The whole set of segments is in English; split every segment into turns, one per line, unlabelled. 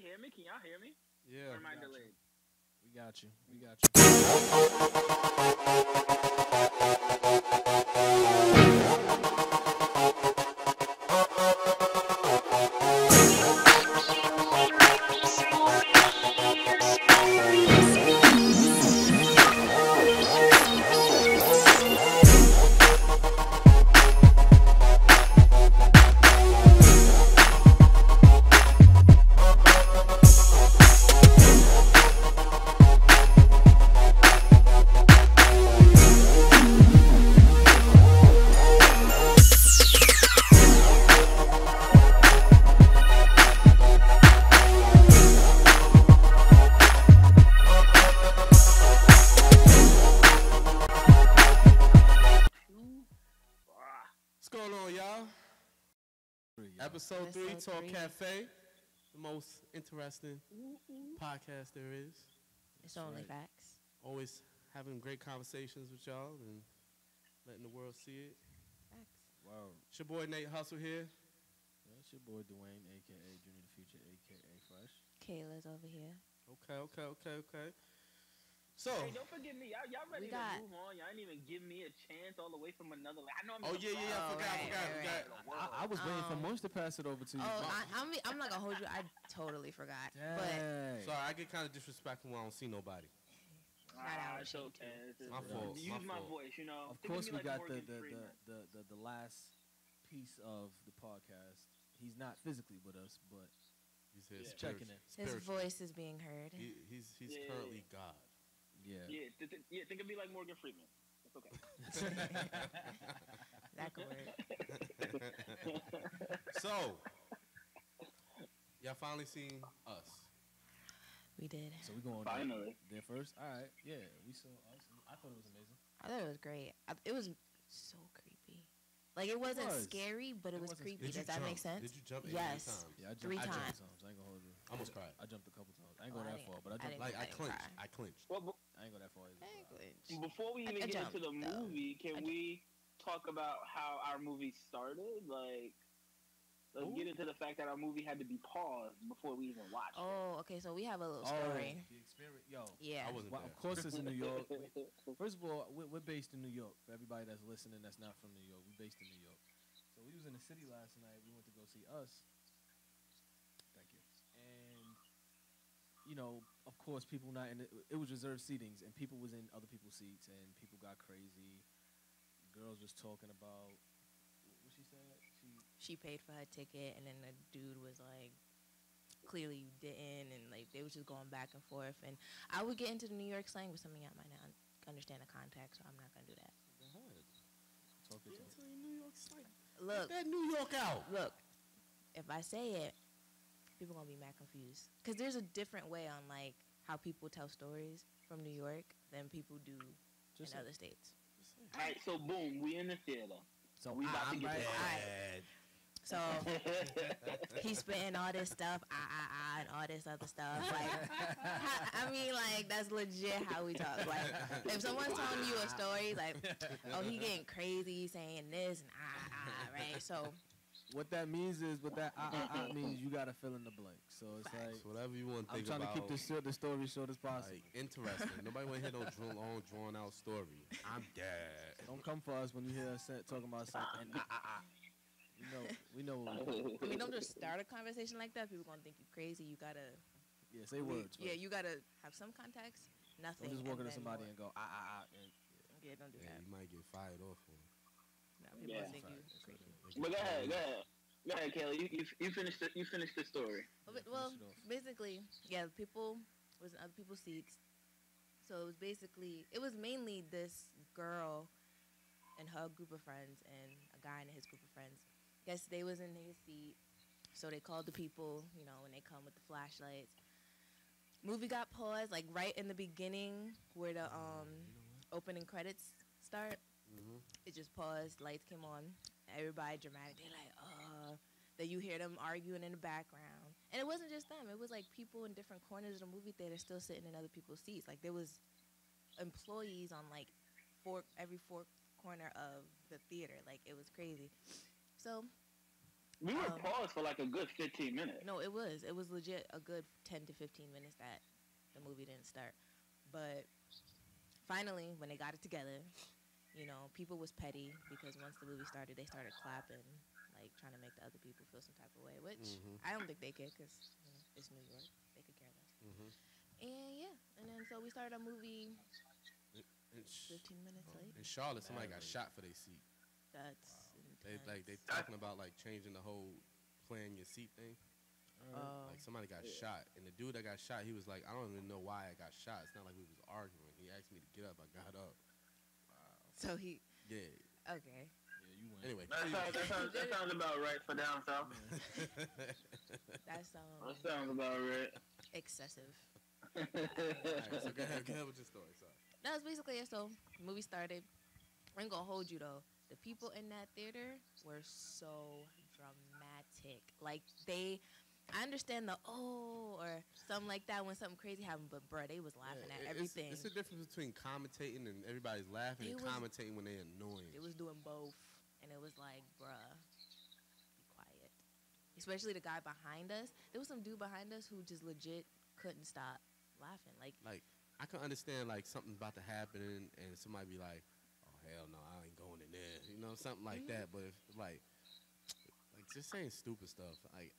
they hear me? Can y'all hear me?
Yeah.
Or am I delayed?
We got you. We got you.
What's going on, y'all? Episode 3,
Episode
Talk
3.
Cafe. The most interesting podcast there is.
It's only
right.
facts.
Always having great conversations with y'all and letting the world see it.
Facts.
Wow.
It's your boy Nate Hustle here.
Yeah, it's your boy DWAYNE, a.k.a. Junior the Future, a.k.a. Fresh.
Kayla's over here.
Okay. So,
Hey, don't forget me. Y'all ready
We
to
got-
move on? Y'all didn't even give me a chance all the way from another. I know I'm.
oh
in
yeah,
the
I
Oh,
forgot.
right.
I was waiting for Munch to pass it over to you.
Oh, I'm not gonna hold you. I totally forgot. But
Dang.
Sorry, I get kind of disrespectful when I don't see nobody.
Shout out
It's
to
okay. It's
My
okay.
fault,
Use
my
my
fault.
voice, you know.
Of
Think
course,
me
we
like
got
Morgan Freeman.
the last piece of the podcast. He's not physically with us, but
He's here
Yeah.
checking in.
his
spiritually.
voice is being heard.
He's
Yeah.
currently God.
Yeah.
Yeah, think of me like Morgan Freeman. It's okay.
That could work.
So, y'all finally seen us.
We did.
So we going
Finally.
there first. All right. Yeah, we saw us. I thought it was amazing.
I thought it was great. It was so creepy. Like it wasn't
was.
scary, but it was
wasn't
creepy.
Did you
Does that
jump?
make sense?
Did you jump?
Yes.
Times?
Yeah, I jumped,
3
I jumped
times.
I ain't gonna hold you.
I almost cried.
I jumped a couple times. I ain't
Oh,
go
I
that
didn't-
far, but I
I
jumped.
didn't-
Like I
didn't
clinched.
cry.
I clinched.
Well,
I ain't go that far either.
before we
I
even get
jumped,
into the
though.
movie, can we talk about how our movie started? Like, let's get into the fact that our movie had to be paused before we even watched
Oh, okay. So we have a little story.
the experience. Yo.
Yeah.
I wasn't
Well,
there.
of course, it's in New York.
it.
First of all, we're based in New York. For everybody that's listening that's not from New York, we're based in New York. So we was in the city last night. We went to go see Us. Thank you. And, you know, of course, people not in it was reserved seatings, and people was in other people's seats, and people got crazy. Girls was talking about, what she said?
She paid for her ticket, and then the dude was like, clearly you didn't, and like they was just going back and forth. And I would get into the New York slang, but some of y'all might not understand the context, so I'm not gonna do that.
Talk it to her.
New York slang.
Look,
That New York out.
look. If I say it, people gonna be mad confused because there's a different way on like how people tell stories from New York than people do
Just
in other states.
All right, so boom, we in the theater.
So
We about to
I'm
get
right.
to
Alright. So he's spitting all this stuff, and all this other stuff. Like, I mean, like that's legit how we talk. Like, if someone's telling you a story, like, oh, he getting crazy, saying this and right? So
What that means is, what that means, you gotta fill in the blank. So it's like,
So whatever you want to
I'm
think
trying
about.
to keep the story short as possible.
Like, interesting. Nobody want to hear no long, drawn out story. I'm dead.
Don't come for us when you hear us talking about something. We know what we
I mean, don't just start a conversation like that. People gonna think you crazy. You gotta,
Yeah, say words.
yeah,
first.
you gotta have some context. Nothing.
Don't just walk
and
into
then
somebody
more.
and go, and
Yeah, don't do
Yeah,
that.
you might get fired off on.
No, people
Yeah.
gonna think you
It's
crazy.
okay.
But go ahead, Kayla. You finished the story.
Well,
finish it off.
basically, yeah, people was in other people's seats. So it was mainly this girl and her group of friends and a guy and his group of friends. Guess they was in his seat, so they called the people, when they come with the flashlights. Movie got paused, like right in the beginning where the opening credits start. It just paused, lights came on, everybody dramatic. They like, Then you hear them arguing in the background. And it wasn't just them. It was like people in different corners of the movie theater still sitting in other people's seats. Like there was employees on like every four corner of the theater. Like it was crazy. So
We were paused for like a good 15 minutes.
No, it was legit a good 10 to 15 minutes that the movie didn't start. But finally, when they got it together, you know, people was petty because once the movie started, they started clapping, like trying to make the other people feel some type of way, which I don't think they could because, you know, it's New York. They could care less. And yeah, and then so we started our movie 15 minutes late.
In Charlotte, somebody got shot for their seat.
That's
they talking about like changing the whole playing your seat thing. Like somebody got shot, and the dude that got shot, he was like, I don't even know why I got shot. It's not like we was arguing. He asked me to get up. I got up.
So he.
Yeah.
Okay.
Yeah, you went.
Anyway.
That sounds about right for down south.
That
sounds about right.
Excessive.
All right, so go ahead with your story. Sorry.
That was basically it. So the movie started. I ain't gonna hold you though. The people in that theater were so dramatic. Like I understand the or something like that when something crazy happened, but bruh, they was laughing at everything.
It's the difference between commentating and everybody's laughing and commentating when they're annoying.
It was doing both, and it was like, bruh, be quiet. Especially the guy behind us. There was some dude behind us who just legit couldn't stop laughing. Like
I can understand like something's about to happen and somebody be like, oh hell no, I ain't going in there, you know, something like that. But if like just saying stupid stuff, I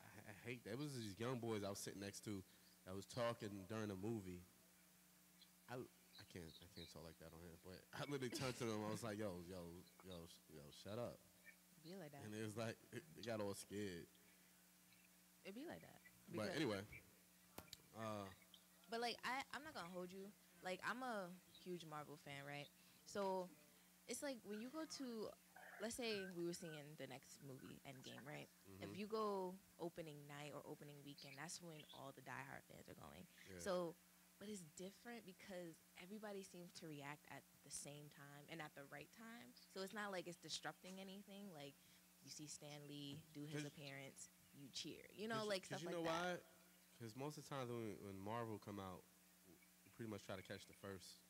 hate that. It was these young boys I was sitting next to that was talking during the movie. I can't talk like that on here, but I literally turned to them. I was like, yo, shut up.
Be like that.
And it was like they got all scared.
It be like that.
But anyway.
But like I'm not gonna hold you. Like I'm a huge Marvel fan, right? So it's like when you go to, let's say we were seeing the next movie, Endgame, right? If you go opening night or opening weekend, that's when all the diehard fans are going.
Yeah.
So, but it's different because everybody seems to react at the same time and at the right time. So it's not like it's disrupting anything. Like you see Stan Lee do his appearance, you cheer. You know, like stuff like that. You know why?
Because most of the times when Marvel come out, we pretty much try to catch the first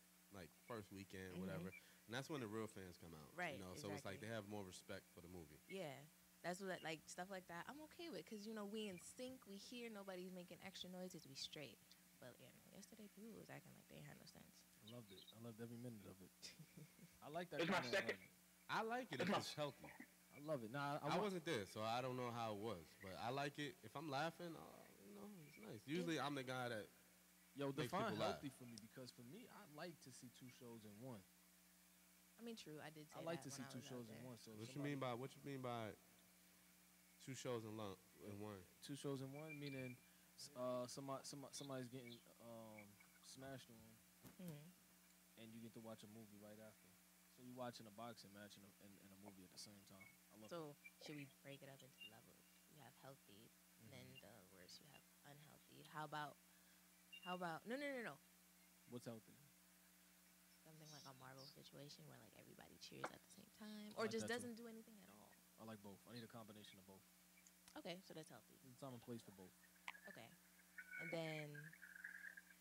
weekend, whatever. And that's when the real fans come out.
Right,
you know, so it's like they have more respect for the movie.
Yeah. That's what, like, stuff like that I'm okay with. Because, you know, we in sync. We hear nobody's making extra noises. We straight. But, you know, yesterday people was acting like they had no sense.
I loved it. I loved every minute of it. I like that.
It's my second.
I like it if it's healthy.
I love it. Nah,
I wasn't there, so I don't know how it was. But I like it. If I'm laughing, you know, it's nice. Usually I'm the guy that
define healthy for me, because for me, I like to see two shows in one.
I mean, true. I did say
I like
that
to see
when
two
I was
shows
out
in
there.
one. So
what you mean by two shows in one?
Two shows in one, meaning somebody's getting smashed on, and you get to watch a movie right after. So you're watching a boxing match and a movie at the same time. I love it.
So should we break it up into levels? You have healthy, then the worst you have unhealthy. How about no.
What's healthy?
Something like a Marvel situation where like everybody cheers at the same time, or just doesn't do anything at all.
I like both. I need a combination of both.
Okay, so that's healthy.
There's time and place for both.
Okay, and then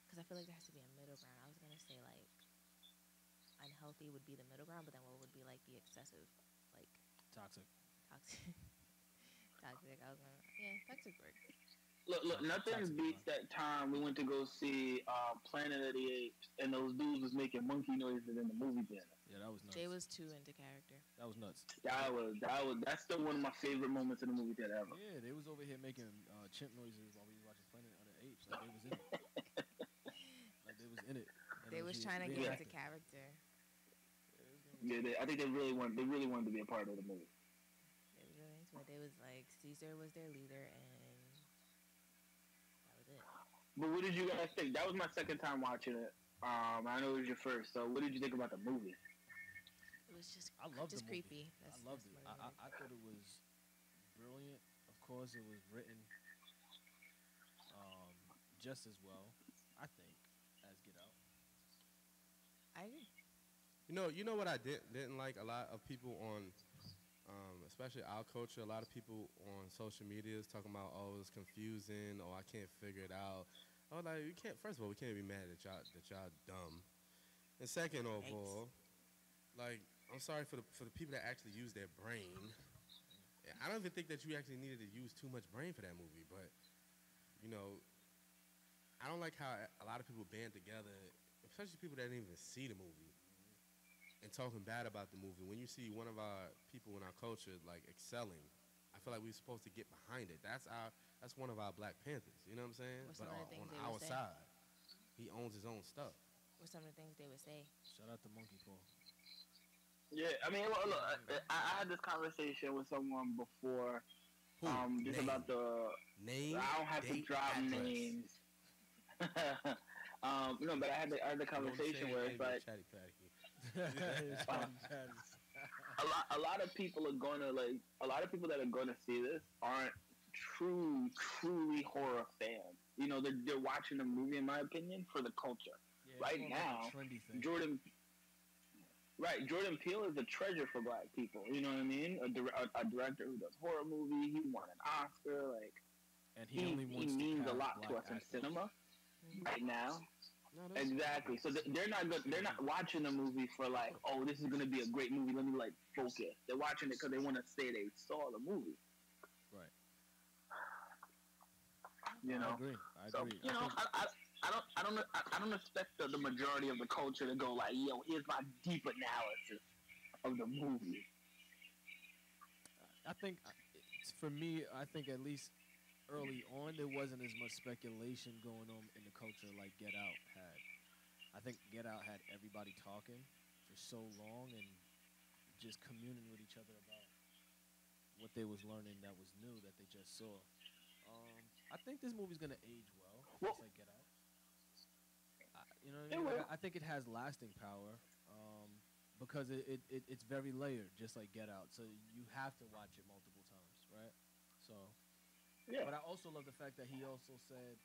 because I feel like there has to be a middle ground. I was gonna say like unhealthy would be the middle ground, but then what would be like the excessive, like
Toxic.
toxic. I was gonna toxic work.
Look, nothing beats that time we went to go see Planet of the Apes, and those dudes was making monkey noises in the movie theater.
Yeah, that was nuts.
Jay was too into character.
That was nuts.
That's still one of my favorite moments in the movie theater ever.
Yeah, they was over here making chimp noises while we was watching Planet of the Apes. Like they was in it. Like they was in it. And
They was trying to get into character.
Yeah, I think they really wanted to be a part of the movie.
They was really into it. They was like Caesar was their leader, and that was it.
But what did you guys think? That was my second time watching it. I know it was your first. So what did you think about the movie?
It was just
I loved
just
the movie.
creepy.
I loved it. I thought it was brilliant. Of course, it was written just as well, I think, as Get Out.
I agree.
You know what I didn't like? A lot of people on, especially our culture, a lot of people on social media is talking about, oh, it's confusing, or I can't figure it out. Oh, like we can't. First of all, we can't be mad that y'all dumb. And second of all, like I'm sorry for the people that actually use their brain I don't even think that you actually needed to use too much brain for that movie, but you know, I don't like how a lot of people band together, especially people that didn't even see the movie, and talking bad about the movie. When you see one of our people in our culture like excelling, I feel like we're supposed to get behind it. That's one of our Black Panthers. You know what I'm saying?
What's
But
some of the things
on
they
our
would say?
side, he owns his own stuff.
What's some of the things they would say?
Shout out to Monkey Paw.
Yeah, I mean, look, I had this conversation with someone before,
Who?
just
Name.
about the.
Name.
I don't have to
date,
drop
address.
names. No, but I had the conversation where it's like
Chatty Patty.
a lot of people are gonna a lot of people that are gonna see this aren't truly horror fans. You know, they're watching the movie, in my opinion, for the culture.
Yeah,
Right
it's more
now,
like a trendy thing.
Jordan Peele is a treasure for Black people. You know what I mean? A director who does horror movie. He won an Oscar. Like,
And he only
he
wants
means
to
a
cast
lot to
Black
us in
actors.
cinema right now.
No, that's
Exactly. So they're not good. They're not watching the movie for like, oh, this is gonna be a great movie. Let me like focus. They're watching it because they want to say they saw the movie.
Right.
You know.
I
So
agree.
you know, I don't expect the majority of the culture to go like, yo, here's my deep analysis of the movie.
I think for me, I think at least early on there wasn't as much speculation going on in the culture like Get Out had. I think Get Out had everybody talking for so long and just communing with each other about what they was learning that was new that they just saw. I think this movie's gonna age well,
Well-
just like Get Out. You know what I mean?
It will.
Like, I think it has lasting power because it's very layered, just like Get Out. So you have to watch it multiple times, right? So,
Yeah.
but I also love the fact that he also said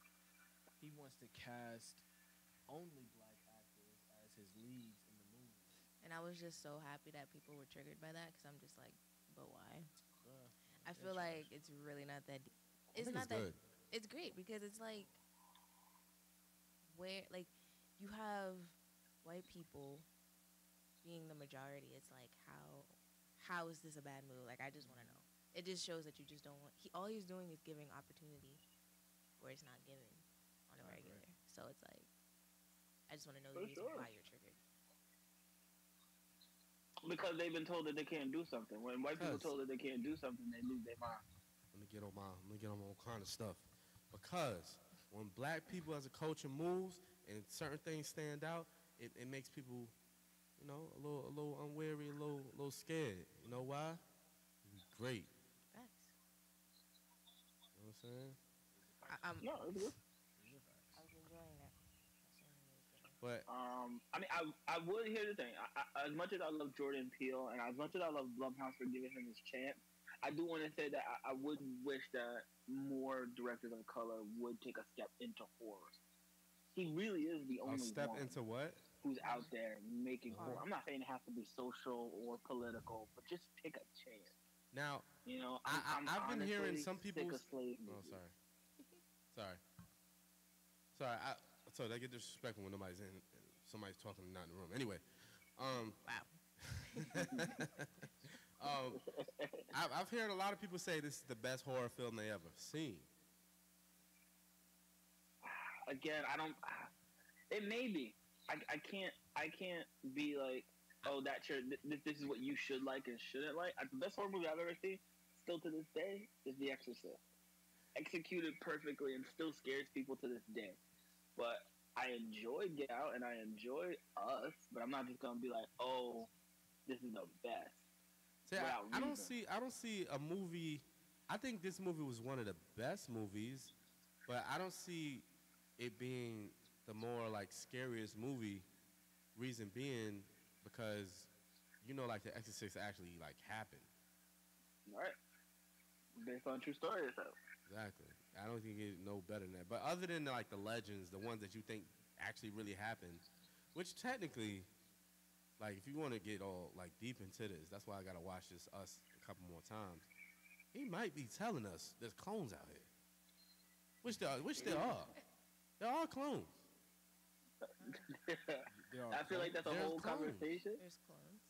he wants to cast only Black actors as his leads in the movie.
And I was just so happy that people were triggered by that because I'm just like, but why? I feel like it's really not that deep.
I think
not
it's
that.
good.
It's great because it's like where like you have white people being the majority. It's like how is this a bad move? Like I just want to know. It just shows that you just don't want. All he's doing is giving opportunity where it's not given on a
I
regular.
agree.
So it's like I just want to know
For
the reason
sure.
why you're triggered.
Because they've been told that they can't do something. When white people
Because-
told that they can't do something, they lose their mind.
Let me get on my own kind of stuff. Because when Black people as a culture moves and certain things stand out, it makes people, you know, a little unwary, a little scared. You know why? Great.
Facts.
You know what I'm saying?
I'm
No, it's good.
I was enjoying that.
But
I mean, I would hear the thing. As much as I love Jordan Peele and as much as I love Blumhouse for giving him his chance, I do want to say that I would wish that more directors of color would take a step into horror. He really is the
a
only
step
one
into what?
who's out there making
Uh-huh.
horror. I'm not saying it has to be social or political, but just take a chance.
Now,
You know,
I've been hearing
honestly
some
sick
people's.
of slave
Oh,
movies.
sorry. So they get disrespectful when nobody's in, somebody's talking not in the room. Anyway, I've heard a lot of people say this is the best horror film they ever seen.
Again, I don't. It may be. I can't be like, oh, that's your. This is what you should like and shouldn't like. The best horror movie I've ever seen, still to this day, is The Exorcist. Executed perfectly and still scares people to this day. But I enjoy Get Out and I enjoy Us, but I'm not just gonna be like, oh, this is the best.
See,
Without
I don't
reason.
see a movie. I think this movie was one of the best movies, but I don't see it being the more like scariest movie. Reason being because like The Exorcist actually like happened.
Right? Based on true story or so.
Exactly. I don't think it no better than that. But other than like the legends, the ones that you think actually really happened, which technically, like if you want to get all like deep into this, that's why I gotta watch this Us a couple more times. He might be telling us there's clones out here, which there are. There are clones.
I feel like that's a
There's
whole
clones.
conversation.
There's clones.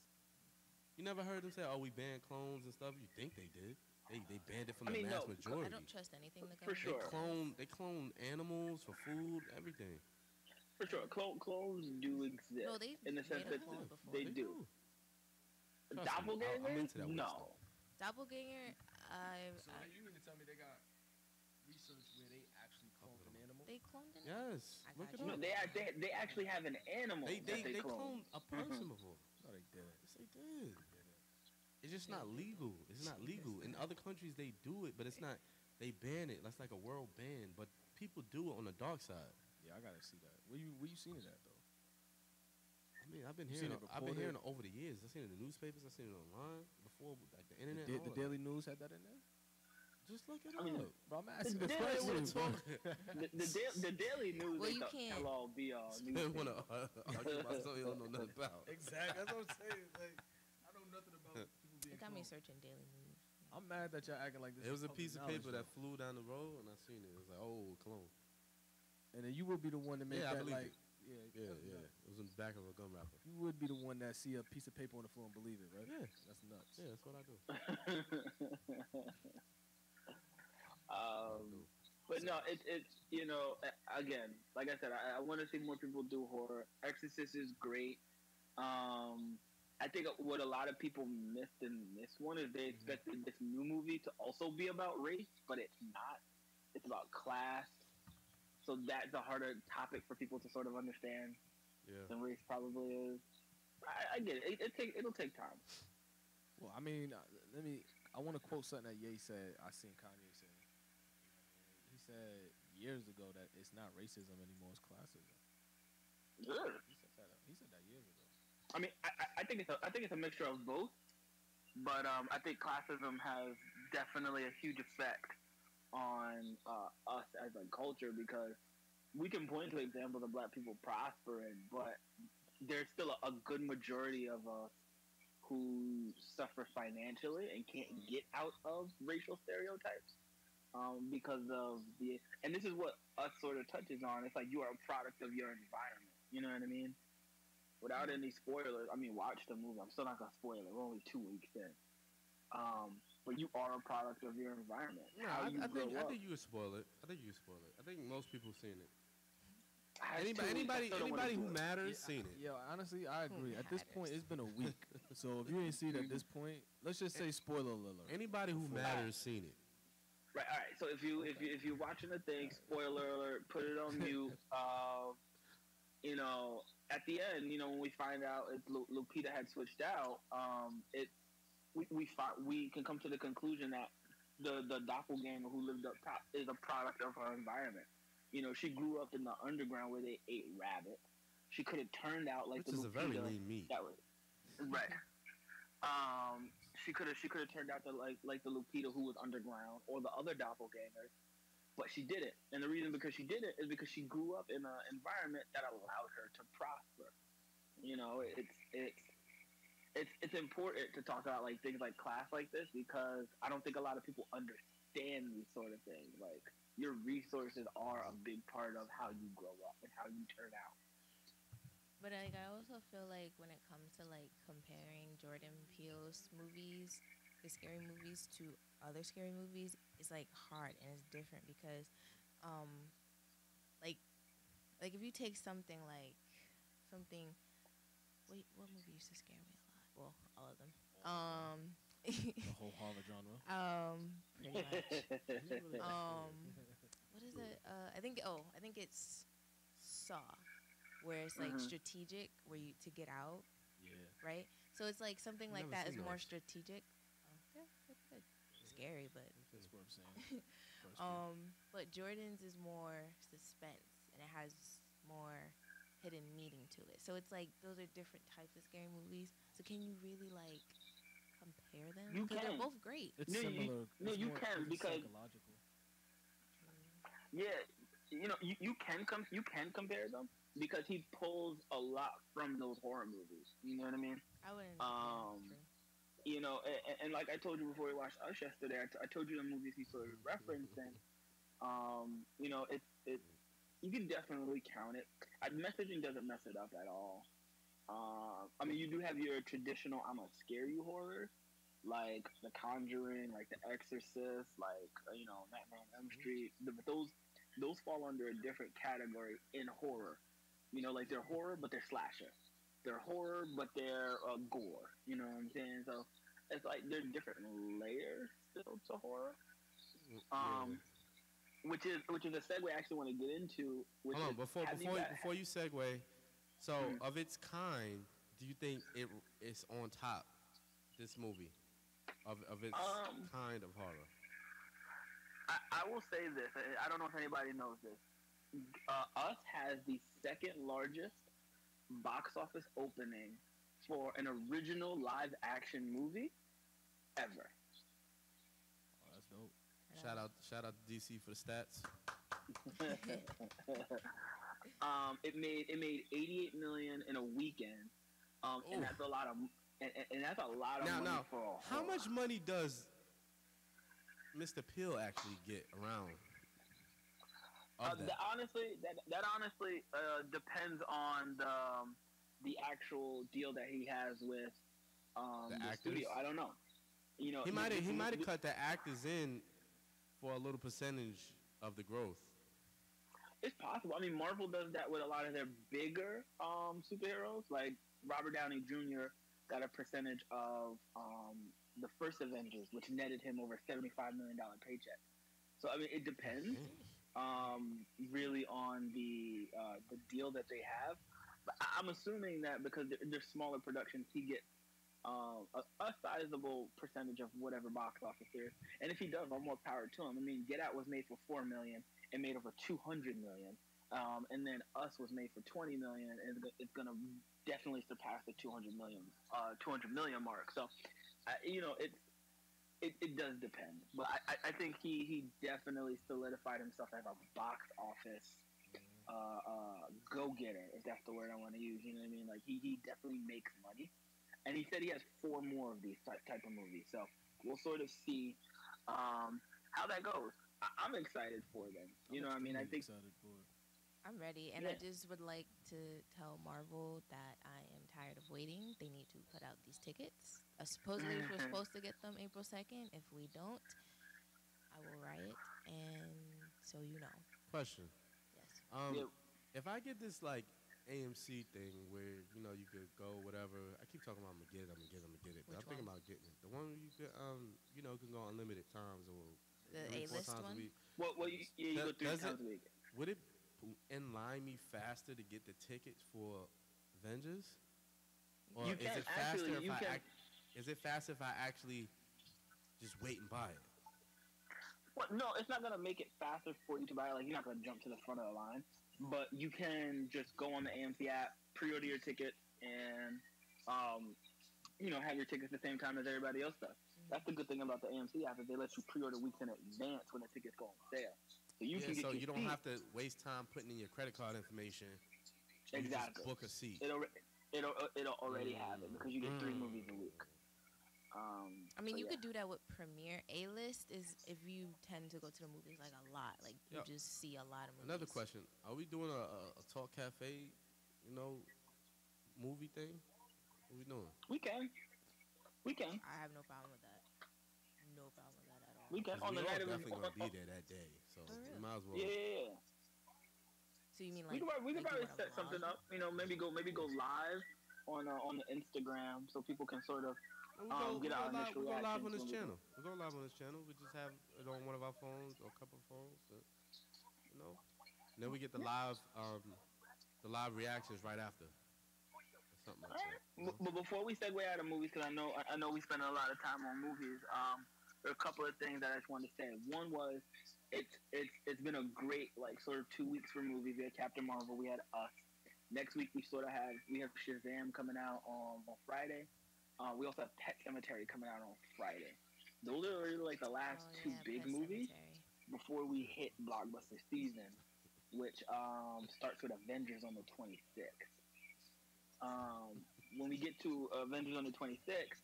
You never heard them say, "Oh, we banned clones and stuff." You think they did? They banned it from
I
the
mean,
mass
no,
majority.
I don't trust anything the
For
government
sure.
They clone animals for food, everything.
For sure, clones do exist
No, they've
in the sense
made a
that
clone before.
they do.
Trust me, I'm
Doppelganger?
into that weird
No.
stuff.
Doppelganger,
So you mean to tell me they got research where they actually cloned an animal?
they cloned an
Yes,
I
look
got
it
you.
No,
up.
they actually have an animal
They
that they
cloned a person
Mhm.
before.
No, they didn't.
Yes, they did. It's just not legal. It's not legal. In other countries, they do it, but it's not. They ban it. That's like a world ban. But people do it on the dark side.
Yeah, I gotta see that. Where you seen it at though?
I mean, I've been
You seen
hearing.
it
I've been
reported?
hearing it over the years. I've seen it in the newspapers. I've seen it online before, like the internet.
The
all of
Daily
that.
News had that in there.
Just look it
I mean,
up.
Bro, I'm asking
The
the
Daily
question.
News,
bro.
The Daily News
Well,
ain't
you
the
can't-
tell all be all
I want
newspaper.
to argue about something you don't know nothing about.
Exactly. That's what I'm saying. Like, I know nothing about people being
It got me
cloned.
searching Daily News.
I'm mad that y'all acting like this.
It was
is
a
public
piece of
knowledge,
paper
though.
that flew down the road, and I seen it. It was like, oh, clone.
And then you would be the one to make
Yeah, I
that
believe
like,
it.
yeah,
Yeah,
that's
yeah.
nuts.
It was in the back of a gum wrapper.
You would be the one that see a piece of paper on the floor and believe it, right?
Yeah.
That's nuts.
Yeah, that's what I do.
um, but no, it's again, like I said, I want to see more people do horror. Exorcist is great. I think what a lot of people missed in this one is they expected this new movie to also be about race, but it's not. It's about class. So that's a harder topic for people to sort of understand
Yeah.
than race probably is. I get it. It'll take time.
Well, I mean, I want to quote something that Ye said. I seen Kanye say. He said years ago that it's not racism anymore; it's classism.
Good.
He said that years ago.
I mean, I think it's a mixture of both, but I think classism has definitely a huge effect on us as a culture because we can point to examples of Black people prospering, but there's still a good majority of us who suffer financially and can't get out of racial stereotypes because of and this is what us sort of touches on. It's like you are a product of your environment. You know what I mean? Without any spoilers, I mean, watch the movie. I'm still not gonna spoil it. We're only 2 weeks in. But you are a product of your environment.
No,
How you
I
grow
think
up.
you could spoil it. I think you could spoil it. I think most people have seen it.
That's 2 weeks. I
Anybody
still don't wanna
who
do it.
matters seen it.
Yeah, honestly, I agree. At this point,
matters?
it's been a week. So if you ain't seen it at this point, let's just say spoiler alert.
Anybody who
Before-
matters seen it.
Right. All right. So if you're watching the thing, spoiler alert, put it on mute. At the end, when we find out Lupita had switched out, we can come to the conclusion that the doppelganger who lived up top is a product of her environment. She grew up in the underground where they ate rabbit. She could have turned out like
Which
the
is a
Lupita
very lean meat.
that was right. She could have turned out to like the Lupita who was underground or the other doppelgangers, but she didn't. And the reason because she did it is because she grew up in an environment that allowed her to prosper. It's important to talk about like things like class like this because I don't think a lot of people understand these sort of things. Like your resources are a big part of how you grow up and how you turn out.
But like, I also feel like when it comes to like comparing Jordan Peele's movies, the scary movies, to other scary movies, it's like hard and it's different because, like if you take something like wait, what movie used to scare me a lot? Well, all of them.
The whole horror genre.
Pretty much. What is it? I think it's Saw, where it's like strategic, where you to get out,
Yeah.
right? So it's like something like
Never
that is
seen
more
those.
strategic. Yeah, it's good. Scary, but
That's what I'm saying. First one.
but Jordan's is more suspense and it has more hidden meaning to it. So it's like those are different types of scary movies. So can you really like compare them?
You
Because they're
can.
both great.
It's
No,
similar. It's
you
more-
can
it's
because
psychological.
yeah, you can compare them because he pulls a lot from those horror movies. You know what I mean?
I wouldn't.
Um, and like I told you before we watched Us yesterday, I told you the movies he sort of referencing. It's you can definitely count it. Messaging doesn't mess it up at all. I mean, you do have your traditional "I'm gonna scare you" horror, like The Conjuring, like The Exorcist, like Nightmare on Elm Street. But those fall under a different category in horror. Like they're horror, but they're slasher. They're horror, but they're gore. You know what I'm saying? So it's like there's different layers still to horror.
Yeah.
Which is a segue I actually want to get into. Which
Hold on,
is,
before you segue, so
Mhm.
of its kind, do you think it's on top? This movie, of its kind of horror.
I will say this. I don't know if anybody knows this. Us has the second largest box office opening for an original live action movie ever.
Oh, that's dope.
Shout out to DC for the stats.
It made 88 million in a weekend, and that's a lot of and that's a lot of money for a horror.
How much money does Mr. Peel actually get around?
That honestly depends on the actual deal that he has with the studio. I don't know.
He might have cut the actors in for a little percentage of the growth.
It's possible. I mean, Marvel does that with a lot of their bigger superheroes. Like Robert Downey Jr. got a percentage of the first Avengers, which netted him over $75 million paycheck. So I mean, it depends really on the deal that they have. But I'm assuming that because they're smaller productions, he gets a sizable percentage of whatever box office there is. And if he does, more power to him. I mean, Get Out was made for $4 million and made over $200 million. And then Us was made for $20 million, and it's gonna definitely surpass the $200 million mark. So, it does depend, but I think he definitely solidified himself as a box office go-getter, if that's the word I want to use. You know what I mean? Like he definitely makes money, and he said he has 4 more of these type of movies. So we'll sort of see how that goes. I'm excited for them. You know what I mean? I think
I'm ready, and I just would like to tell Marvel that I am tired of waiting. They need to put out these tickets. Supposedly we're supposed to get them April 2nd. If we don't, I will riot, and so you know.
Question.
Yes.
If I get this like AMC thing where you could go whatever, I keep talking about I'm gonna get it, but I'm thinking about getting it. The one where you could can go unlimited times or
the A-list
times
one.
A week.
You go 3 times a week.
Would it inline me faster to get the tickets for Avengers? Or
You can actually.
Is it faster if I actually just wait and buy it?
Well, no, it's not gonna make it faster for you to buy it. Like you're not gonna jump to the front of the line, but you can just go on the AMC app, pre-order your tickets, and have your tickets the same time as everybody else does. That's the good thing about the AMC app is they let you pre-order weeks in advance when the tickets go on sale. So you can get
so
your
you don't
seat.
have to waste time putting in your credit card information.
Exactly.
You just book a seat.
It'll already have it because you get 3 movies a week.
I mean, you could do that with Premiere. A-list is if you tend to go to the movies like a lot, like you just see a lot of movies.
Another question: are we doing a Talk Cafe, movie thing? What we doing?
We can.
I have no problem with that. No problem with that at all.
We can on the night of
definitely gonna be there that day, so we might as well.
Yeah.
So you mean like
we could probably set something up? Maybe go live on the Instagram so people can sort of get our initial reaction.
We'll go live on this channel. We'll go live on this channel. We just have it on one of our phones or a couple of phones. And then we get the live reactions right after. Or something like that.
But before we segue out of movies, because I know we spend a lot of time on movies. There are a couple of things that I just wanted to say. One was it's been a great sort of 2 weeks for movies. We had Captain Marvel. We had Us. Next week we have Shazam coming out on Friday. We also have Pet Sematary coming out on Friday. Those are really the last 2 big movies before we hit blockbuster season, which starts with Avengers on the 26th. When we get to Avengers on the 26th,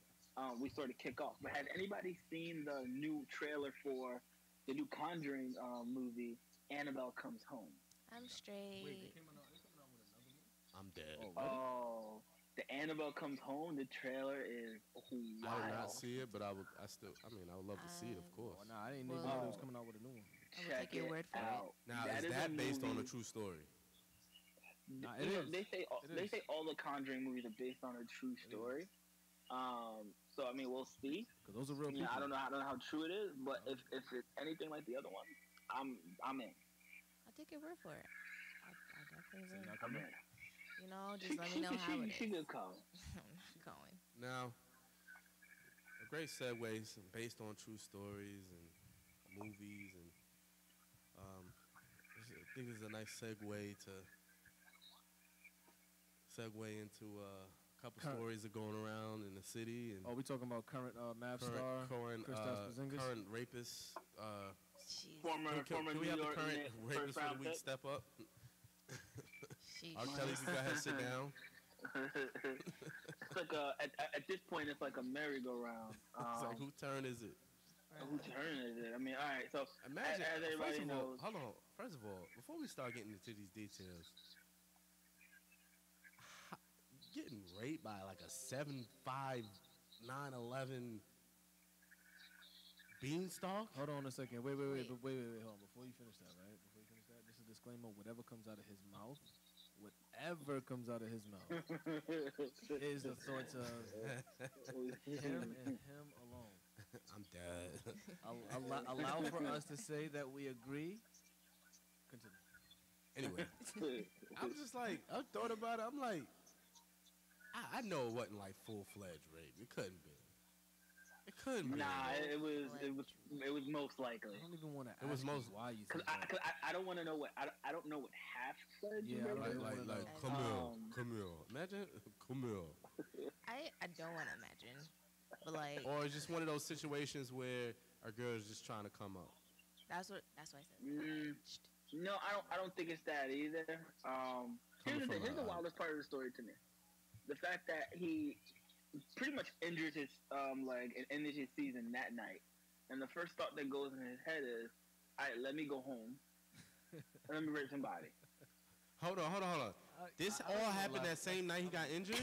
we sort of kick off. But has anybody seen the new trailer for the new Conjuring movie, Annabelle Comes Home?
I'm straight.
Wait, they coming out with another one?
I'm dead.
Oh,
the Annabelle Comes Home. The trailer is
I did not
wild.
see it, but I would love to see it, of course.
Oh, nah, I didn't
Well,
even know they was coming out with a new one.
I will
Check
take your
it
word for it.
out.
Now,
That
is
is
that
a
based on a
movie-
true story?
Nah,
You
it
know,
is.
they say
It
they
is.
say all the Conjuring movies are based on a true story. So I mean, we'll see.
Because those are real
You know,
people.
I don't know how true it is, but if it's anything like the other one, I'm in.
I'll take your word for it. I definitely
So
will.
not
I'm
coming?
in.
You know, just let me know how it is.
She could come.
I'm not going.
Now, a great segue based on true stories and movies, and I think it's a nice segue into a couple
Current.
stories that are going around in the city and
Oh, we talking about current math star?
current
Kristaps Porzingis?
current rapists.
Jeez.
Former
Can we
New
have the
York
current
Knicks
rapist
first
for the
round
week
pick.
step up?
Sheesh.
R. Kelly, you go ahead, sit down.
It's like at this point, it's like a merry-go-round.
It's like, whose turn is it?
Whose turn is it? I mean, all right. So
Imagine,
as everybody
first of all,
knows,
hold on. First of all, before we start getting into these details, getting raped by like a 7'5", 9'11" beanstalk?
Hold on a second. Wait.
Wait.
Hold on. Before you finish that, right? Before you finish that, just a disclaimer. Whatever comes out of his mouth is the thoughts of him and him alone.
I'm dead.
Allow for us to say that we agree. Continue.
Anyway, I'm just like, I thought about it. I'm like, I know it wasn't like full-fledged rape. It couldn't be. It couldn't be.
nah, it was most likely.
I don't even want to
It was
ask you
most-
why you
Cause
think that.
I don't want to know what I don't know what half pledge
Yeah,
rape
right,
is.
like,
Come
Um,
here. Imagine, come here.
I don't want to imagine, but like
Or it's just one of those situations where a girl is just trying to come up.
that's what I said.
No, I don't think it's that either.
Coming from
Here's the
a-
wildest part of the story to me: the fact that he pretty much injured his leg and ended his season that night. And the first thought that goes in his head is, "All right, let me go home and let me rape somebody."
Hold on. This all happened that same night he got injured?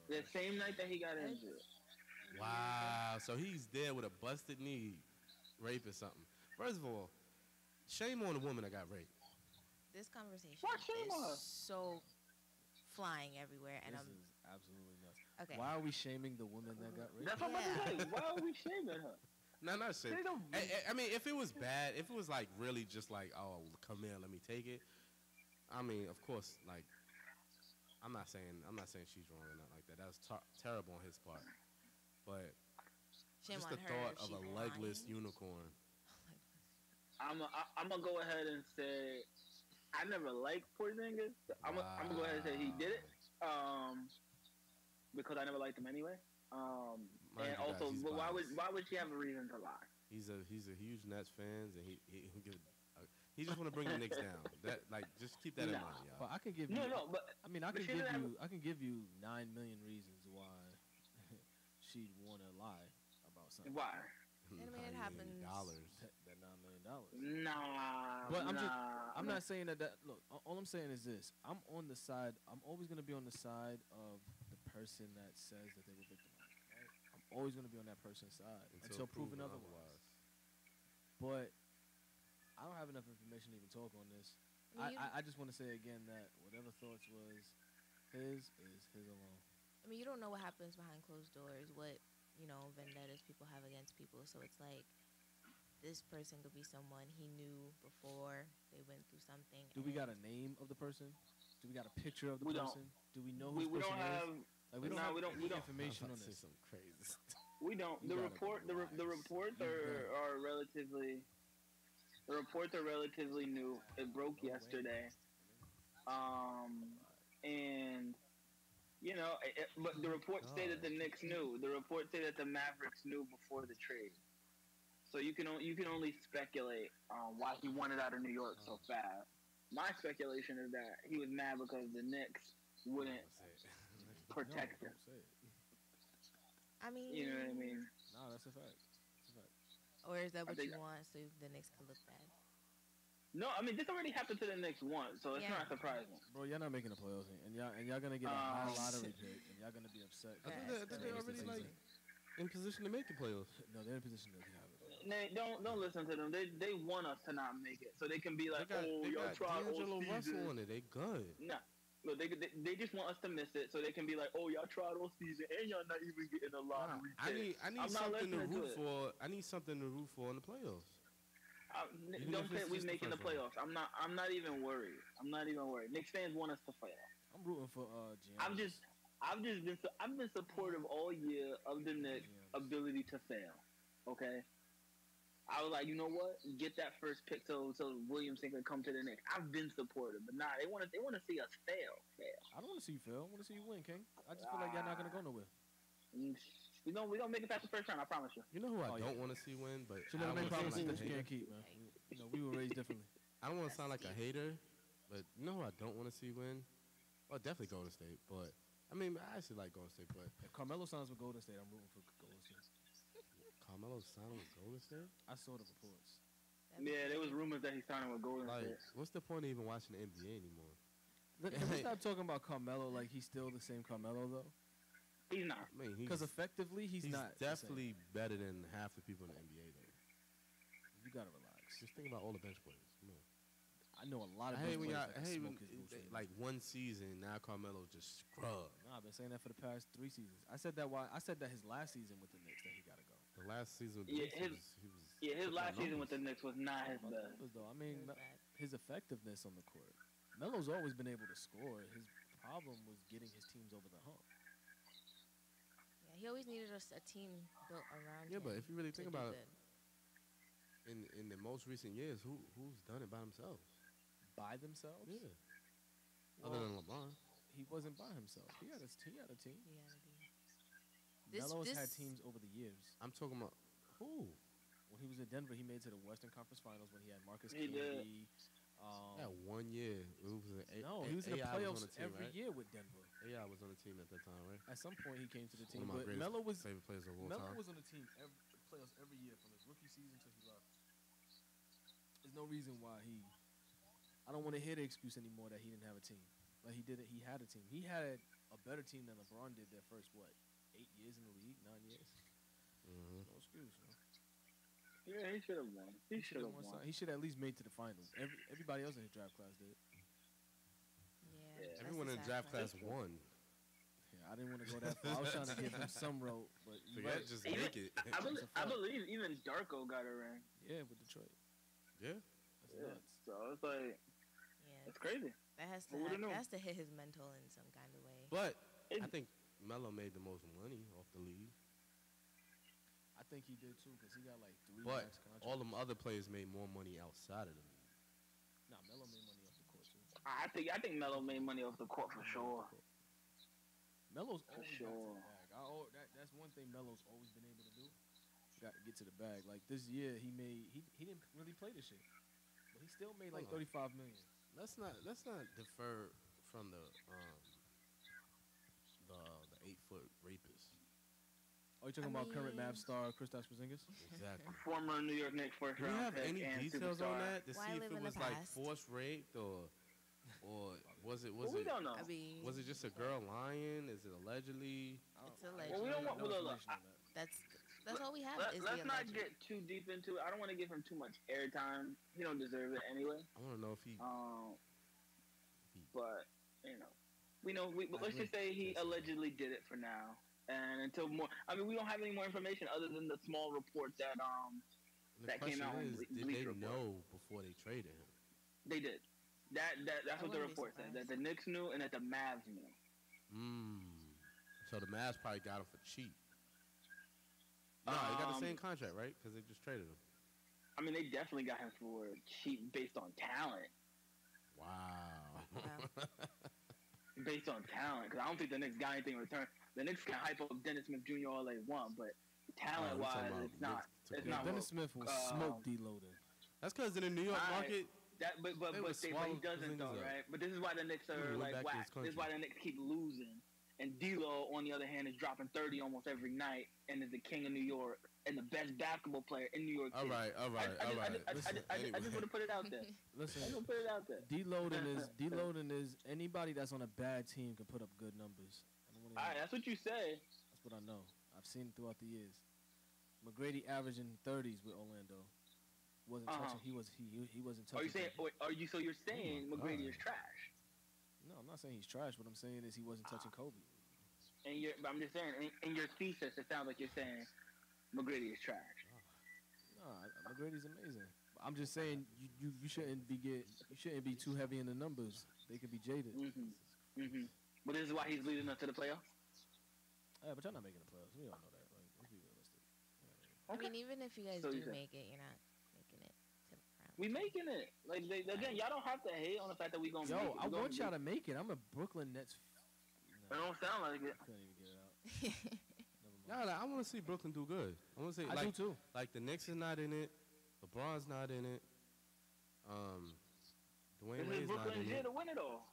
The same night that he got injured.
Wow. So he's there with a busted knee, rape or something. First of all, shame on the woman that got raped.
This conversation
What shame on her?
is so flying everywhere, and
This
I'm
is absolutely nuts.
okay.
Why are we shaming the woman that got raped?
That's what I'm about to say. Why are we shaming her?
No, not shame.
They don't-
I mean, if it was bad, if it was like really just like, oh, come here, let me take it. I mean, of course, like, I'm not saying she's wrong or nothing like that. That was terrible on his part. But
Shame
just
on
the
her
thought
if
of a
she's
legless
lying.
unicorn.
I'm gonna go ahead and say I never liked Porzingis. I'm gonna go ahead and say he did it. Because I never liked him anyway.
Mind
And
you guys,
also,
he's
but why
biased.
would she have a reason to lie?
He's a huge Nets fan, and he just want to bring the Knicks down. That like just keep that in
Nah.
mind, y'all.
But I could give you.
No, but
I mean, I
but
can
she
give
didn't
you. I can give you 9 million reasons why she'd want to lie about something.
why?
I mean, it
$9
happens.
million dollars.
That $9 million.
Nah.
But
nah,
I'm not saying that. Look, all I'm saying is this: I'm on the side. I'm always gonna be on the side of the person that says that they were victimized. Right? I'm always gonna be on that person's side until proven otherwise. But I don't have enough information to even talk on this.
I mean,
I just want to say again that whatever thoughts was his is his alone.
I mean, you don't know what happens behind closed doors, what, vendettas people have against people. So it's like this person could be someone he knew before they went through something.
Do we got a
and-
name of the person? Do we got a picture of the
We don't.
person? Do we know who
we
the person
don't have.
is? Like, we don't
no,
have
we don't-
any
we don't.
information on
Say
this.
some crazy stuff.
We don't.
You
The
gotta
report.
be
The
wise.
reports
You
are relatively. The reports are relatively new. It broke yesterday. And but the report say that the Knicks knew. The report say that the Mavericks knew before the trade. So you can only speculate why he wanted out of New York so fast. My speculation is that he was mad because the Knicks wouldn't protect
No,
him.
don't say it.
I mean,
You know what I mean?
No, that's a fact. That's a fact.
or is that
I
what
think
you
that-
want so the Knicks can look bad?
No, I mean this already happened to the Knicks once, so it's
Yeah.
not surprising.
Bro, y'all not making the playoffs, and y'all gonna get a high lottery pick, and y'all gonna be upset.
I think
Yes,
they're
that's
already like
crazy.
in position to make the playoffs.
No, they're in position to have it.
Nate, don't listen to them. They want us to not make it, so they can be like,
They
y'all
got
tried
D'Angelo
all
Russell
season.
on it. They good.
Nah. No, they just want us to miss it, so they can be like, y'all tried all season, and y'all not even getting a lottery pick.
I need
I'm not
something to
listening to
root
it.
for. I need something to root for in the playoffs. Even
Don't
if
say
it's
we
just the
making the
first round.
playoffs. I'm not even worried. I'm not even worried. Knicks fans want us to fail.
I'm rooting for Giannis.
I've been supportive all year of the Knicks' ability to fail. Okay, I was like, you know what? Get that first pick so Williamson can come to the Knicks. I've been supportive, but nah, they want to see us fail.
I don't want to see you fail. I want to see you win, King. I just feel like y'all not gonna go nowhere.
We gonna make it past the first round. I promise you.
You know who I don't want to see win, but
Should
I
never
don't
make
wanna
promises
sound
that
like
you
a
can't
hater.
keep, man. We were raised differently.
I don't want to sound like a hater, but you know who I don't want to see win? Well, definitely Golden State, but I mean, I actually like Golden State, but
If Carmelo signs with Golden State, I'm rooting for Golden State.
Carmelo signing with Golden State?
I saw the reports.
Yeah, there was rumors that he's signing with Golden
Like,
State.
what's the point of even watching the NBA anymore?
Can we stop talking about Carmelo like he's still the same Carmelo though?
He's not.
I mean,
Because effectively, he's not the same.
definitely better than half the people in the NBA, though.
You gotta relax.
Just think about all the bench players. Come on.
I know a lot of
I hate
bench
when
players
y'all,
that
I
can
hate
smoke
when,
his boots right
like one season, now Carmelo just scrub.
Nah, I've been saying that for the past 3 seasons. I said that his last season with the Knicks that he gotta go.
The last season with the
Yeah,
Knicks, he was
his
putting
last
up
season with the
numbers.
Knicks was not his best.
Numbers, though. I mean,
It was bad.
his effectiveness on the court. Melo's always been able to score. His problem was getting his teams over the hump.
Yeah, he always needed a team built around
Yeah,
him.
but if you really
to
think
do
about it,
good.
in the most recent years, who's done it by themselves?
By themselves?
Yeah.
Well,
Other than LeBron.
he wasn't by himself. He had a team.
He had to be.
Melo's had
this-
teams over the years.
I'm talking about who?
When he was in Denver, he made it to the Western Conference Finals when he had Marcus
He did.
Kennedy.
Yeah, 1 year. It was
No, he was in the
AI
playoffs
on the team,
every
right?
year with Denver.
AI was on the team at that time, right?
At some point, he came to the
One
team,
of my
but
greatest
Melo was
favorite players of all
Melo
time.
was on the team playoffs every year from his rookie season till he left. There's no reason why he. I don't want to hear the excuse anymore that he didn't have a team. Like he did it. He had a team. He had a better team than LeBron did their first 8 years in the league, 9 years.
Mm-hmm.
No excuse, man.
Yeah, he should have won. He should have won.
He should at least made to the finals. Everybody else in his draft class did.
Yeah,
Yeah.
that's
Everyone
the
in
sad
draft
part.
class won.
Yeah, I didn't want to go that far. I was trying to give him some rope, but you're
Forget
right.
just
Even-
make it.
I believe even Darko got a ring.
Yeah, with Detroit.
Yeah.
That's
Yeah.
nuts.
So it's like
Yeah,
it's crazy.
that has to
Who would've known?
that has to hit his mental in some kind of way.
But
It-
I think Melo made the most money off the league.
I think he did too, because he got like 3
But
max contracts.
all them other players made more money outside of the league.
Nah, Melo made money off the court too.
I think Melo made money off the court for sure.
Melo's
For
always
sure.
got to the bag. That's one thing Melo's always been able to do. Got to get to the bag. Like this year, he didn't really play this shit, but he still made like
Hold on.
35 million.
Let's not defer from the 8-foot rapist.
Oh, you talking about current Mavs star Kristaps Porzingis?
Exactly.
Former New York Knicks first
Do we
round
have
pick
any
and
details
superstar.
on that to
Why
see if
live
it
in the
was like
past?
forced raped or was it
Well, we don't know.
I mean,
was it just a girl lying? Is it allegedly?
It's
Well,
alleged.
we don't want.
No
Well, look,
information on that.
That's all we have. is
let's
the
not
alleged.
get too deep into it. I don't want to give him too much airtime. He don't deserve it anyway.
I want to know if he.
But we know. But let's just say he allegedly did it for now. And until more, I mean, we don't have any more information other than the small report that
The
that came
question
out on
is, did they
Bleacher Report.
know before they traded him?
They did. That's what the
wouldn't be
report said. That
surprised.
the Knicks knew and that the Mavs knew.
So the Mavs probably got him for cheap. No, he got the same contract, right? Because they just traded him.
I mean, they definitely got him for cheap based on talent.
Wow.
Based on talent, because I don't think the Knicks got anything in return. The Knicks can hype up Dennis Smith Jr. all they want, but talent-wise, it's not. It's not.
Dennis Smith will smoke D-Loaded.
That's because in the New York
Alright.
market,
But
They would
he
swallow
doesn't
Porzingis
though,
up.
right? But this is why the Knicks
He
are
went
like
back to his
whack. This is why the Knicks keep losing, And D'Lo, on the other hand, is dropping 30 almost every night and is the king of New York and the best basketball player in New York City.
All right.
I just want to put it out there.
Listen,
I just want to put it out there.
Deloading is anybody that's on a bad team can put up good numbers.
All right, that's what you say.
That's what I know. I've seen it throughout the years. McGrady averaging 30s with Orlando. Wasn't touching. He wasn't touching.
So you're saying McGrady is trash?
No, I'm not saying he's trash. What I'm saying is he wasn't touching Kobe.
But I'm just saying, in your thesis, it sounds like you're saying McGrady is trash.
No, McGrady's amazing. I'm just saying you shouldn't be too heavy in the numbers. They could be jaded.
But this is why he's leading us to the playoffs.
Yeah, but y'all not making the playoffs. We all know that. Like, let's be realistic.
I mean, even if you guys do make it, you're not making it to the round.
We making it. Like again, y'all don't have to hate on the fact that we gonna make it.
I want y'all to make it. I'm a Brooklyn Nets.
It don't sound like it.
I couldn't even get it out.
Nah, I want to see Brooklyn do good. I want to see.
I do too.
Like the Knicks is not in it. LeBron's not in it. Dwayne Wade's not in it.
To win it all.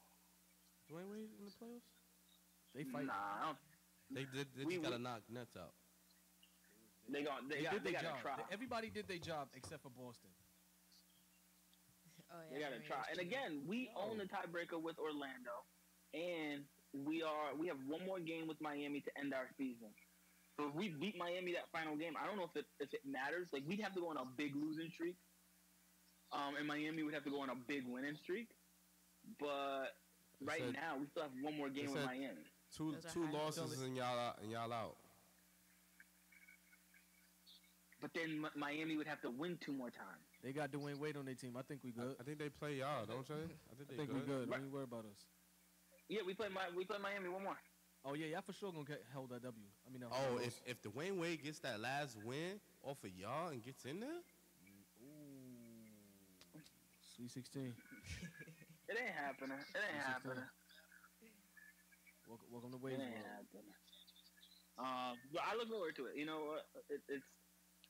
Dwayne Wade in the playoffs?
They fight.
Nah,
They just gotta knock Nets out.
They got to try.
Everybody did their job except for Boston.
Oh, yeah,
They got to try. And again, we own the tiebreaker with Orlando, and we have one more game with Miami to end our season. So if we beat Miami that final game, I don't know if it matters. Like, we'd have to go on a big losing streak, and Miami would have to go on a big winning streak. But now, we still have one more game with Miami.
Two losses and y'all out.
But then Miami would have to win 2 more times.
They got Dwayne Wade on their team. I think we good.
I think they play y'all, don't they?
I think we good. Don't even worry about us.
Yeah, we play Miami one more.
Oh yeah, y'all for sure gonna hold that W. I mean,
if Dwayne Wade gets that last win off of y'all and gets in there,
Sweet 16.
It ain't happening.
Welcome to Wade's world.
But I look forward to it. You know what? It's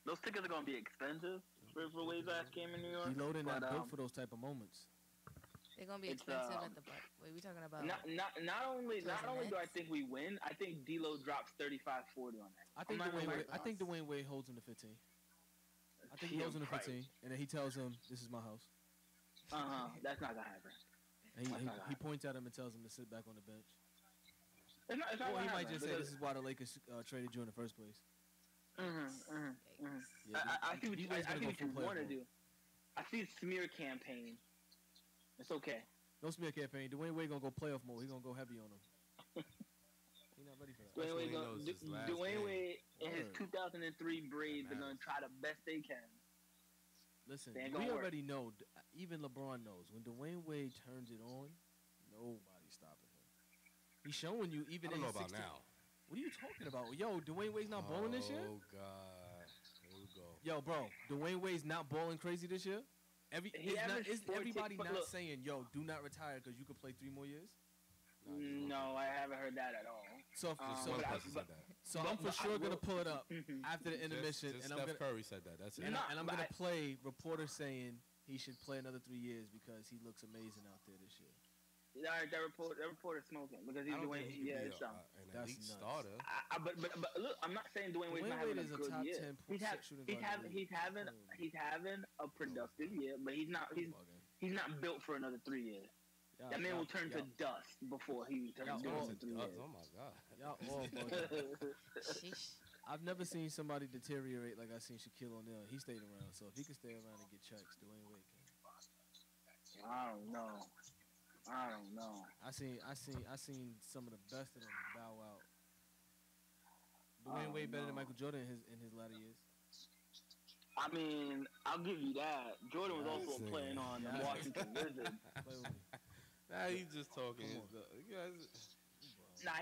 those tickets are gonna be expensive for Wade's last game in New York.
Deloading not built for those type of moments.
They're gonna be expensive at the butt. What are we talking about?
Not only do I think we win, I think D'Lo drops 35-40 on that.
I think Dwayne Wade holds him to 15. I think he holds him to 15, and then he tells him, "This is my house."
That's not gonna happen.
And he points at him and tells him to sit back on the bench.
It's not
Or he might just say, "This is why the Lakers traded you in the first place."
Yeah, I see what you want to do. I see a smear campaign. It's okay.
No smear campaign. Dwayne Wade gonna go playoff mode. He gonna go heavy on him. He's not ready for that.
Dwayne Wade and his 2003 Braves are gonna try the best they can.
Listen, we already know. Even LeBron knows when Dwayne Wade turns it on, nobody's stopping him. He's showing you even.
I don't know about now.
What are you talking about? Yo, Dwayne Wade's not balling this year?
Oh, God. Here we go.
Yo, bro, Dwayne Wade's not balling crazy this year? Is everybody not saying, yo, do not retire because you could play 3 more years?
No, I haven't heard that at all.
So I'm for sure going to pull it up after the intermission.
And Steph Curry said that. That's it.
And I'm going to play reporters saying he should play another 3 years because he looks amazing out there this year.
That reporter's smoking because he's Dwayne. It's
an elite starter.
But look, I'm not saying Dwayne Wade's not having a good year. He's having a productive year, but he's not built for another 3 years. That man will turn to dust before he turns into 3 years.
Oh my God!
Y'all all I've never seen somebody deteriorate like I seen Shaquille O'Neal. He stayed around, so if he can stay around and get checks, Dwayne Wade can.
I don't know.
I seen some of the best of them bow out. Dwayne Wade better than Michael Jordan in his latter years.
I mean, I'll give you that. Jordan was also playing on the Washington Wizards.
Nah, he's just talking.
He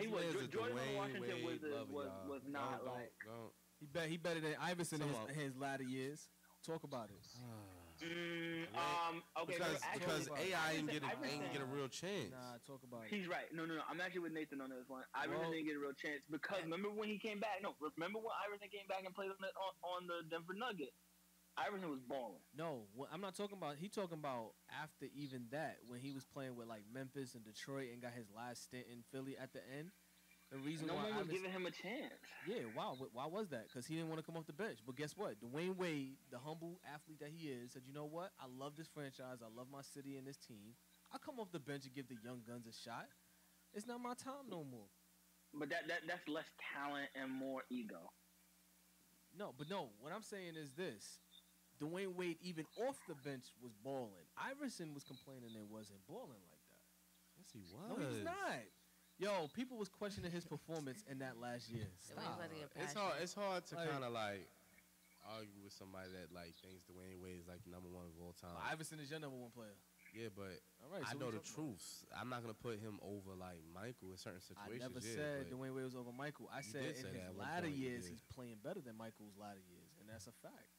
was. Jordan on the Washington Wizards was not like.
He better than Iverson in his latter years. Talk about it.
Okay.
Because AI ain't get a real chance.
Nah, talk about it.
He's right. No. I'm actually with Nathan on this one. Iverson didn't get a real chance because remember when he came back? No, remember when Iverson came back and played on the Denver Nuggets? Iverson was balling.
No, I'm not talking about. He talking about after even that when he was playing with like Memphis and Detroit and got his last stint in Philly at the end. The reason
no
why
one was
Iverson,
giving him a chance.
yeah, wow. Why was that? Because he didn't want to come off the bench. But guess what? Dwayne Wade, the humble athlete that he is, said, you know what? I love this franchise. I love my city and this team. I'll come off the bench and give the young guns a shot. It's not my time no more.
But that's less talent and more ego.
No, what I'm saying is this. Dwayne Wade, even off the bench, was balling. Iverson was complaining it wasn't balling like that.
Yes, he was.
No, he's not. Yo, people was questioning his performance in that last year. Stop.
It's hard to
Like-
kind of like argue with somebody that like thinks Dwayne Wade is like number one of all time.
Iverson is your number one player.
Yeah, but
All right,
I
so
know
what
the
you talking about?
truths. I'm not gonna put him over like Michael in certain
I
situations.
never
yeah,
said
but
Dwayne Wade was over Michael. I
You
said
did
in
say
his
that at one
latter
point, you
years,
did.
he's playing better than Michael's latter years, and that's a fact.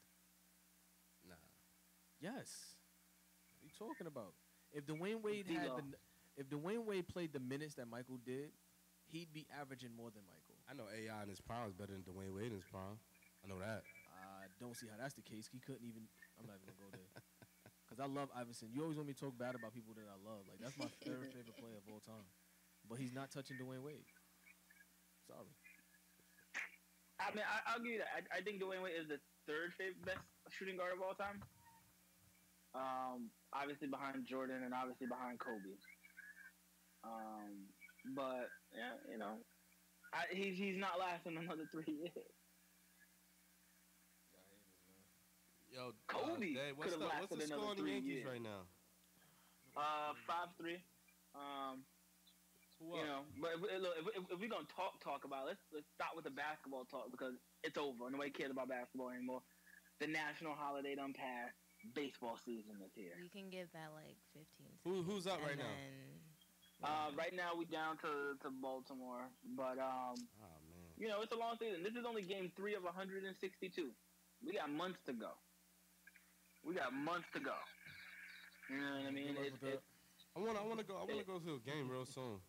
Nah.
Yes. What are you talking about? If Dwayne Wade had
Ego.
if Dwayne Wade played the minutes that Michael did, he'd be averaging more than Michael.
I know AI in his prime is better than Dwayne Wade in his prime. I know that.
I don't see how that's the case. He couldn't even. I'm not even gonna go there. Cause I love Iverson. You always want me to talk bad about people that I love. Like that's my third favorite player of all time. But he's not touching Dwayne Wade. Sorry.
I mean, I'll give you that. I think Dwayne Wade is the third favorite best shooting guard of all time. Obviously behind Jordan and obviously behind Kobe. But yeah, you know, he's not lasting another 3 years.
Yo,
Kobe
Dave, what's
could've
the
lasted
score
another
on the
3
Yankees
years.
right now?
5-3.
Who
You
up?
know, but if we're gonna talk about it, let's start with the basketball talk because it's over. Nobody cares about basketball anymore. The national holiday done passed. Baseball season is here.
You can give that like 15 seconds.
Who's up
and
right now?
then-
Right now we down to Baltimore, but
Oh man.
you know it's a long season. This is only game 3 of 162. We got months to go. You know what I mean?
Good luck with that.
I wanna go to a game real soon.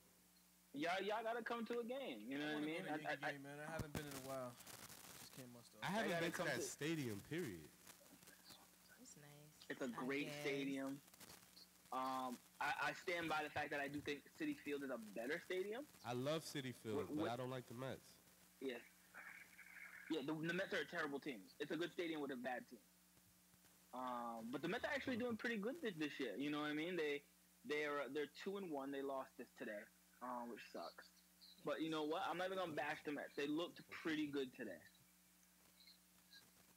Y'all gotta come to a game. You know what I
wanna
mean?
go to Yankee game, man. I haven't been in a while. Just came my stuff.
I haven't
gotta
been to
come
that
to-
stadium. Period.
It's nice.
It's a
I
great
guess.
stadium. I stand by the fact that I do think Citi Field is a better stadium.
I love City Field,
What-
but I don't like the Mets.
Yes. Yeah, the Mets are a terrible team. It's a good stadium with a bad team. But the Mets are actually doing pretty good this year. You know what I mean? They're 2-1. They lost this today, which sucks. But you know what? I'm not even gonna bash the Mets. They looked pretty good today.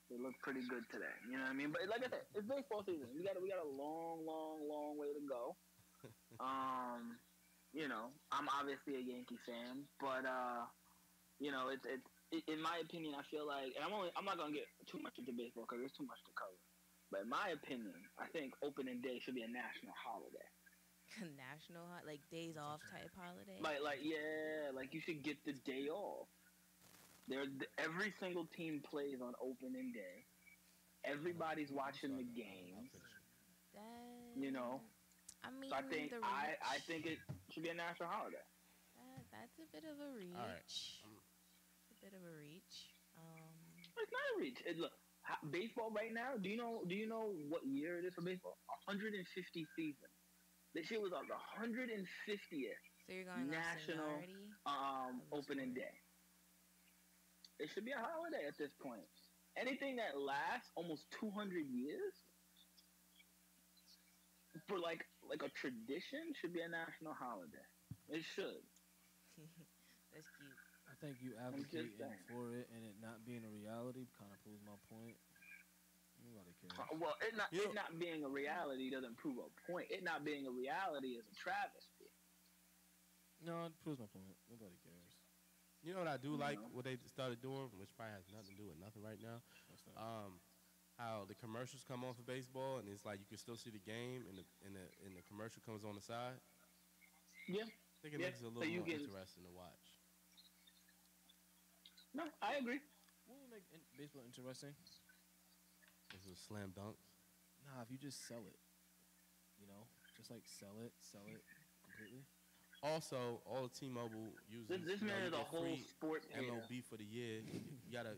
You know what I mean? But like I said, it's baseball season. We got a long way to go. You know, I'm obviously a Yankee fan, but you know, it's in my opinion, I feel like, and I'm not gonna get too much into baseball because there's too much to cover. But in my opinion, I think opening day should be a national holiday.
National like days off type holiday.
Like you should get the day off. Every single team plays on opening day. Everybody's watching the games.
That,
You know,
I mean,
so I think
the
I
reach,
think it should be a national holiday.
that's a bit of a reach.
right.
It's a bit of a reach.
It's not a reach. Look, baseball right now. Do you know what year it is for baseball? 150 season. This year was like the 150th
So you're going
national
off seniority?
opening day. It should be a holiday at this point. Anything that lasts almost 200 years for like a tradition should be a national holiday. It should.
That's cute.
I think you
just
advocating
saying.
for it and it not being a reality kind of proves my point. Nobody cares.
Well, it
You-
not being a reality doesn't prove a point. It not being a reality is a travesty.
No, it proves my point. Nobody cares.
You know what I do like?
know.
What they started doing, which probably has nothing to do with nothing right now.
What's that?
How the commercials come on for baseball, and it's like you can still see the game, and the commercial comes on the side.
Yeah.
I think it
Yeah,
makes it a
so
little
you
more
can-
interesting to watch.
No, I agree.
What would make baseball interesting?
This is slam dunks.
Nah, if you just sell it. You know? Just like sell it completely.
Also, all the T-Mobile users.
This
you know,
man
you
is a
get
whole
free
sports hater.
MLB for the year. You gotta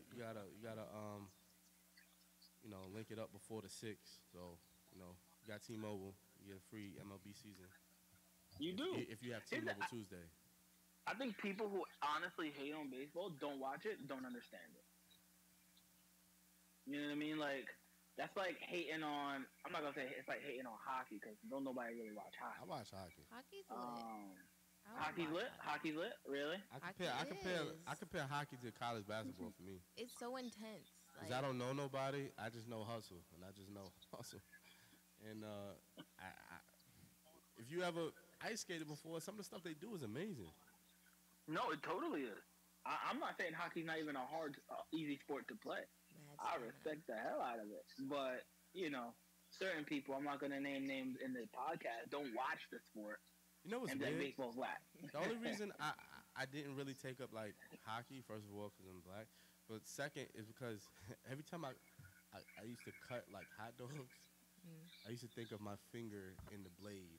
link it up before the 6th. So, you know, you got T-Mobile, you get a free MLB season.
You do.
If you have
Here's the-
T-Mobile Tuesday.
I think people who honestly hate on baseball don't watch it, don't understand it. You know what I mean? Like that's like hating on. I'm not gonna say it's like hating on hockey because don't nobody really watch
I
hockey.
watch hockey.
Hockey's lit. I would
Hockey's
watch
lit. Hockey's lit. Really?
Hockey
I
is.
compare hockey to college basketball for me.
It's so intense.
Cause I don't know nobody. I just know hustle, and I just know hustle. And if you ever ice skated before, some of the stuff they do is amazing.
No, it totally is. I'm not saying hockey's not even a hard, easy sport to play.
Mad
I
stamina.
respect the hell out of it, but you know, certain people, I'm not gonna name names in the podcast, don't watch the sport
You know what's
and then
weird?
baseball's whack.
The only reason I didn't really take up like hockey, first of all, because I'm black, but second is because every time I used to cut like hot dogs,
Mm.
I used to think of my finger in the blade.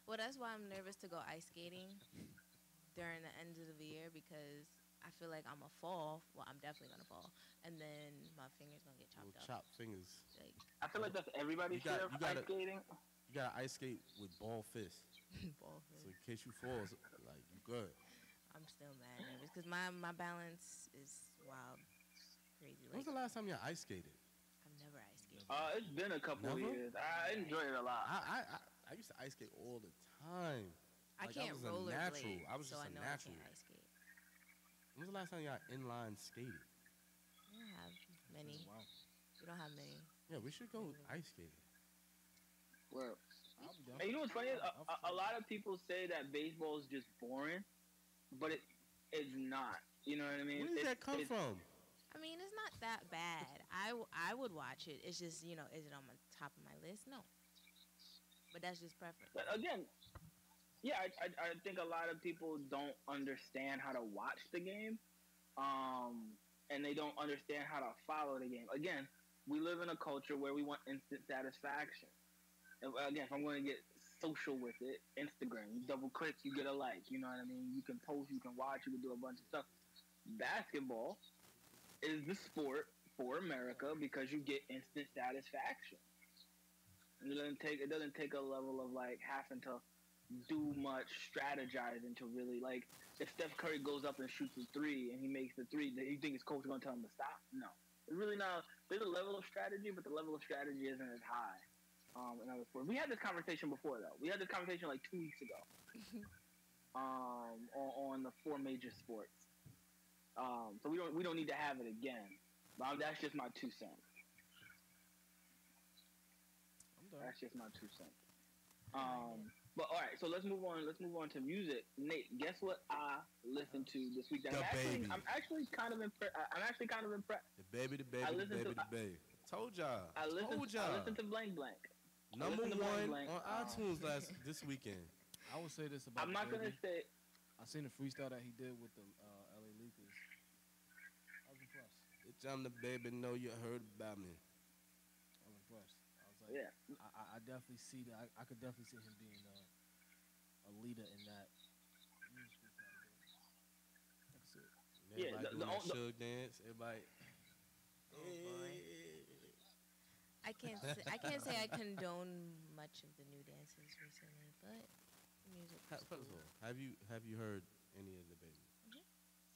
Well, that's why I'm nervous to go ice skating during the end of the year because I feel like I'm a fall. Well, I'm definitely gonna fall, and then my finger's gonna get chopped
Little
off.
chopped fingers.
Like
I feel like that's everybody's
You got-
share of
you gotta-
ice skating.
You gotta ice skate with ball fists,
ball
so
fist.
in case you fall, like you good.
I'm still mad nervous because my balance is wild, crazy.
When's
Like
the last time you ice skated?
I've never ice skated.
It's been a couple of
Never?
years. I enjoy it a lot.
I used to ice skate all the time.
I
Like,
can't
was a
rollerblade,
natural. I was
so
just
I
a
know
natural.
I can't ice skate.
When was the last time y'all inline skated?
We don't have many.
Wow.
We don't have many.
Yeah, we should go ice skating.
Where
I'll be down.
And you know what's funny? Is
I'll
a lot of people say that baseball is just boring, but it's not. You know what I mean?
Where did that come from?
I mean, it's not that bad. I would watch it. It's just, you know, is it on my top of my list? No. But that's just preference.
But again, yeah, I think a lot of people don't understand how to watch the game, and they don't understand how to follow the game. Again, we live in a culture where we want instant satisfaction. And again, if I'm going to get social with it, Instagram, you double click, you get a like. You know what I mean? You can post, you can watch, you can do a bunch of stuff. Basketball is the sport for America because you get instant satisfaction. It doesn't take a level of like having to do much strategizing to really like if Steph Curry goes up and shoots a three and he makes the three, do you think his coach is gonna tell him to stop? No. It's really not. There's a level of strategy, but the level of strategy isn't as high. In other sports. We had this conversation before though. We had this conversation like 2 weeks ago. On the 4 major sports. So we don't need to have it again. But that's just my 2 cents.
I'm done.
That's just my 2 cents. But all right, so let's move on. Let's move on to music. Nate, guess what I listened to this week?
The Baby.
I'm actually kind of impressed.
The baby, the baby,
I
the
listened
baby,
to-
the baby. Told y'all.
I listened to Blank Blank.
Number
listened to
one
Blank Blank.
on iTunes this weekend.
I will say this about
I'm not
the
gonna
baby.
say.
I seen the freestyle that he did with the LA Lakers. I was impressed.
Bitch, I'm the baby. Know you heard about me.
I was impressed. I was like,
Yeah.
I definitely see that. I could definitely see him being a leader in that musical category. I can see it.
Yeah,
Everybody doing
the
that
on- the-
Suge dance. Everybody.
Oh, boy. I can't say I condone much of the new dances recently, but the music. Was
First of
cool.
all, have you heard any of the baby?
Mhm.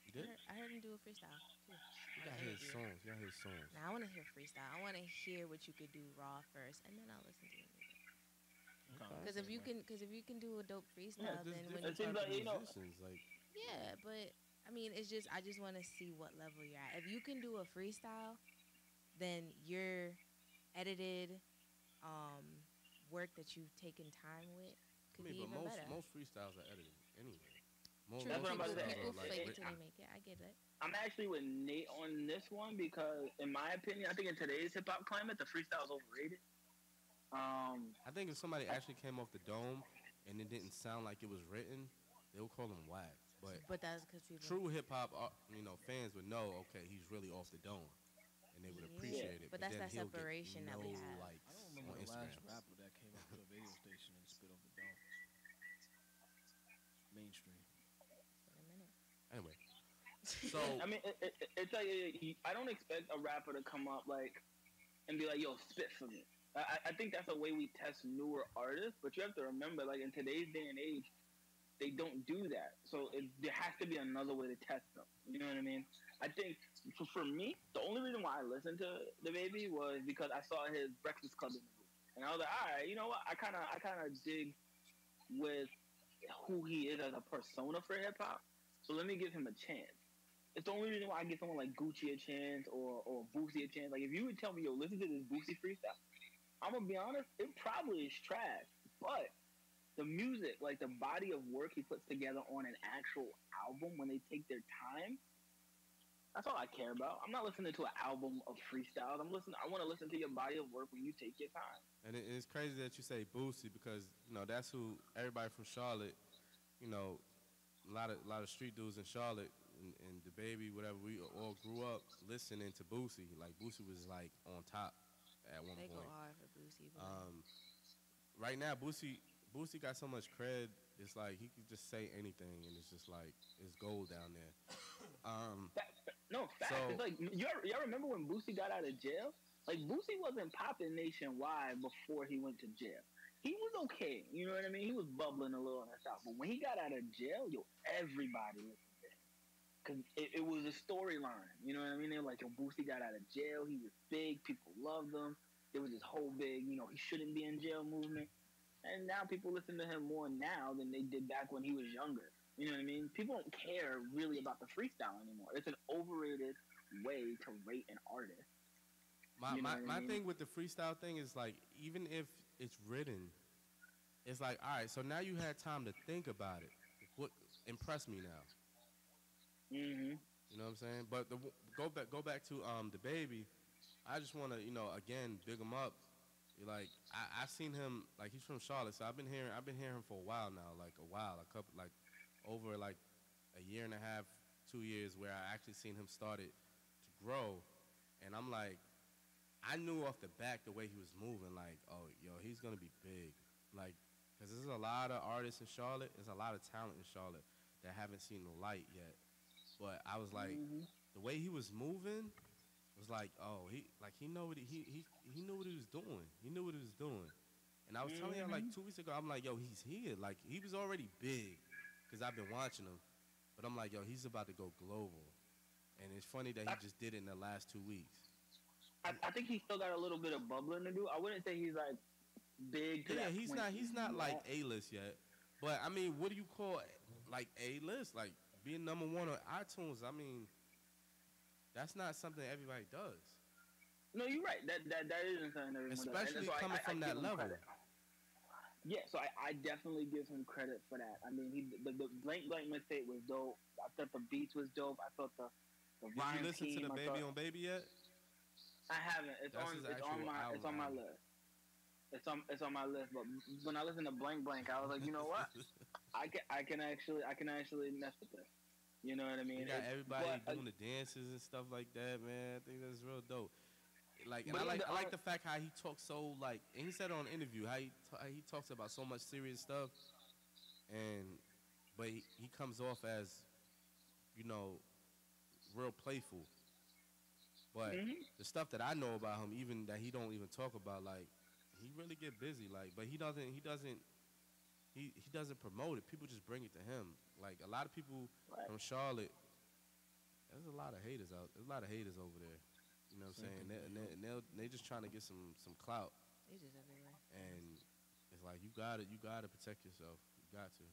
You did?
I heard him do a freestyle too.
You got his songs. You got his songs.
Now I want to hear freestyle. I want to hear what you could do raw first, and then I'll listen to the music.
Okay.
Because if you can do a dope freestyle,
Yeah,
then when
It
different
seems
type
like,
of
you know-
musicians, like
yeah, but I mean, it's just I just want to see what level you're at. If you can do a freestyle, then your edited work that you've taken time with
I
could
mean,
be
but
even
most
better.
most freestyles are edited anyway. Most,
True,
That's what I'm about to say.
freestyles
people
are, like,
fake
written-
till they make it. I get it.
I'm actually with Nate on this one because, in my opinion, I think in today's hip hop climate, the freestyle is overrated.
I think if somebody actually came off the dome and it didn't sound like it was written, they would call them whack. But
that's because people.
true hip hop, fans would know, okay, he's really off the dome, and they would
Yeah,
appreciate it.
but that's
then
that
he'll get
separation that we
no
have.
likes
I don't
on
remember the last
Instagram.
rapper that came up to a radio station and spit off the dome. Mainstream.
Wait a minute.
Anyway, so
I mean, it's like I don't expect a rapper to come up like and be like, "Yo, spit for me." I think that's a way we test newer artists. But you have to remember, like in today's day and age, they don't do that. So there has to be another way to test them. You know what I mean? I think for me, the only reason why I listened to the baby was because I saw his Breakfast Club interview, and I was like, all right, you know what? I kind of dig with who he is as a persona for hip hop. So let me give him a chance. It's the only reason why I give someone like Gucci a chance or Boosie a chance. Like if you would tell me, yo, listen to this Boosie freestyle, I'm gonna be honest, it probably is trash, but the music, like the body of work he puts together on an actual album when they take their time, that's all I care about. I'm not listening to an album of freestyles. I want to listen to your body of work when you take your time.
And it's crazy that you say Boosie because that's who everybody from Charlotte, a lot of street dudes in Charlotte and the baby, whatever. We all grew up listening to Boosie. Like Boosie was like on top at one
They
point.
go hard for Boosie.
Right now, Boosie got so much cred. It's like he could just say anything, and it's just like it's gold down there.
Fact. It's like y'all remember when Boosie got out of jail? Like Boosie wasn't popping nationwide before he went to jail. He was okay, you know what I mean? He was bubbling a little in the South, but when he got out of jail, everybody listened to him because it was a storyline. You know what I mean? They were like, yo, Boosie got out of jail. He was big. People loved him. There was this whole big, he shouldn't be in jail movement. And now people listen to him more now than they did back when he was younger. You know what I mean? People don't care really about the freestyle anymore. It's an overrated way to rate an artist.
My thing with the freestyle thing is like, even if it's written, it's like, all right, so now you had time to think about it. What impress me now?
Mm-hmm.
You know what I'm saying? But go back to the baby. I just want to again big him up. Like I've seen him, like he's from Charlotte, so I've been hearing him for a while now, over like a year and a half, 2 years, where I actually seen him started to grow, and I'm like, I knew off the back the way he was moving, like, oh, yo, he's gonna be big, like, because there's a lot of artists in Charlotte, there's a lot of talent in Charlotte that haven't seen the light yet, but I was like, the way he was moving was like, oh, he know what he knew what he was doing. He knew what he was doing. And I was telling him like 2 weeks ago, I'm like, yo, he's here. Like he was already big because I've been watching him. But I'm like, yo, he's about to go global. And it's funny that he just did it in the last 2 weeks.
I think he still got a little bit of bubbling to do. I wouldn't say he's like big to that
he's
point.
He's not like A-list yet. But I mean, what do you call like A-list? Like being #1 on iTunes, I mean, that's not something everybody does.
No, you're right. That isn't something everyone
especially
does.
coming from that level.
Credit. Yeah, so I definitely give him credit for that. I mean, the Blank mistake was dope. I thought the beats was dope. I thought the
Did you
rhyme
listen
scheme,
to the Baby on Baby yet?
I haven't. It's on my list. It's on my list. But when I listened to Blank, I was like, you know what? I can actually mess with this. You know what I mean?
You got everybody doing the dances and stuff like that, man. I think that's real dope. Like, and I like the fact how he talks so like, and he said on an interview how he talks about so much serious stuff, but he comes off as, real playful. But the stuff that I know about him, even that he don't even talk about, like he really get busy, like, but he doesn't promote it. People just bring it to him. Like a lot of people from Charlotte, there's a lot of haters There's a lot of haters over there. You know what I'm saying? They just trying to get some clout.
They just everywhere.
And it's like you gotta protect yourself. You got to.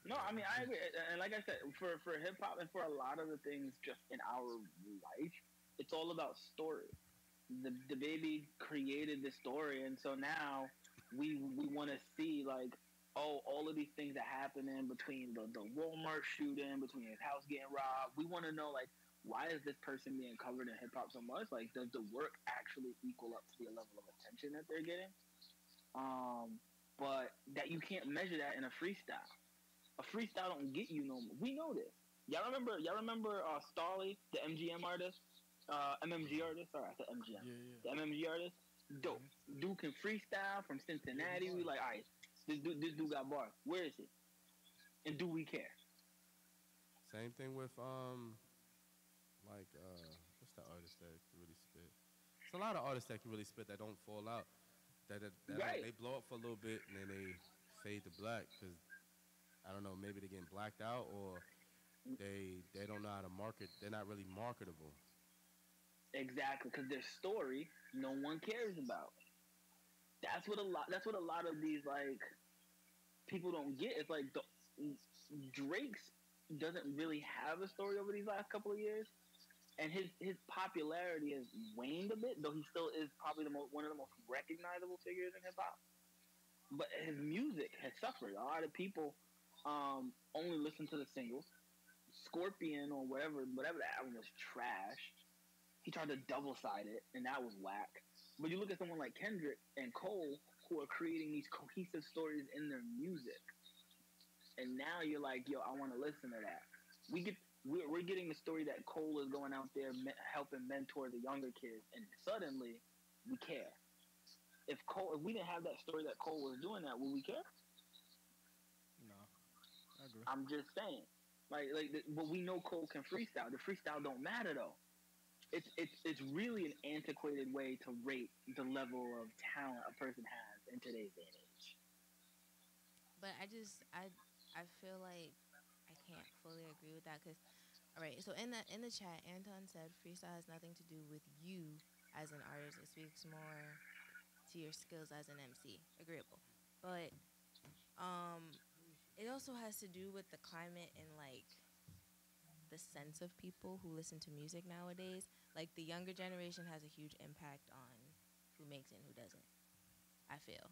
No, I mean I agree. And like I said, for hip hop and for a lot of the things just in our life, it's all about story. The baby created the story, and so now we want to see like, oh, all of these things that happen in between the Walmart shooting, between his house getting robbed. We want to know like, why is this person being covered in hip hop so much? Like, does the work actually equal up to the level of attention that they're getting? But that you can't measure that in a freestyle. A freestyle don't get you no more. We know this. Y'all remember Starley, the MGM artist? MMG artist? Sorry, I said MGM.
Yeah.
The MMG artist? Dope. Dude can freestyle from Cincinnati. We like, all right, this dude got bars. Where is he? And do we care?
Same thing with what's the artist that can really spit? It's a lot of artists that can really spit that don't fall out. That
right.
They blow up for a little bit and then they fade to black because I don't know, maybe they're getting blacked out or they don't know how to market. They're not really marketable.
Exactly, because their story no one cares about. That's what a lot of these like people don't get. It's like Drake's doesn't really have a story over these last couple of years, and his popularity has waned a bit. Though he still is probably one of the most recognizable figures in hip hop. But his music has suffered. A lot of people only listen to the singles. Scorpion or whatever the album was trash. He tried to double side it, and that was whack. But you look at someone like Kendrick and Cole, who are creating these cohesive stories in their music, and now you're like, yo, I want to listen to that. We're getting the story that Cole is going out there helping mentor the younger kids, and suddenly we care. If we didn't have that story that Cole was doing that, would we care?
No, I agree.
I'm just saying, but we know Cole can freestyle. The freestyle don't matter though. It's really an antiquated way to rate the level of talent a person has in today's day and age.
But I feel like I can't fully agree with that because, all right. So in the chat, Anton said freestyle has nothing to do with you as an artist. It speaks more to your skills as an MC. Agreeable, but it also has to do with the climate and like the sense of people who listen to music nowadays. Like the younger generation has a huge impact on who makes it and who doesn't. I feel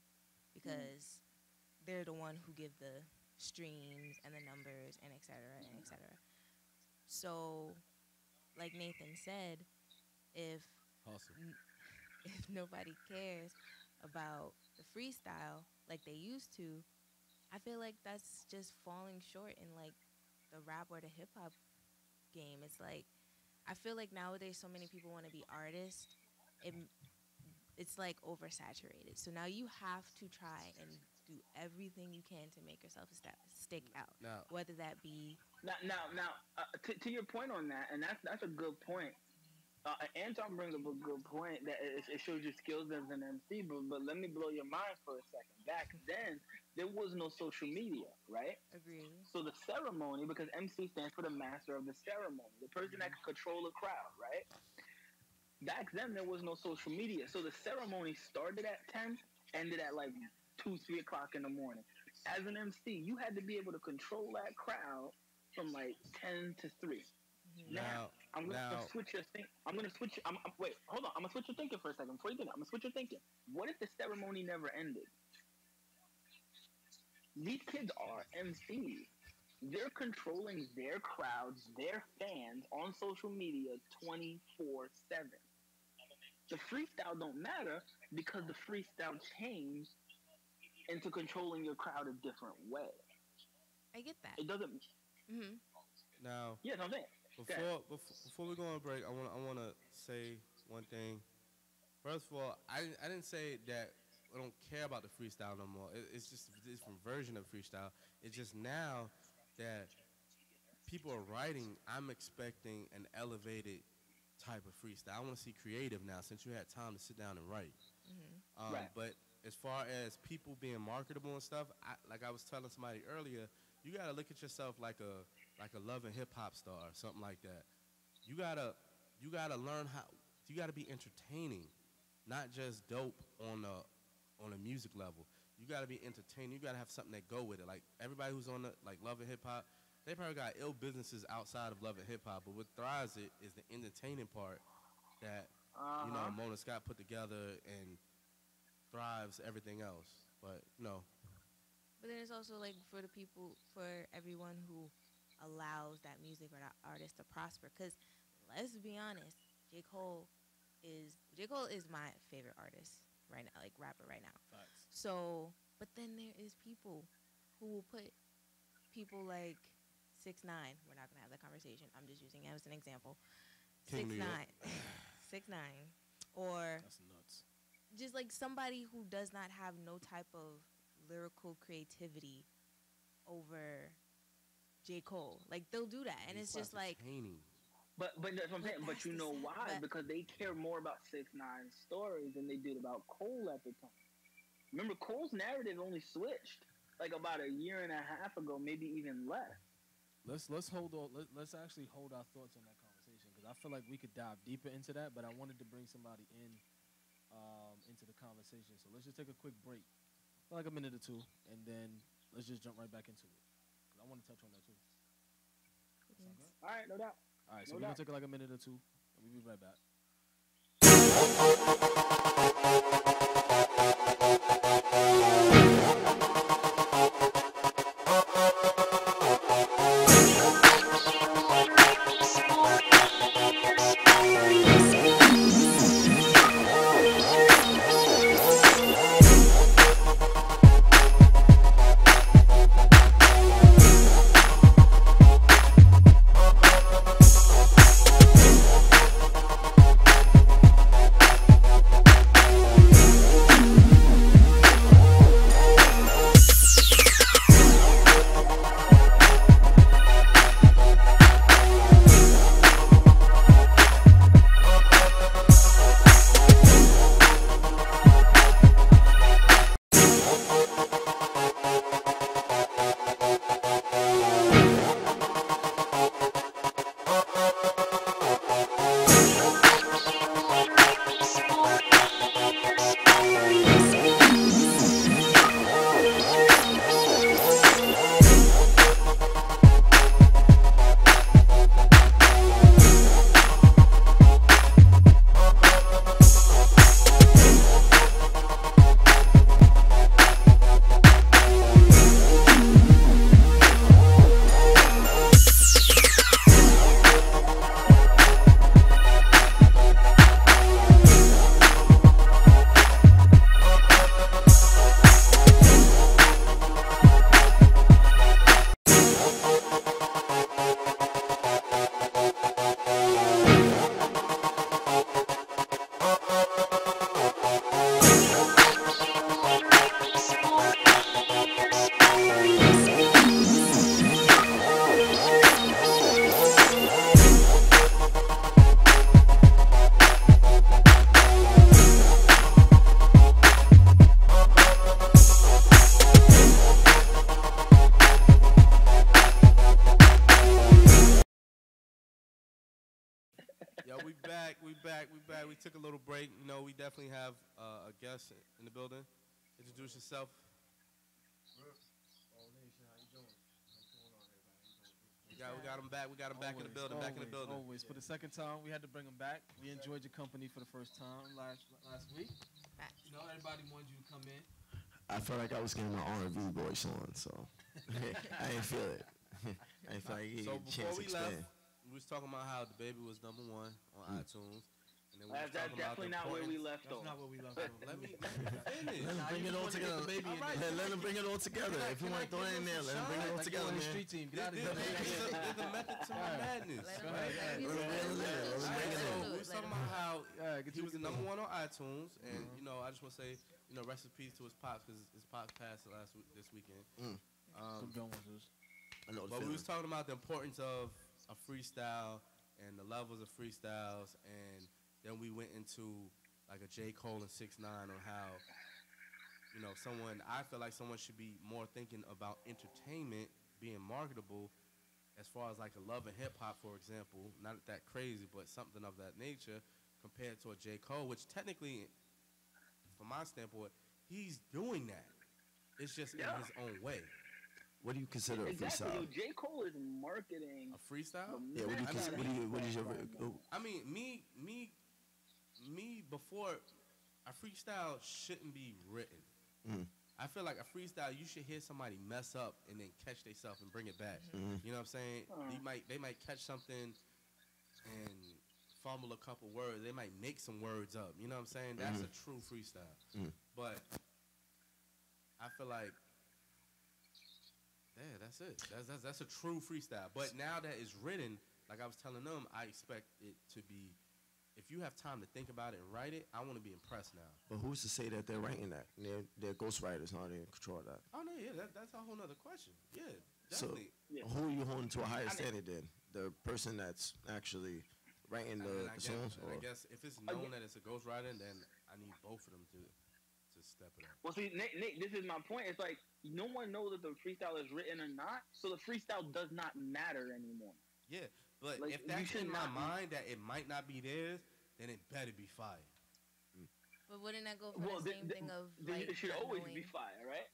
because they're the one who give the streams and the numbers and et cetera and et cetera. So, like Nathan said, if
Hustle.
if nobody cares about the freestyle like they used to, I feel like that's just falling short in like the rap or the hip hop game. It's like I feel like nowadays so many people want to be artists. It's like oversaturated. So now you have to try and do everything you can to make yourself stick out.
Now,
Whether that be
To your point on that, and that's a good point. Anton brings up a good point that it shows your skills as an MC, but let me blow your mind for a second. Back then, there was no social media, right?
agree.
So the ceremony, because MC stands for the master of the ceremony, the person that can control a crowd, right? Back then, there was no social media, so the ceremony started at 10, ended at like 2, 3 o'clock in the morning. As an MC, you had to be able to control that crowd from like 10 to 3. Now, I'm gonna switch your think. I'm gonna switch. Wait, hold on. I'm gonna switch your thinking for a second. Before you think, I'm gonna switch your thinking. What if the ceremony never ended? These kids are MCs. They're controlling their crowds, their fans on social media 24/7. The freestyle don't matter because the freestyle changed into controlling your crowd a different way.
I get that.
It doesn't.
now
Yeah, no, I'm saying.
before we go on break, I want to say one thing. First of all, I didn't say that I don't care about the freestyle no more. It's just a different version of freestyle. It's just now that people are writing, I'm expecting an elevated type of freestyle. I want to see creative now since you had time to sit down and write.
Right.
But as far as people being marketable and stuff, like I was telling somebody earlier, you got to look at yourself like a Love and Hip Hop star or something like that. You gotta learn how. You gotta be entertaining, not just dope on a music level. You gotta be entertaining. You gotta have something that go with it. Like everybody who's on the like Love and Hip Hop, they probably got ill businesses outside of Love and Hip Hop. But what thrives it is the entertaining part that Mona Scott put together and thrives everything else. But
But then it's also like for everyone who allows that music or that artist to prosper. Because let's be honest, J. Cole is my favorite artist right now, like rapper right now.
Facts.
So, but then there is people who will put people like 6ix9ine. We're not gonna have that conversation. I'm just using it as an example.
King New
6ix9ine, 6ix9ine, or
That's nuts.
just like somebody who does not have no type of lyrical creativity over J. Cole. Like they'll do that, and it's just like.
But that's what I'm saying. But
that's
you know
the same,
why?
but-
Because they care more about 6ix9ine's stories than they did about Cole at the time. Remember, Cole's narrative only switched like about a year and a half ago, maybe even less.
Let's hold on. Let's actually hold our thoughts on that conversation because I feel like we could dive deeper into that. But I wanted to bring somebody into the conversation. So let's just take a quick break, for like a minute or two, and then let's just jump right back into it. Cause I want to touch on that too.
All right, no doubt.
All right, so
No
we're
doubt.
gonna take like a minute or two, and we'll be right back.
Yo, we back. We took a little break. You know, we definitely have a guest in the building. Introduce yourself. We got him back. We got him back in the building. Back in the building.
Always. For the second time, we had to bring him back. We enjoyed your company for the first time last week. You know, everybody wanted you to come in.
I felt like I was getting my R&B voice on, so I didn't feel it. I didn't feel like he
So
had a
before
chance to
we
expand.
left, we was talking about how the baby was #1 on iTunes. And then we was
That's
talking about
definitely
the
not where we
importance-
left
That's
off.
not what we left on.
Let me
Let
finish.
him bring it all together. Let him bring it all together. If you want to throw it in there, let him bring it all
Like
together,
you on the
man.
street team. Get out of
There's
here.
a method to my madness.
Let him
right?
let him
Let him bring it in. Let him bring it in.
So we was talking about how
Get
he
you
was the
together.
#1 on iTunes, and you know, I just want to say, you know, rest in peace to his pops because his pops passed this weekend.
Condolences.
I know the
But we
feeling.
was talking about the importance of a freestyle and the levels of freestyles, and then we went into like a J. Cole and 6ix9ine on how, you know, I feel like someone should be more thinking about entertainment being marketable as far as like a love and hip hop, for example, not that crazy, but something of that nature compared to a J. Cole, which technically, from my standpoint, he's doing that. It's just in his own way.
What do you consider a
Exactly. Yo,
freestyle?
J. Cole is marketing.
A freestyle?
the
Yeah, what do you
mess
consider?
out of
What is your?
I mean, me before a freestyle shouldn't be written.
Mhm.
I feel like a freestyle, you should hear somebody mess up and then catch themselves and bring it back.
Mhm.
You know what I'm saying? They might catch something and fumble a couple words. They might make some words up. You know what I'm saying? That's a true freestyle. But I feel like, yeah, that's it. That's a true freestyle. But now that it's written, like I was telling them, I expect it to be. If you have time to think about it and write it, I want to be impressed now.
But who's to say that they're writing that? They're ghostwriters, huh? They in control of that.
Oh no, yeah, that's a whole nother question. Yeah,
So
definitely.
who are you holding to a higher standard then? The person that's actually writing
And
the
I
songs?
guess, and I guess if it's known that it's a ghostwriter, then I need both of them to just step it up.
Well, see, Nate, this is my point. It's like no one knows if the freestyle is written or not, so the freestyle does not matter anymore.
Yeah, but
Like,
if
you
that's
should
in my
not be-
mind that it might not be theirs, then it better be fire.
But wouldn't that go for the same thing of like
it should
not
always
knowing?
be fire, right?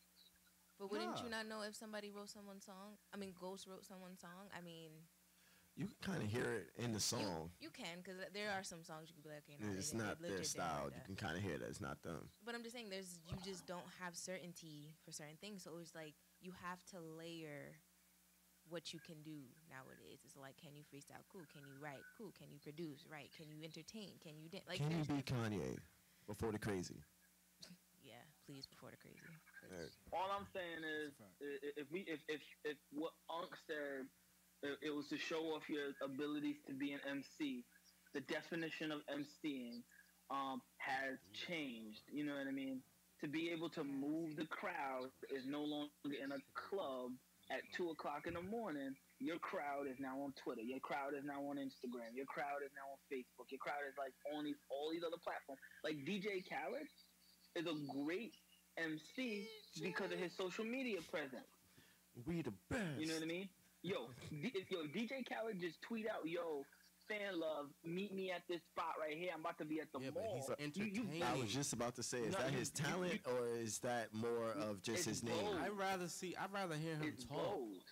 But wouldn't
Nah.
you not know if somebody wrote someone's song? I mean, Ghost wrote someone's song. I mean,
You can kind of hear it in the song.
you can, because there are some songs you could be like, okay, nah,
It's
they
not
legit
their
didn't
style.
write
You
that.
can kind of hear that it's not them.
But I'm just saying, you just don't have certainty for certain things. So it's like you have to layer what you can do nowadays. It's like, can you freestyle? Cool. Can you write? Cool. Can you produce? Right. Can you entertain? Can you dance? Like,
Can you
there's
be
different-
Kanye before the crazy?
Yeah, please, before the crazy.
Right.
All I'm saying is,
That's a fact.
if what Unc said, it was to show off your abilities to be an MC. The definition of MCing has changed. You know what I mean? To be able to move the crowd is no longer in a club at 2:00 in the morning. Your crowd is now on Twitter. Your crowd is now on Instagram. Your crowd is now on Facebook. Your crowd is like on all these other platforms. Like DJ Khaled is a great MC because of his social media presence.
We the best.
You know what I mean? Yo, DJ Khaled just tweet out, yo, fan love, meet me at this spot right here. I'm about to be at the
Yeah, but
mall.
he's
You-
entertaining.
I was just about to say, is
No,
that
you-
his talent or is that more of just
It's
his name?
both.
I'd rather hear him
It's
talk.
both.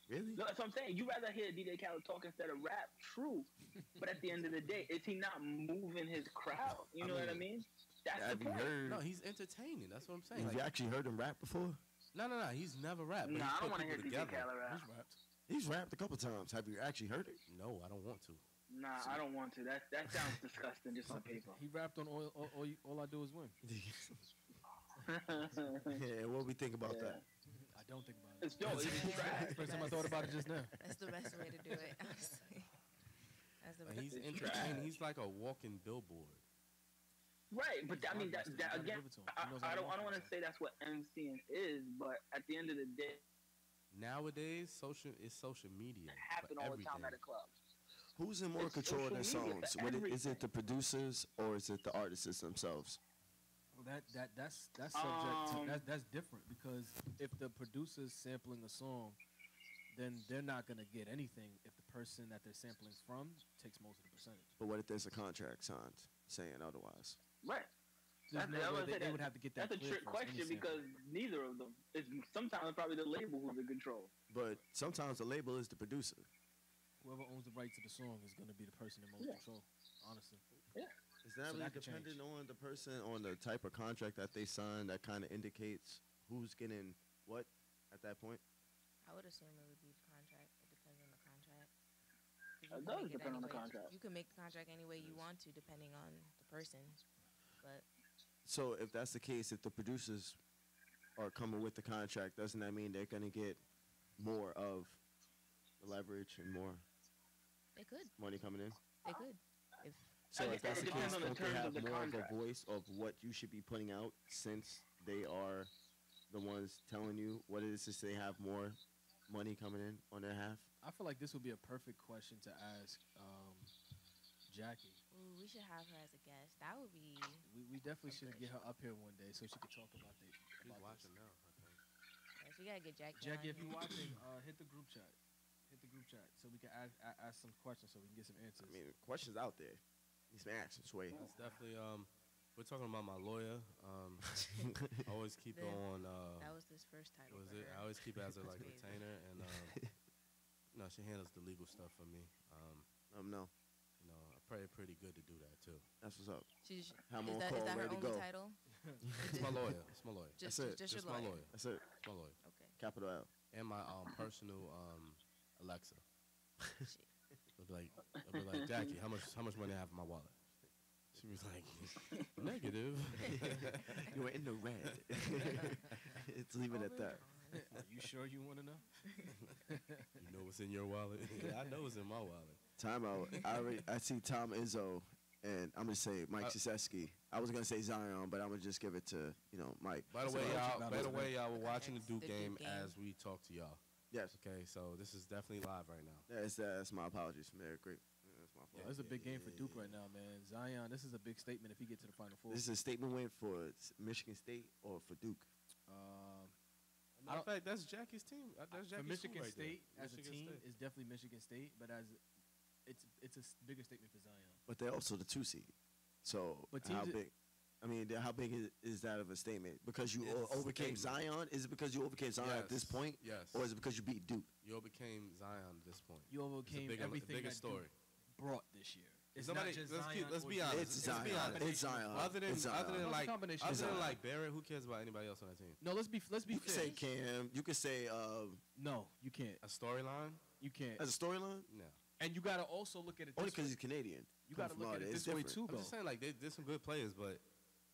Really?
No, that's what I'm saying. You rather hear DJ Khaled talk instead of rap, true. But at the end of the day, is he not moving his crowd? You know what I mean? That's
Have
the
you
point.
heard?
No, he's entertaining. That's what I'm saying.
Have you actually heard him rap before?
No, he's never rapped. But
Nah,
he's
I don't
put
want to hear
people
DJ
together.
Khaled rap.
He's rapped.
He's rapped a couple times. Have you actually heard it?
No, I don't want to.
Nah, I don't want to. That sounds disgusting just on paper.
He rapped on all I Do Is Win.
Yeah, what we think about
Yeah.
that?
I don't think about it.
It's dope. It's trash.
First time I thought about it just now.
That's the best way to do it, honestly. That's the
Like,
best.
he's
It's
entertaining.
trash.
He's like a walking billboard.
Right, but I mean that
Blockbuster. You gotta
again.
give it to him. He knows how
I
to
don't
market
want to
himself.
say that's what MCing is, but at the end of the day,
Nowadays, social media.
it happen all the time at a club.
Who's in more
It's
control of their
social media
songs?
for
Is it the
everything.
producers or is it the artists themselves?
Well, that's subject. That's different because if the producer's sampling a song, then they're not gonna get anything if the person that they're sampling from takes most of the percentage.
But what if there's a contract signed saying otherwise?
Right.
There's
That's-
no
I
way
was
they
gonna say
would have to get that.
That's a
cleared
trick
first, any
question
sample.
because neither of them. It's sometimes probably the label who's in control.
But sometimes the label is the producer.
Whoever owns the right to the song is gonna be the person in most
Yeah.
control. Honestly.
Is
So
that really
that could
dependent
change.
on the person, on the type of contract that they sign that kind of indicates who's getting what at that point?
I would assume it would be the contract. It depends on the contract. 'Cause you
It
can
does
make
depend on the
any way-
contract.
You can make the contract any way you want to, depending on the person. But
So if that's the case, if the producers are coming with the contract, doesn't that mean they're going to get more of the leverage and more
they could.
money coming in?
They could. If
So
It
if that's the
depends
case,
on the
don't they
terms
have
of the
more of a
contract.
voice of what you should be putting out since they are the ones telling you what it is to say have more money coming in on their half?
I feel like this would be a perfect question to ask Jackie.
ooh, we should have her as a guest. That would be.
We definitely should get her up here one day so she could talk about the.
He's
about
watching
this.
now, I think.
Yes, we gotta get Jackie.
Jackie,
on
if you're
here.
watching, hit the group chat. Hit the group chat so we can ask some questions so we can get some answers.
I mean, questions out there. He's been asking, Sway.
That's definitely we're talking about my lawyer. I always keep it
The-
on.
That was this first title.
Was
for
it?
her.
I always keep it as a
That's
like
crazy.
retainer, and no, she handles the legal stuff for me.
No,
You know, I pray pretty good to do that too.
that's what's up.
She's,
I'm
is
on
that,
call,
is that her
ready to
only
go.
title?
It's my lawyer. It's my lawyer.
Just,
That's it.
just
Just
your
my
lawyer.
lawyer.
That's it.
It's my lawyer.
Okay.
Capital L.
And my personal Alexa.
Shit.
I'll be like, Jackie, how much money I have in my wallet? She was like, negative.
You were in the red. Let's leave it at that.
Are you sure you want to know?
You know what's in your wallet? Yeah, I know what's in my wallet.
Time out. I see Tom Izzo, and I'm gonna say Mike Krzyzewski. I was gonna say Zion, but I'm gonna just give it to Mike.
By the
So
way,
what you
y'all.
about
Y'all were watching the
It's
Duke
the
game
Duke game.
as we talk to y'all.
Yes,
Okay, so this is definitely live right now.
that's my apologies. Yeah, great. Yeah, that's my
Well, it's a big game for Duke right now, man. Zion, this is a big statement if he gets to the Final Four.
This is a statement win for Michigan State or for Duke.
Matter of fact, that's Jackie's team. That's
For
Jackie's
Michigan
right
State
there.
as
Michigan
a team
State.
is definitely Michigan State, but as it's a bigger statement for Zion.
But they're also the 2 seed. So
But
how
teams-
big? I mean, how big is that of a statement? Because you
It's a
overcame
statement.
Zion? Is it because you overcame Zion at this
Yes,
point?
yes.
Or is it because you beat Duke?
You overcame Zion at this point.
You overcame
bigger-
everything
bigger
that
story.
Duke brought this year. It's
Somebody-
not just
let's
Zion.
let's
or
be
Duke.
honest.
It's
Let's be
Zion.
honest.
It's Zion.
Other than
It's Zion.
other than
It's a
like
combination.
other
It's
than
Zion.
like Barrett, who cares about anybody else on that team?
No, let's be
You could say
fair.
Cam. You could say
No, you can't.
A storyline?
You can't.
as a storyline.
No.
And you got to also look at it
Only
this
because
way.
he's Canadian.
You
Come
got to
from
look at
Florida.
it
It's
this way
different.
too,
I'm
though.
just saying, like, there's some good players, but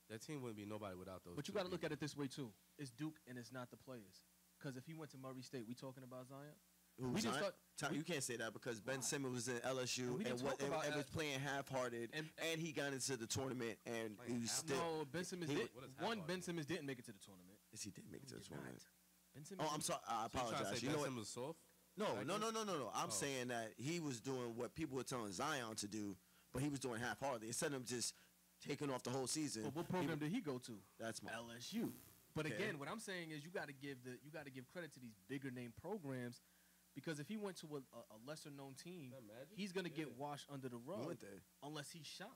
that team wouldn't be nobody without those.
But you got to look at it this way too. It's Duke and it's not the players. Because if he went to Murray State, we talking about Zion?
Who,
We just
Zion?
thought-
You can't say that because Ben
Why?
Simmons was in LSU
We didn't talk about
and was
that.
playing half-hearted,
And-
and he got into the tournament, and
Playing
he was
half-hearted?
still.
No, Ben Simmons
he-
did.
what is
One,
half-hearted?
Ben Simmons didn't make it to the tournament.
Yes, he did make it to
He
the
did not.
tournament.
Ben Simmons.
Oh, I'm sorry. I
So you trying to
apologize.
say
You know
Ben
what?
Simmons was soft?
No.
Like
I'm
Oh.
saying that he was doing what people were telling Zion to do, but he was doing half-heartedly instead of just taking off the whole season.
But what program did he go to?
That's my.
LSU. But
Okay.
again, what I'm saying is you got to give credit to these bigger name programs, because if he went to a lesser known team,
That Magic?
he's gonna get
Yeah.
washed under the
He
rug
went there.
unless he shined.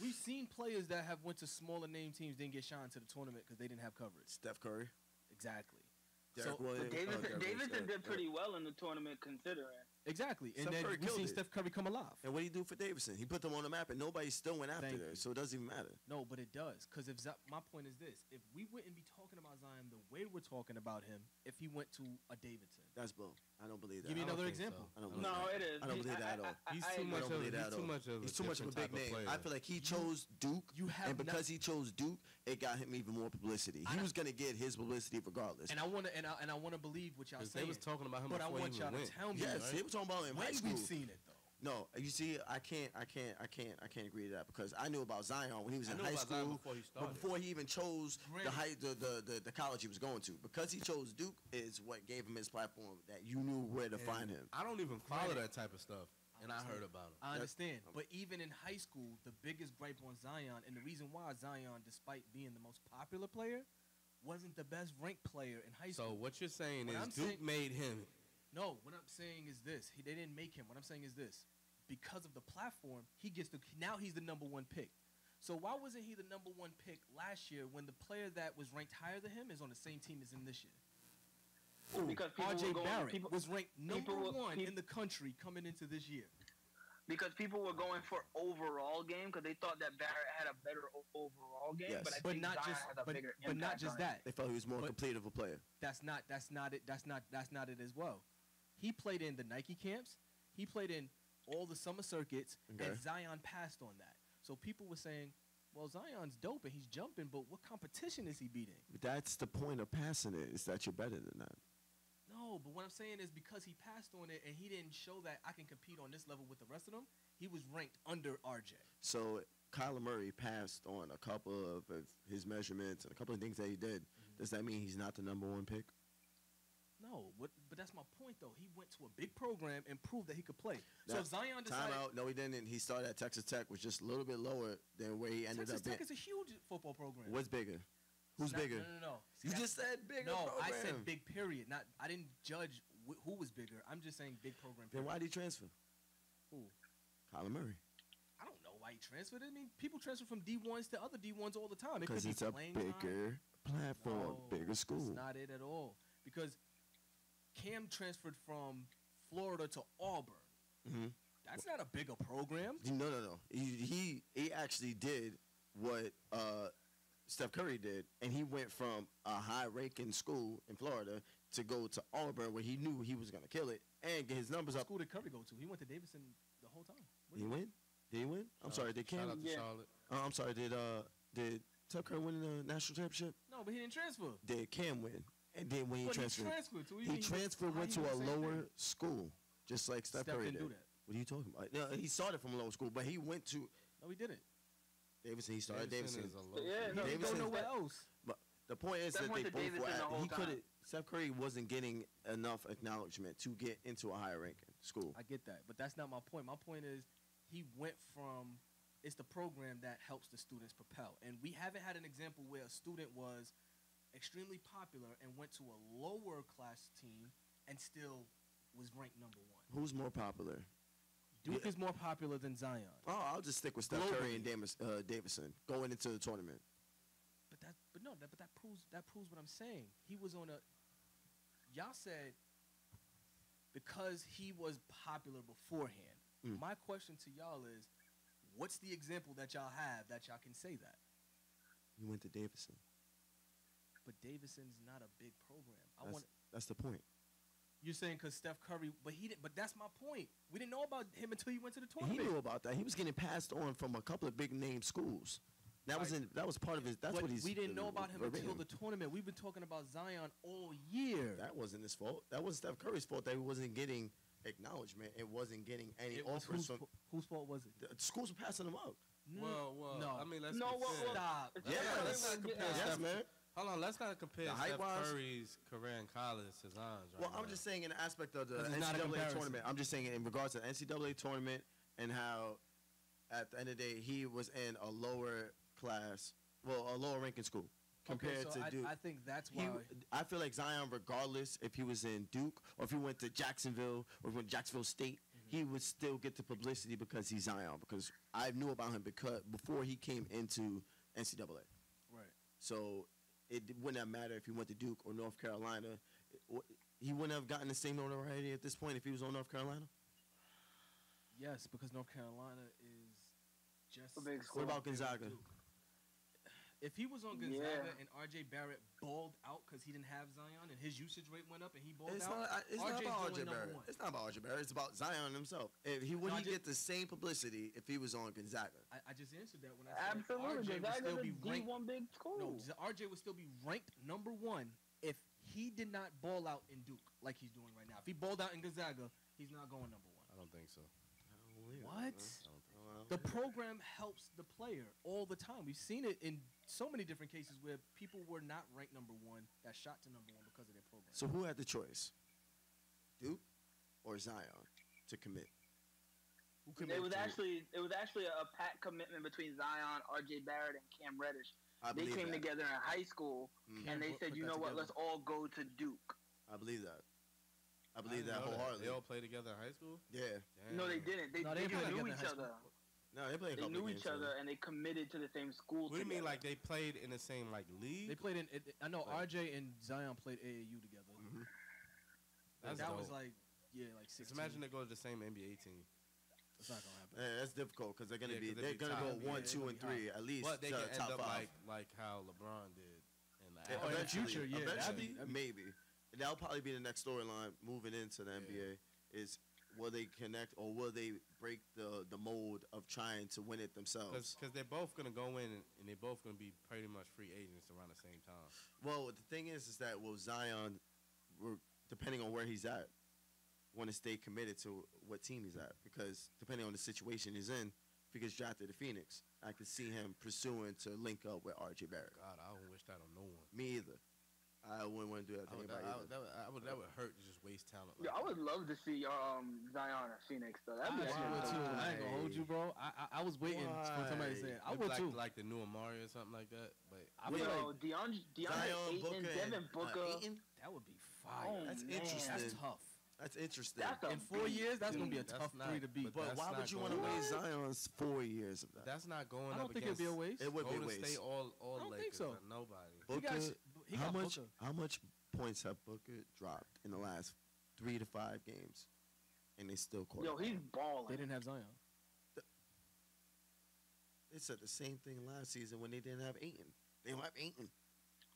We've seen players that have went to smaller name teams didn't get shined to the tournament because they didn't have coverage.
Steph Curry,
Exactly.
Derek
So-
Williams.
Davidson,
Derek Williams,
Davidson
yeah.
did pretty well in the tournament considering.
Exactly. And
Steph
then
Curry
we
killed
seen
it.
Steph Curry come alive.
And what did he do for Davidson? He put them on the map, and nobody still went after
Thank
there,
you.
so it doesn't even matter.
No, but it does. Because my point is this: if we wouldn't be talking about Zion the way we're talking about him, if he went to a Davidson,
That's bull. I don't believe that.
Give me
I don't
another
think so.
example.
I don't believe
No,
that.
it is.
I don't believe that at all.
He's
I
too
agree.
much
I don't
of
believe that
he's
at
too
all.
much of
He's too much of a
different
big
type of
name.
player.
I feel like he chose Duke,
You have
and because
not-
he chose Duke, it got him even more publicity. He was gonna get his publicity regardless.
and I want to believe what y'all
'Cause
saying.
they was talking about him
but I
before
want
he
y'all
even
to
went.
tell me
Yes,
right?
they were talking about him in high
when
school.
we've seen it though.
No, you see, I can't agree to that because I knew about Zion when he was
I
in
knew
high
about Zion
school,
before he
but
started.
before he even chose
Granted.
the college he was going to. Because he chose Duke is what gave him his platform that you knew where to
And
find him.
I don't even follow
Granted.
that type of stuff, and I heard about him.
I understand, but even in high school, the biggest gripe on Zion, and the reason why Zion, despite being the most popular player, wasn't the best ranked player in high
So
school.
what you're saying
What
is
I'm
Duke
saying-
made him.
No, what I'm saying is this: they didn't make him. What I'm saying is this: because of the platform, now he's the number one pick. So why wasn't he the number one pick last year when the player that was ranked higher than him is on the same team as him this year?
Because people
RJ
were going,
Barrett
people,
was ranked number
people were-
one
peop-
in the country coming into this year.
because people were going for overall game because they thought that Barrett had a better overall game.
Yes.
But I
But
think
not
Zion
just,
has a
but,
bigger
but not
impact
just
on it.
that.
They felt he was more
But-
complete of a player.
That's not it. That's not it as well. He played in the Nike camps. He played in all the summer circuits,
Okay.
and Zion passed on that. So people were saying, "Well, Zion's dope and he's jumping, but what competition is he beating?"
That's the point of passing it, is that you're better than that.
No, but what I'm saying is because he passed on it and he didn't show that I can compete on this level with the rest of them, he was ranked under RJ.
So Kyler Murray passed on a couple of his measurements and a couple of things that he did. Does that mean he's not the number one pick?
No, but that's my point though. He went to a big program and proved that he could play. So
Now,
if Zion decided
Timeout. No, he didn't. He started at Texas Tech, was just a little bit lower than where he ended
Texas
up being.
Tech is a huge football program.
What's bigger? Who's
Not-
bigger?
No. See,
You
that's-
just said bigger
No,
program.
I said big period. Not I didn't judge who was bigger. I'm just saying big program.
Then
Period.
why did he transfer?
Who?
Kyler Murray.
I don't know why he transferred. I mean, people transfer from D1s to other D1s all the time. It could
Because
be
it's a
playing time.
bigger platform,
No,
bigger school.
That's not it at all. Because Cam transferred from Florida to Auburn.
Mm-hmm.
That's not a bigger program.
No. He actually did what Steph Curry did, and he went from a high-ranking school in Florida to go to Auburn, where he knew he was going to kill it and get his numbers
What
up.
school did Curry go to? He went to Davidson the whole time. What
Did he win? Did he win? I'm sorry. Did
Shout
Cam?
out to
Yeah.
Charlotte.
I'm sorry. Did Steph Curry win the national championship?
No, but he didn't transfer.
Did Cam win? And then when he
But
transferred,
he transferred. So
he transferred, went to a lower school, just like Steph
Steph
Curry
didn't
did.
do that.
What are you talking about? No, he started from a lower school, but he went to
No, he didn't.
Davidson. He started Davidson.
is a low
Yeah,
key.
no,
He didn't go
Davidson's
nowhere
that-
else.
But the point is
Steph
that
went
they
to
both were
Davidson the
at.
whole
He could have.
time.
Steph Curry wasn't getting enough acknowledgement to get into a higher ranking. school.
I get that, but that's not my point. My point is he went from it's the program that helps the students propel, and we haven't had an example where a student was extremely popular and went to a lower class team and still was ranked number 1.
Who's more popular?
Duke is more popular than Zion.
Oh, I'll just stick with Steph Curry and Davison going into the tournament.
But that proves what I'm saying. He was on a. Y'all said because he was popular beforehand. My question to y'all is, what's the example that y'all have that y'all can say that?
You went to Davison.
But Davison's not a big program.
That's the point.
You're saying because Steph Curry, but he didn't. But that's my point. We didn't know about him until he went to the
And he
tournament.
knew about that. He was getting passed on from a couple of big name schools. That was part of his. That's
but
what he's.
we didn't know about him until
verbatim.
the tournament. We've been talking about Zion all year.
That wasn't his fault. That was Steph Curry's fault that he wasn't getting acknowledgement. It wasn't getting any
It was
offers.
whose fault was it?
The schools were passing him up.
Well,
no.
I mean, let's
No,
compare.
Stop.
Yeah,
let's not compare
yes,
Steph.
man.
Hold on, let's not compare
The
Steph
height-wise-
Curry's career in college to Zion's.
Well,
right
I'm
now.
just saying in the aspect of the
'Cause it's not a
NCAA
comparison.
tournament. I'm just saying in regards to the NCAA tournament and how at the end of the day he was in a lower class, a lower ranking school compared
Okay, so
to Duke.
I think that's why.
I feel like Zion, regardless if he was in Duke or if he went to Jacksonville or if he went to Jacksonville State, he would still get the publicity because he's Zion. Because I knew about him before he came into NCAA.
Right.
So it wouldn't have mattered if he went to Duke or North Carolina. He wouldn't have gotten the same notoriety at this point if he was on North Carolina.
Yes, because North Carolina is just.
A big
as
school.
What about
big as
Gonzaga?
Duke. If he was on Gonzaga and RJ Barrett balled out because he didn't have Zion and his usage rate went up and he balled
It's
out,
not, it's not
RJ's
about
going
RJ
number
Barrett.
1.
It's not about RJ Barrett. It's about Zion himself. Would he
RJ
get the same publicity if he was on Gonzaga?
I just answered that when I said RJ
Absolutely.
would still
Gonzaga's
be
a
ranked.
D1 big school.
No, RJ would still be ranked number 1 if he did not ball out in Duke like he's doing right now. If he balled out in Gonzaga, he's not going number 1.
I don't think so.
What? The program helps the player all the time. We've seen it in so many different cases where people were not ranked number 1 that shot to number 1 because of their program.
So who had the choice? Duke or Zion to commit? Who
It
committed
was
to
actually a pact commitment between Zion, RJ Barrett, and Cam Reddish.
I
They
believe
came
that.
together in high school, and they
Put
said, you
that
know what,
together.
let's all go to Duke.
I believe that. I
I
believe
didn't
that
know
wholeheartedly.
They all played together in high school.
Yeah.
No, they
Damn.
didn't. They,
No,
they,
they didn't play
knew
together in
each
high
other.
school.
No, they played a
They
couple
knew
games
each other, and they committed to the same school
What do you mean,
together.
like they played in the same like league?
They played in. I know RJ and Zion played AAU together.
That's
that
dope.
was like 16.
Just imagine they go to the same NBA team.
It's not gonna happen.
That's difficult because they're gonna
Yeah, 'cause
they're
they'd be
gonna
top.
go
Yeah,
1,
they're
2,
gonna
and
be
3 at least.
But they can end
top
up
5.
like how LeBron did in the
Yeah,
Oh, in the
eventually,
future, yeah,
eventually,
that'd be-
maybe. And that'll probably be the next storyline moving into the NBA. Is will they connect or will they break the mold of trying to win it themselves?
because they're both gonna go in and they're both gonna be pretty much free agents around the same time.
Well, the thing is that Zion, depending on where he's at, want to stay committed to what team he's at because depending on the situation he's in, if he gets drafted to Phoenix, I could see him pursuing to link up with RJ Barrett.
God, I don't wish that on no one.
Me either. I wouldn't want to do that to anybody either.
That would hurt to just waste talent.
Yeah,
Like
I would love to see Zion at Phoenix, though. That'd be
I
actually
would too.
cool.
I ain't gonna hold you, bro. I was waiting for somebody to say it. I
Maybe
would too.
like the new Amari or something like that. But
I feel
Yo,
like
DeAndre
Zion,
Ayton,
Booker,
Devin
and,
Booker.
Ayton?
that would be fire.
Oh,
That's
man.
interesting.
That's tough.
That's interesting.
That's a
In 4 years, that's gonna be a
That's
tough
not-
3 to beat.
but
But why
That's
would you
not
want to
going-
waste Zion's 4 years of that?
that's not going
I
up
don't think it'd be a waste.
It would be a
Golden
waste.
State all
I don't think
Lakers.
so.
Or nobody.
He got
Booker,
he
how
got
much?
Booker.
How much points have Booker dropped in the last 3 to 5 games, and they still caught
Yo,
up?
he's
They
balling.
didn't have Zion.
They said the same thing last season when they didn't have Ayton. They don't have Ayton,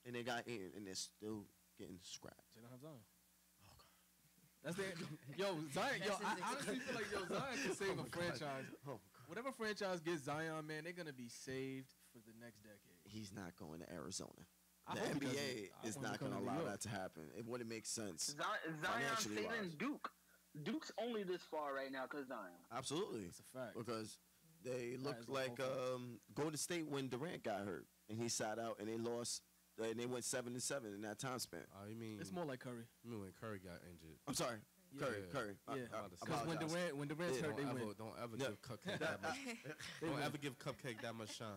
and they got Ayton, and they're still getting scrapped.
They don't have Zion.
Oh God.
That's the yo Zion. Yo, I honestly feel like Zion can save a franchise.
Oh God.
Whatever franchise gets Zion, man, they're gonna be saved for the next decade.
He's not going to Arizona.
I
The
hope he
NBA
doesn't. I
is
want him
not
to come
going to
to New
allow
York.
that to happen. It wouldn't make sense.
Zion
financially
favoring
wise.
Duke. Duke's only this far right now because Zion.
Absolutely,
That's a fact.
because they looked
is a
like
whole
Golden State when Durant got hurt and he sat out and they lost. And they went 7-7 in that time span.
Oh, you mean
It's more like Curry.
you mean when Curry got injured?
I'm sorry. Curry.
Yeah.
about to say.
Because when Durant's hurt, they win.
Don't ever
Yeah.
give Cupcake that much. Don't ever give Cupcake that much shine.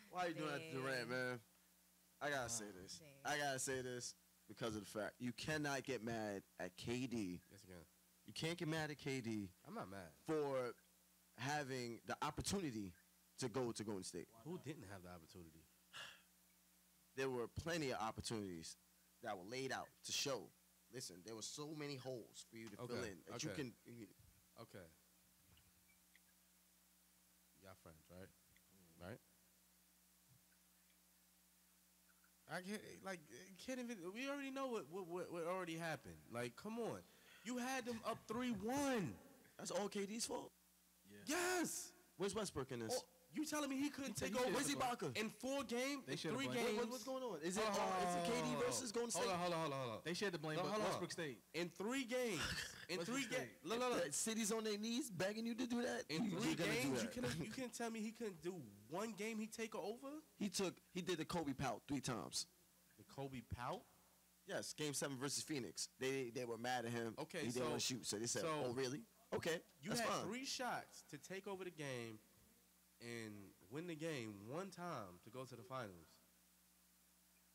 Why you doing that to Durant, man? I gotta say
Oh,
this.
dang.
I gotta say this because of the fact you cannot get mad at KD.
Yes, again.
You can't get mad at KD
I'm not mad.
for having the opportunity to go to Golden State.
Who didn't have the opportunity?
There were plenty of opportunities that were laid out to show. Listen, there were so many holes for you to fill
Okay,
in that you
okay.
can.
Okay. Y'all friends, right? Right? I can't even. We already know what already happened. Like, come on, you had them up 3-1.
That's all KD's fault.
Yes.
Where's Westbrook in this?
Oh, you telling me he couldn't take
he
over?
should've
Where's Ibaka?
In 4 games?
They
In
should've
3
won.
games?
What's going on? Is it
Hold on,
KD versus Golden State?
Hold on.
They shared the blame,
No,
but
hold on.
Westbrook stayed.
In 3 games. In
Westbrook
3 games.
State.
Look.
That city's on their knees begging you to do that.
In
You
3
gonna do
games,
that.
you can't tell me he couldn't do 1 game he take over?
He did the Kobe pout 3 times.
The Kobe pout?
Yes, Game 7 versus Phoenix. They were mad at him.
Okay,
he didn't
so-
want to shoot, so they said,
so-
"Oh, really? Okay,
You
that's
had
fine."
3 shots to take over the game and win the game 1 time to go to the finals.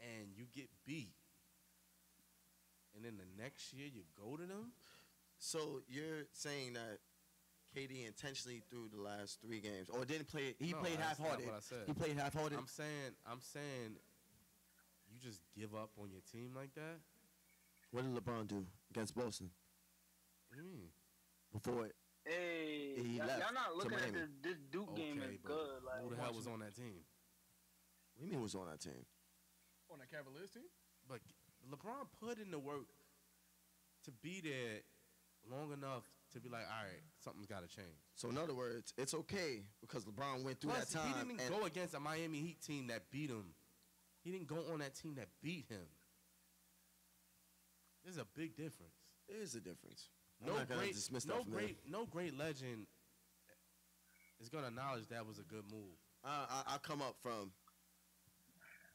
And you get beat. And then the next year you go to them?
So you're saying that KD intentionally threw the last 3 games, or didn't play? He
No,
played
that's not
half-hearted.
what I said.
He played half-hearted.
I'm saying you just give up on your team like that?
What did LeBron do against Boston
What do you mean?
before it?
Hey,
He
y'all
left
not
to
looking at
Miami.
this Duke game
Okay,
is
but
good. Like,
who the hell was on that team?
What do you mean was on that team?
On that Cavaliers team?
But LeBron put in the work to be there long enough to be like, all right, something's got to change.
So in other words, it's okay because LeBron went through
Plus,
that time.
he didn't
and
go against a Miami Heat team that beat him. He didn't go on that team that beat him. There's a big difference.
there is a difference. I'm not gonna dismiss that from there.
No great legend is gonna acknowledge that was a good move.
I come up from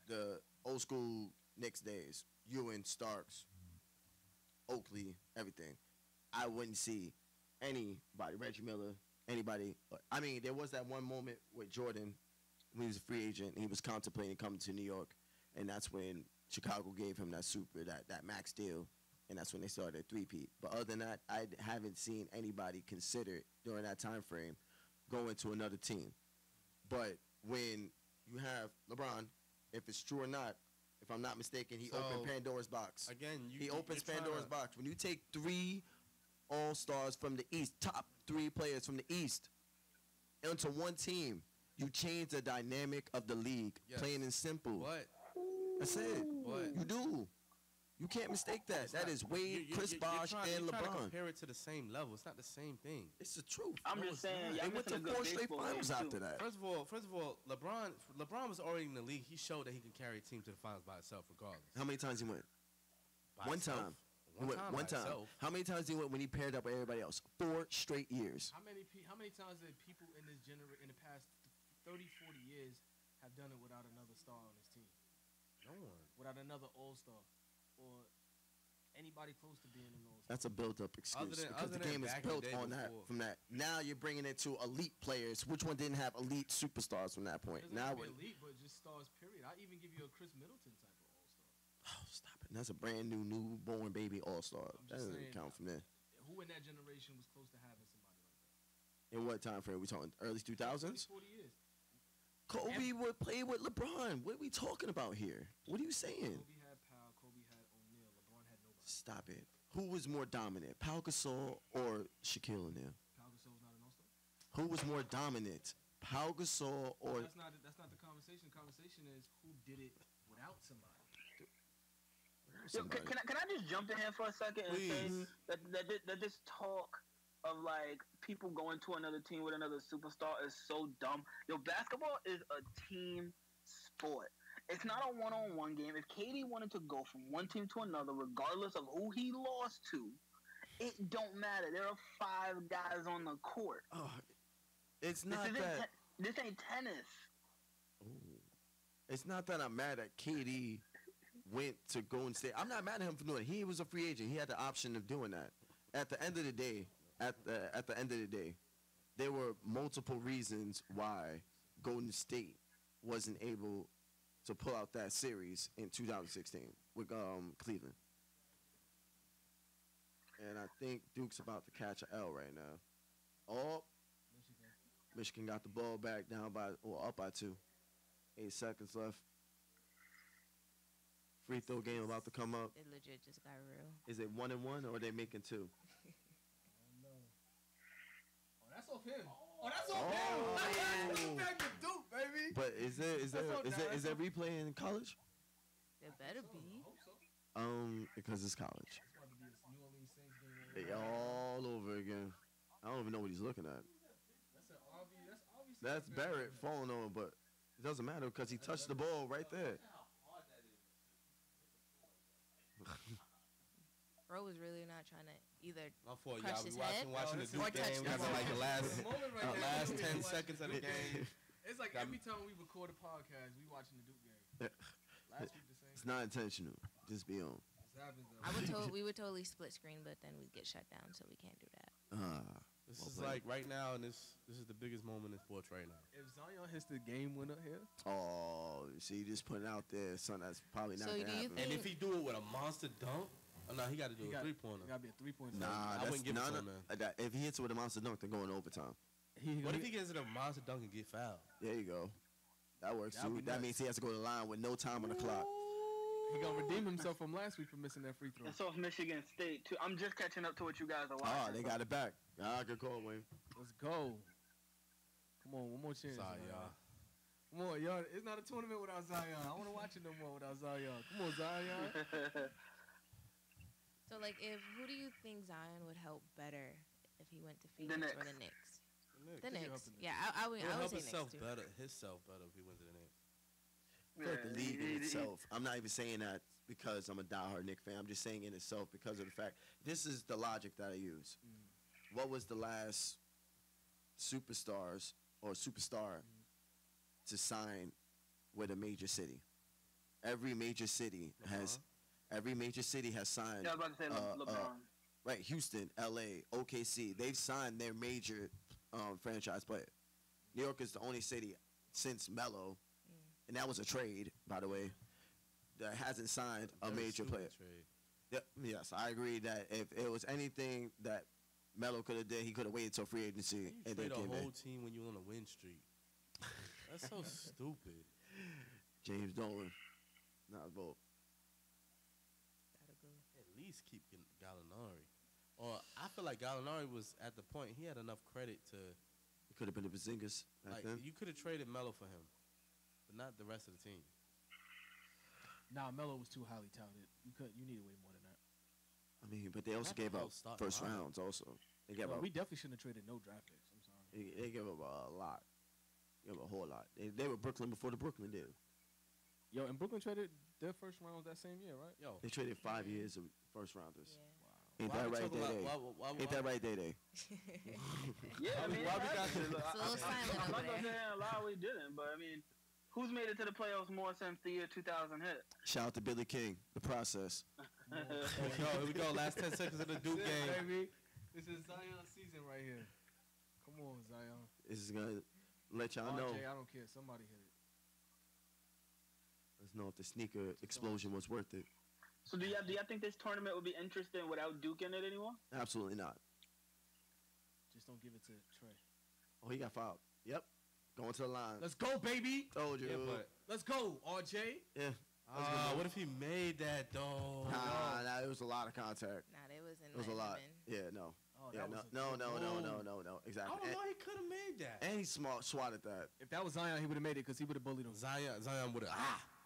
the old school Knicks days. Ewing, Starks, Oakley, everything. I wouldn't see anybody, Reggie Miller, anybody. I mean, there was that one moment with Jordan when he was a free agent. And he was contemplating coming to New York, and that's when Chicago gave him that that max deal, and that's when they started a three-peat. But other than that, I haven't seen anybody consider during that time frame going to another team. But when you have LeBron, if it's true or not, if I'm not mistaken, he
So,
opened Pandora's box.
Again,
He opens
you're trying
Pandora's
to-
box. When you take 3 all-stars from the East, top 3 players from the East, into one team, you change the dynamic of the league.
Yes.
Plain and simple.
But
That's it.
But-
You do. You can't mistake that. That is Wade, Chris Bosh, and
you're trying to
LeBron.
compare it to the same level. It's not the same thing.
It's the truth.
I'm
No,
just
it's
saying,
not.
y'all
They went to
missing a good
4 straight
baseball game,
finals
too.
after that.
First of all, LeBron was already in the league. He showed that he can carry a team to the finals by himself, regardless.
How many times he went?
By
One
himself.
time. He
One
went
time.
one
by
time.
himself.
How many times he went when he paired up with everybody else? 4 straight years.
How many times did people in this in the past 30, 40 years have done it without another star on his team?
No one.
Without another all-star or anybody close to being an all-star?
That's a built-up excuse
than-
because
other
the
than
game is
back in the
built
day
on that.
before.
From that, now you're bringing it to elite players. Which one didn't have elite superstars from that point?
Doesn't
Now,
have to
when,
be elite, but just stars, period. I even give you a Chris Middleton type of all-star.
oh, stop it! That's a brand new, newborn baby all-star.
I'm
That
just
doesn't
saying,
count from there.
Who in that generation was close to having somebody like that?
In what time frame? We talking early 2000s?
40 years.
Kobe would play with LeBron. What are we talking about here? What are you saying?
Kobe had Powell, Kobe had O'Neal, LeBron had nobody.
Stop it. Who was more dominant, Pau Gasol or Shaquille O'Neal?
Pau Gasol's not an all-star.
Who was more dominant, Pau Gasol or?
That's not the conversation. The conversation is who did it without somebody.
Yo, can I just jump in here for a second and say
Please.
that this talk of like people going to another team with another superstar is so dumb. Yo, basketball is a team sport. It's not a one-on-one game. If KD wanted to go from one team to another, regardless of who he lost to, it don't matter. There are 5 guys on the court.
Oh, it's not that.
This ain't tennis.
It's not that I'm mad at KD went to Golden State. I'm not mad at him for doing it. He was a free agent. He had the option of doing that. at the end of the day, there were multiple reasons why Golden State wasn't able to pull out that series in 2016 with Cleveland. And I think Duke's about to catch an L right now. Oh, Michigan got the ball back down by or up by 2. 8 seconds left. Free throw game about to come up.
It legit just got real.
Is it 1-1 or are they making 2?
Oh, that's off him. Oh, that's off him. That's back to Duke, baby.
But is there replay in college?
It better be.
Because it's college.
It's about to be this New Orleans Saints game.
They all over again. I don't even know what he's looking at.
That's obviously.
That's Barrett falling on, but it doesn't matter because he touched the ball right there.
Bro was really not trying to either
My fault,
crush
y'all.
his
We
head
watching the
or
Duke
touch
game.
the
We having
ball.
like the last 10
Watch-
seconds of the game.
It's like every time we record a podcast, we watching the Duke game. Last week the same.
It's not intentional. Just be on.
This happens though.
We would totally split screen, but then we'd get shut down, so we can't do that.
This
Well
is
played.
like right now, and this is the biggest moment in sports right now.
If Zion hits the game winner here,
Oh, see, you just putting out there something that's probably not
So
gonna
do you
happen.
And if he do it with a monster dunk, oh no, he got to do a 3-pointer.
it gotta be a 3-point.
Nah,
I
that's
wouldn't give it
nah,
to
nah,
him, man.
if he hits it with a monster dunk, they're going to overtime.
What if he gets it a monster dunk and get fouled?
There you go. That works
That'd
too.
be
That
nuts.
means he has to go to the line with no time on the clock.
He gonna redeem himself from last week for missing that free throw.
It's off Michigan State too. I'm just catching up to what you guys are watching.
Oh, they got it back. Good call, Wayne.
Let's go. Come on, one more chance.
Sorry,
man.
y'all.
Come on, y'all. It's not a tournament without Zion. I want to watch it no more without Zion. Come on, Zion.
So, like, who do you think Zion would help better if he went to
The
Phoenix
Knicks.
or the Knicks? The
He'll
Knicks.
help the Knicks.
Yeah, I would
He'll help
say
himself
Knicks too.
better if he went to the Knicks.
I feel like the league in itself. I'm not even saying that because I'm a diehard Knicks fan. I'm just saying in itself because of the fact this is the logic that I use. What was the last superstars or superstar to sign with a major city? Every major city has signed.
Yeah, I was about to say LeBron.
Right, Houston, LA, OKC. They've signed their major franchise player. New York is the only city since Melo, and that was a trade, by the way, that hasn't signed a
Very
major
stupid
player.
trade.
Yes, I agree that if it was anything that Melo could have did, he could have waited till free agency
You
and then
trade a
came
whole
in.
team when you're on a win streak. That's so stupid.
James Dolan, not vote.
Gotta go.
At least keep Gallinari. Or I feel like Gallinari was at the point he had enough credit to
It could have been the Bazingas back
like
then.
you could have traded Melo for him, but not the rest of the team.
Nah, Melo was too highly touted. You needed way more than that.
I mean, but they also
Not the
gave
whole
up
starting
first
lineup.
rounds. Also, they gave
Well,
up.
we definitely shouldn't have traded no draft picks. I'm sorry.
They gave up a lot. They gave up a whole lot. They were Brooklyn before the Brooklyn did.
Yo, and Brooklyn traded their first round that same year, right?
Yo,
They traded 5 years of first rounders.
Yeah.
Ain't
why
that
we
right,
talking
Day
about- why-
Ain't that right, Day?
Yeah, I mean,
why we got
actually,
to-
look,
It's a little silent
I'm
over
not gonna
there.
say a lot we didn't, but I mean, who's made it to the playoffs more since the year 2000 hit?
Shout out to Billy King. The process.
here we go. Last 10 seconds of the Duke
This,
game.
baby. This is Zion's season right here. Come on, Zion.
This is gonna let y'all know.
RJ, I don't care. Somebody hit it.
Let's know if the sneaker explosion was worth it.
So do y'all think this tournament would be interesting without Duke in it anymore?
Absolutely not.
Just don't give it to Trey.
Oh, he got fouled. Yep. Going to the line.
Let's go, baby.
Told you.
Yeah, but
Let's go, RJ.
Yeah.
what if he made that though?
Nah, it was a lot of contact.
Nah, they wasn't.
It was a
letting
lot.
him in.
Yeah, no.
Oh,
Yeah,
that
no,
was a
no,
good
no, no,
move.
no, no, no.
I
Exactly.
don't know. He could have made that.
And he swatted that.
If that was Zion, he would have made it because he would have bullied him.
Zion would have.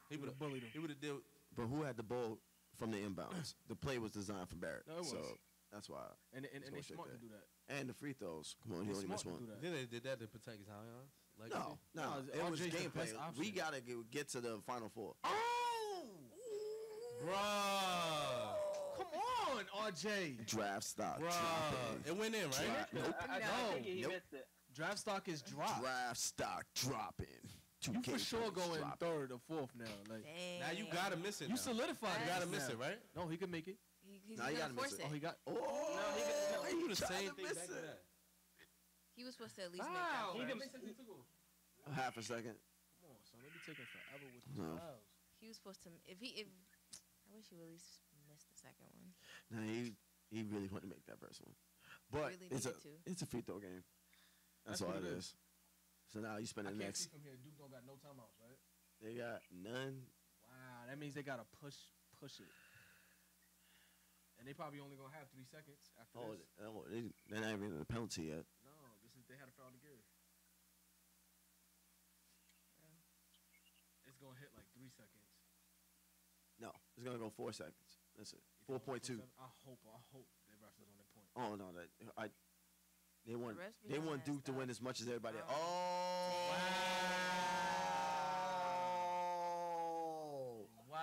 He would have
bullied him.
He would have did.
But who had the ball from the inbounds? The play was designed for Barrett.
No, it was.
So that's why.
And
That's
they
what shit
smart to
there.
do that.
And the free throws. Come on, he
They
only
smart
missed
to
one.
do that.
Then they did that to protect Zion's legacy.
No,
No,
it was
RJ's the
gameplay.
best option.
We gotta get to the Final Four.
Oh, bruh.
Come on, RJ.
Draft stock.
Bruh.
Dropping.
It went in, right?
Nope.
I
No.
think he
Nope.
missed it.
Draft stock is dropped.
Draft stock dropping.
You
2K
for sure
points
going
dropping.
third or fourth now. Like
Dang.
Now you gotta miss it.
you
now.
solidified.
You
it
gotta
now.
miss it, right?
No, he could make it.
He's
Nah, you
gonna
gotta miss
force
it.
it.
Oh, he got.
Oh,
No,
Why
You
you
do the
trying
same
to
thing
miss
back to
it?
that.
He was supposed to at least
Wow,
make that.
He
that
can-
makes sense. He took off.
Half a second.
Come on, son. They be taking forever with these
No.
fouls.
He was supposed to. If I wish he at least missed the second one.
Nah, he really wanted to make that first one. But
Really
it's a
needed to.
it's a free throw game. That's
That's
all
what
it
it
is. So now you spend
I
the
can't
next.
see from here. Duke don't got no timeouts, right?
They got none.
Wow, that means they gotta push it. And they probably only gonna have 3 seconds after
Oh,
this.
they're not even in the penalty yet.
No, this is they had a foul to give. It's gonna hit like 3 seconds.
No, it's gonna go 4 seconds. That's it.
You think
4.2.
I hope the refs is on their point.
Oh no, they want
The refs be
they
on
want
that
Duke to win
stuff.
as much as everybody.
Wow.
Oh.
Wow.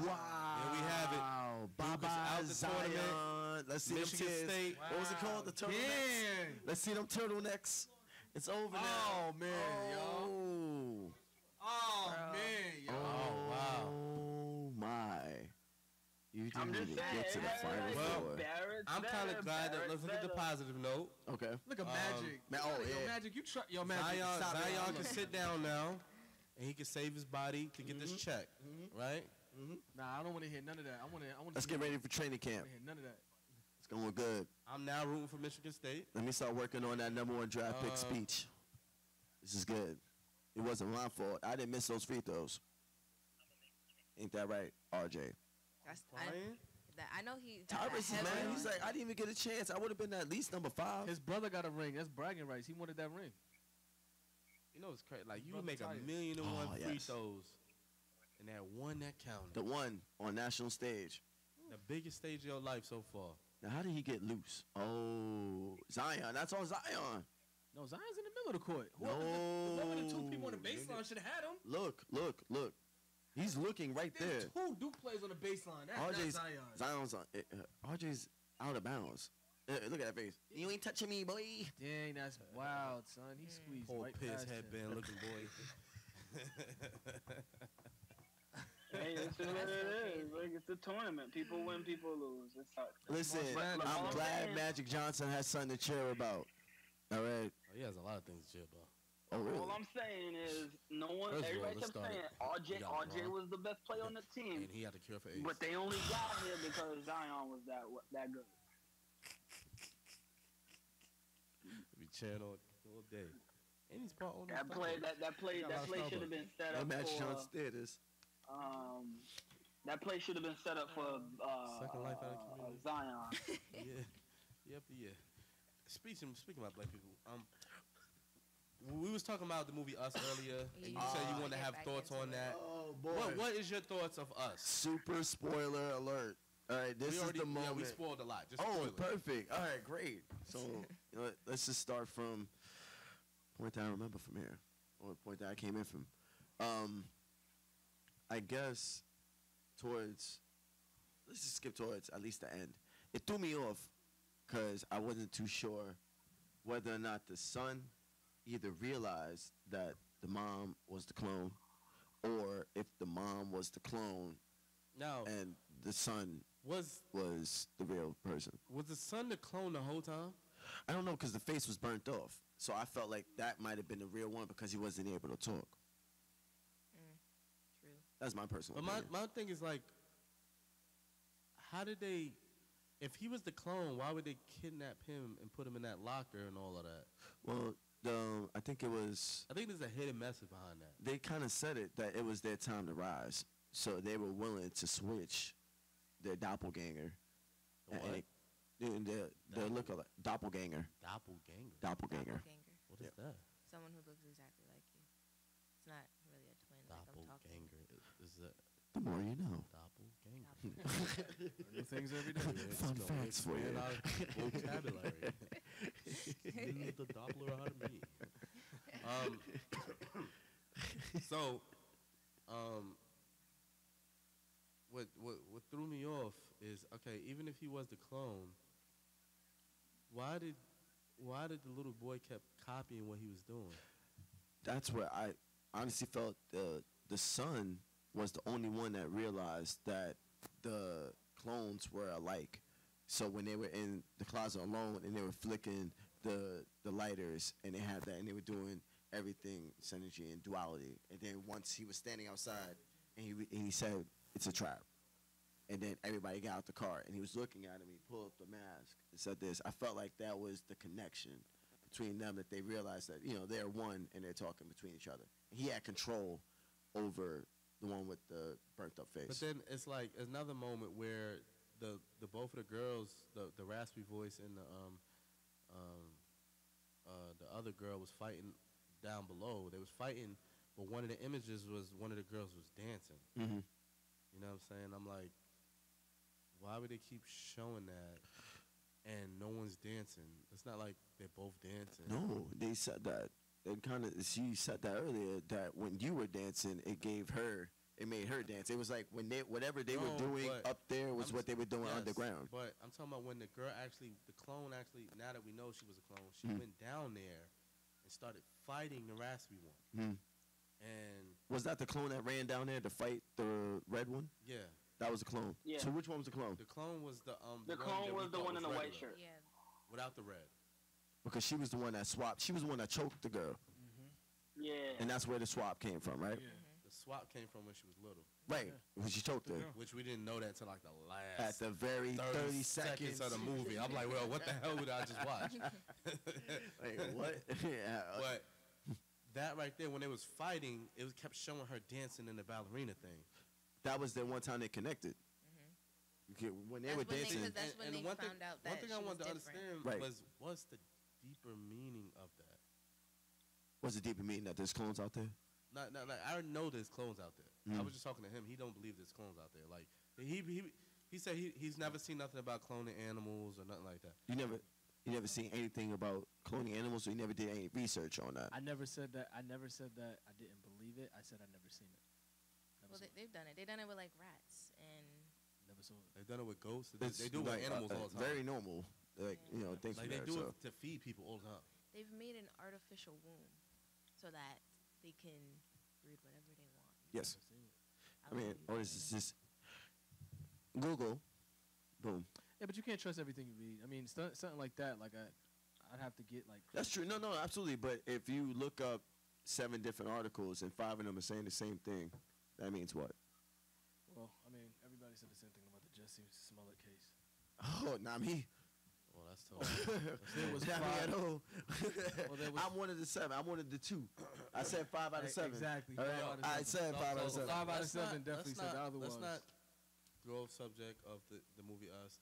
Wow.
There we have it.
Bye
Duke is
bye
out the tournament.
Zion. Let's see
Michigan
them tears.
State.
What was it called? The turtlenecks.
Damn.
Let's see them turtlenecks. It's over now.
Oh man, yo.
Oh.
Oh
Bro.
man, yo.
Oh, wow.
Oh my. You
I'm
didn't
just
even
saying.
get to the final
Well,
four.
Barrett's
I'm kind of
better,
glad that.
Barrett's
Let's look at the
better.
positive note.
Okay.
Look at Magic.
Man,
Yo,
oh, yeah.
Magic, yo, Magic.
Zion,
stop it.
Zion
Look.
can sit down now, and he can save his body to get this check, right?
Nah, I don't want to hear none of that. I want to.
Let's get ready for training camp.
hear none of that.
It's going good.
I'm now rooting for Michigan State.
Let me start working on that number 1 draft pick
Uh,
speech. This is good. It wasn't my fault. I didn't miss those free throws. Ain't that right, RJ?
I know he.
Tyrus,
heavy
man,
on-
he's like, I didn't even get a chance. I would have been at least number 5.
His brother got a ring. That's bragging rights. He wanted that ring.
You know it's crazy. Like you
Brother
make
tired.
1,000,001
Oh,
free
yes.
throws, and that one that counted.
The one on national stage.
The biggest stage of your life so far.
Now, how did he get loose? Oh, Zion. That's on Zion.
No, Zion's in the middle of the court.
No.
Whoever the 2 people on the baseline should have had him.
Look. He's looking right
There's
there.
2 Duke players on the baseline. That's
RJ's
not Zion.
Zion's on. RJ's out of bounds. Look at that face. You ain't touching me, boy.
Dang, that's wild, son. He squeezed
Poor
right
piss
past him.
headband looking boy.
Hey, it's what it is. Like, it's a tournament. People win, people lose. It's not.
Listen,
But all
I'm
I'm
glad
saying-
Magic Johnson has something to cheer about. All right.
Oh, he has a lot of things to cheer about.
Oh, really?
All I'm saying is, no one.
First of all,
Everybody
let's
kept
start
saying
it. We got
RJ
LeBron.
was the best player on the team,
And he had a cure for AIDS.
but they only got here because Zion was that good.
We cheering all day. And he's part owner.
That play should have been set
That
up
Magic
for.
Johnson did this.
That play should have been set up for
Second life out of community.
Zion.
Yeah. Speaking about black people, we was talking about the movie Us earlier, and you said you wanted to
Get
have
back
thoughts
into
on
it.
that.
Oh, boy.
What is your thoughts of Us?
Super spoiler alert. All right, this is the moment.
Yeah, we spoiled a lot. Just
Oh,
spoil it.
perfect. All right, great. So, you know, let's just start from point that I remember from here, or the point that I came in from. I guess let's just skip towards at least the end. It threw me off because I wasn't too sure whether or not the son either realized that the mom was the clone, or if the mom was the clone
Now,
and the son
was
was the real person.
the son the clone the whole time?
I don't know because the face was burnt off. So I felt like that might have been the real one because he wasn't able to talk.
True.
That's my personal
But
opinion.
my thing is like, how did they? If he was the clone, why would they kidnap him and put him in that locker and all of that?
Well, I think it was,
I think there's a hidden message behind that.
they kind of said it that it was their time to rise. So they were willing to switch their doppelganger.
The what?
Their lookalike. Doppelganger.
Doppelganger.
Doppelganger.
What is that?
Someone who looks exactly like you. It's not really a twin like I'm talking.
Doppelganger. Is that
The more you know.
doppelganger?
New things every day.
Fun facts for you.
Vocabulary. Use the Doppler out of me. What threw me off is, okay, even if he was the clone, why did the little boy kept copying what he was doing?
That's where I honestly felt the son was the only one that realized that the clones were alike. So when they were in the closet alone and they were flicking the lighters and they had that and they were doing everything synergy and duality. And then once he was standing outside and he said it's a trap. And then everybody got out the car and he was looking at him. He pulled up the mask and said this. I felt like that was the connection between them, that they realized that, you know, they're one and they're talking between each other. He had control over the one with the burnt up face.
But then it's like another moment where the both of the girls, the raspy voice and the other girl was fighting down below. They was fighting, but one of the images was one of the girls was dancing.
Mm-hmm.
You know what I'm saying? I'm like, why would they keep showing that and no one's dancing? It's not like they're both dancing.
No, they said that. She said that earlier, that when you were dancing, it made her dance. It was like whatever they were doing up there was what they were doing underground.
But I'm talking about when the clone actually, now that we know she was a clone, she went down there and started fighting the raspy one. And
was that the clone that ran down there to fight the red one?
Yeah.
That was a clone.
Yeah.
So which one was the clone?
The clone was the
clone was the one in the white shirt.
Yeah.
Without the red.
Because she was the one that swapped. She was the one that choked the girl.
Yeah.
And that's where the swap came from, right?
Yeah.
The swap came from when she was little.
Right. When she choked her.
Which we didn't know that until like the last.
At the very 30 seconds
of the movie. I'm like, well, what the hell did I just watch?
Like, what? Yeah.
But that right there, when they was fighting, it kept showing her dancing in the ballerina thing.
That was the one time they connected. Okay, when they were dancing.
That's when they found out that
one thing I wanted to
different.
understand was what's the deeper meaning of that?
What's the deeper meaning, that there's clones out there?
Not like I know there's clones out there. I was just talking to him. He don't believe there's clones out there. Like he said he's never seen nothing about cloning animals or nothing like that.
You never seen anything about cloning animals, so you never did any research on that.
I never said that. I never said that I didn't believe it. I said I never seen it.
Well, they've done it. They've done it with like rats and.
Never saw it.
They've done it with ghosts.
It's
They do it
like,
with animals all the time.
Very normal. Like, you know, things
Like
from
they
there,
do
so.
it to feed people all the time.
They've made an artificial womb so that they can breed whatever they want.
Yes.
Never seen it.
I mean, or is this just Google, boom.
Yeah, but you can't trust everything you read. I mean, something like that. Like I'd have to get like.
That's true. No, absolutely. But if you look up 7 different articles and 5 of them are saying the same thing, that means what?
Well, I mean, everybody said the same thing about the Jussie Smollett case.
Oh, not me.
Well, that's tough.
There was
Not me at
5.
all.
there was-
I'm one of the 7. I'm one of the 2. I said 5 out of 7.
Exactly.
All right?
5 out of
I
7.
said 5 out of 7.
5 out of 7
Let's
definitely said the other
Let's
ones.
not go off subject of the movie Us.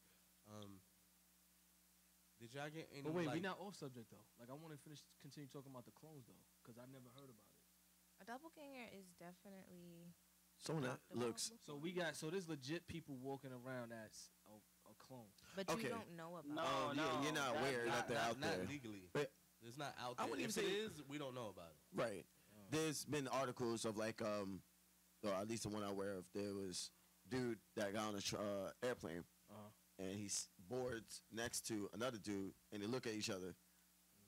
Did y'all get any?
But wait,
like,
we not off subject though. Like I want to continue talking about the clones though, because I've never heard about it.
A doppelganger is definitely.
Someone that
talked about
looks.
So there's legit people walking around as a clone.
But
Okay.
you don't know about
No,
it.
no.
You're not aware that they're out there.
Not legally.
But-
It's not out
I
there.
wouldn't
If
even
it
say-
is, we don't know about it.
Right. There's been articles of like, or at least the one I'm aware of, there was dude that got on an airplane
Uh-huh.
and he's boards next to another dude and they look at each other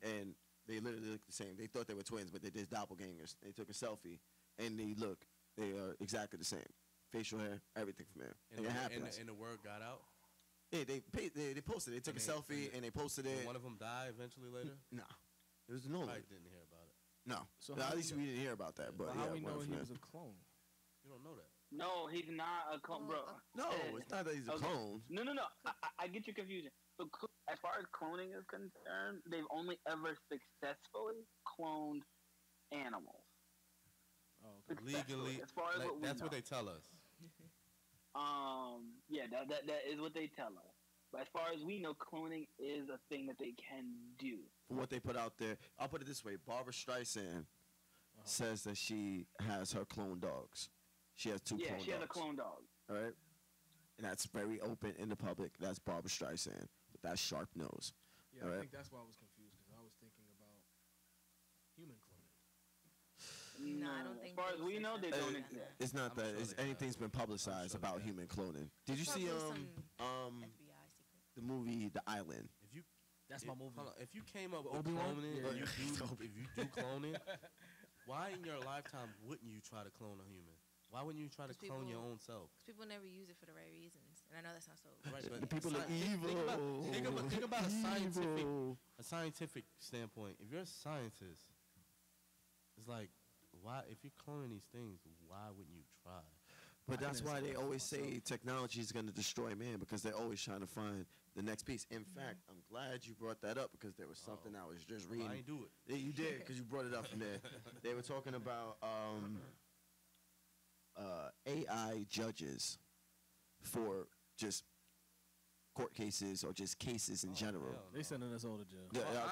and they literally look the same. They thought they were twins, but they're just doppelgangers. They took a selfie and they are exactly the same. Facial hair, everything from there. And it happens.
And the word got out.
Yeah, they posted it. They took a selfie and they posted it.
And one of them died eventually later.
Nah. It was normal.
I didn't hear about it.
No.
So
No,
how
at
we
least
know-
we didn't hear about that. But
But
yeah,
how we
one
know
from
he
there.
was a clone?
You don't know that.
No, he's not a clone, bro.
No, it's not that he's a
Okay.
clone.
No. I get your confusion. So, as far as cloning is concerned, they've only ever successfully cloned animals.
Oh, okay.
Legally,
as far as
like,
what we
that's what
know.
they tell us.
Yeah, that is what they tell us. But as far as we know, cloning is a thing that they can do.
From what they put out there, I'll put it this way: Barbara Streisand says that she has her clone dogs. She has 2
Yeah,
clone
she has a
dogs.
clone dog.
All right, and that's very open in the public. That's Barbara Streisand with that sharp nose.
Yeah,
All
I
right.
think that's why I was confused because I was thinking about human cloning.
No, I don't think
As far as
they
we know, they
successfully
don't
done
exist.
that.
It's not
I'm
that.
sure
It's,
they have.
anything's been publicized
sure
about
they have.
human cloning. Did you see
Probably some FBI secret.
the movie The Island?
If you
That's
if,
my movie.
hold on, if you came up with
Obi-Wan?
cloning,
Yeah.
if you do cloning, why in your lifetime wouldn't you try to clone a human? Why wouldn't you try to
'Cause
clone your
people-
own self?
Because people never use it for the right reasons, and I know that sounds so.
Right,
The
but
people are evil.
Think about
Evil.
a scientific standpoint. If you're a scientist, it's like, why? If you're cloning these things, why wouldn't you try?
But
I
that's
couldn't
why they
answer that for
always say
myself.
technology is going to destroy man because they're always trying to find the next piece. In fact, I'm glad you brought that up because there was something I was just
Well,
reading.
I ain't do it.
Yeah, you did because you brought it up from there. They were talking about AI judges for just court cases or just cases in general.
Hell
They
no.
sending us all to jail.
Yeah,
Well,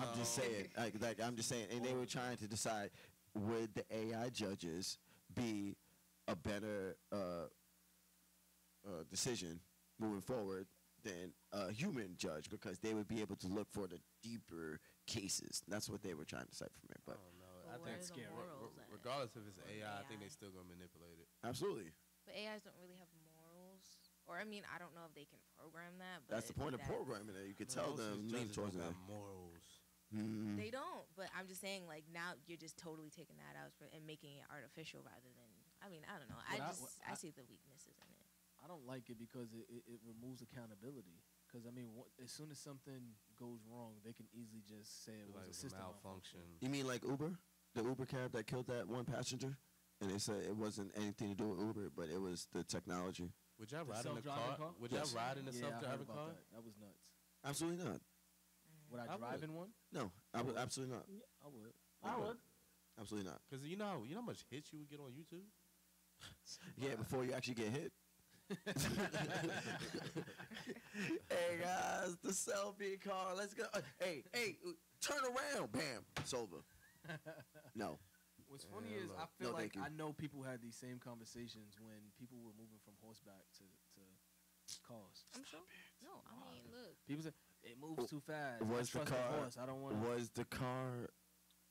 I'm just
no.
saying. Like, I'm just saying, and they were trying to decide would the AI judges be a better decision moving forward than a human judge because they would be able to look for the deeper cases. That's what they were trying to decipher from it.
I
But
don't know.
But
I think
where's the
scary.
morals at?
regardless if it's
Or
AI, I think
AI.
they still gonna manipulate it.
absolutely,
But AIs don't really have morals, or I mean, I don't know if they can program that. But
that's the point of
that's-
programming it. You could
Man,
tell
most of
them
these
lean
judges
towards
don't
that.
got morals.
Mhm.
They don't, but I'm just saying, like now you're just totally taking that out and making it artificial rather than. I mean, I don't know. I see the weaknesses in it.
I don't like it because it removes accountability. Because I mean, as soon as something goes wrong, they can easily just say it was
Like
a
a
system
malfunction.
You mean like Uber, the Uber cab that killed that one passenger, and they said it wasn't anything to do with Uber, but it was the technology.
Would y'all
The
ride in the
self-driving
car?
car?
Would
Yes.
y'all ride in a
Yeah, I heard
self-driving
about
car?
that. Was nuts.
Absolutely not.
Would I
I
drive
would.
in one?
No, I would absolutely not.
I would.
I would.
Absolutely not.
Because you know how much hits you would get on YouTube?
Yeah, before you actually get hit. Hey guys, the selfie car. Let's go. Hey, turn around. Bam, it's over. No,
What's funny
Yeah,
is
look.
I feel
No,
like
thank you.
I know people had these same conversations when people were moving from horseback to cars.
I'm sure. No, I mean, look.
People say it moves too fast.
was
I
the
trust
car-
horse. I don't want to.
was the car,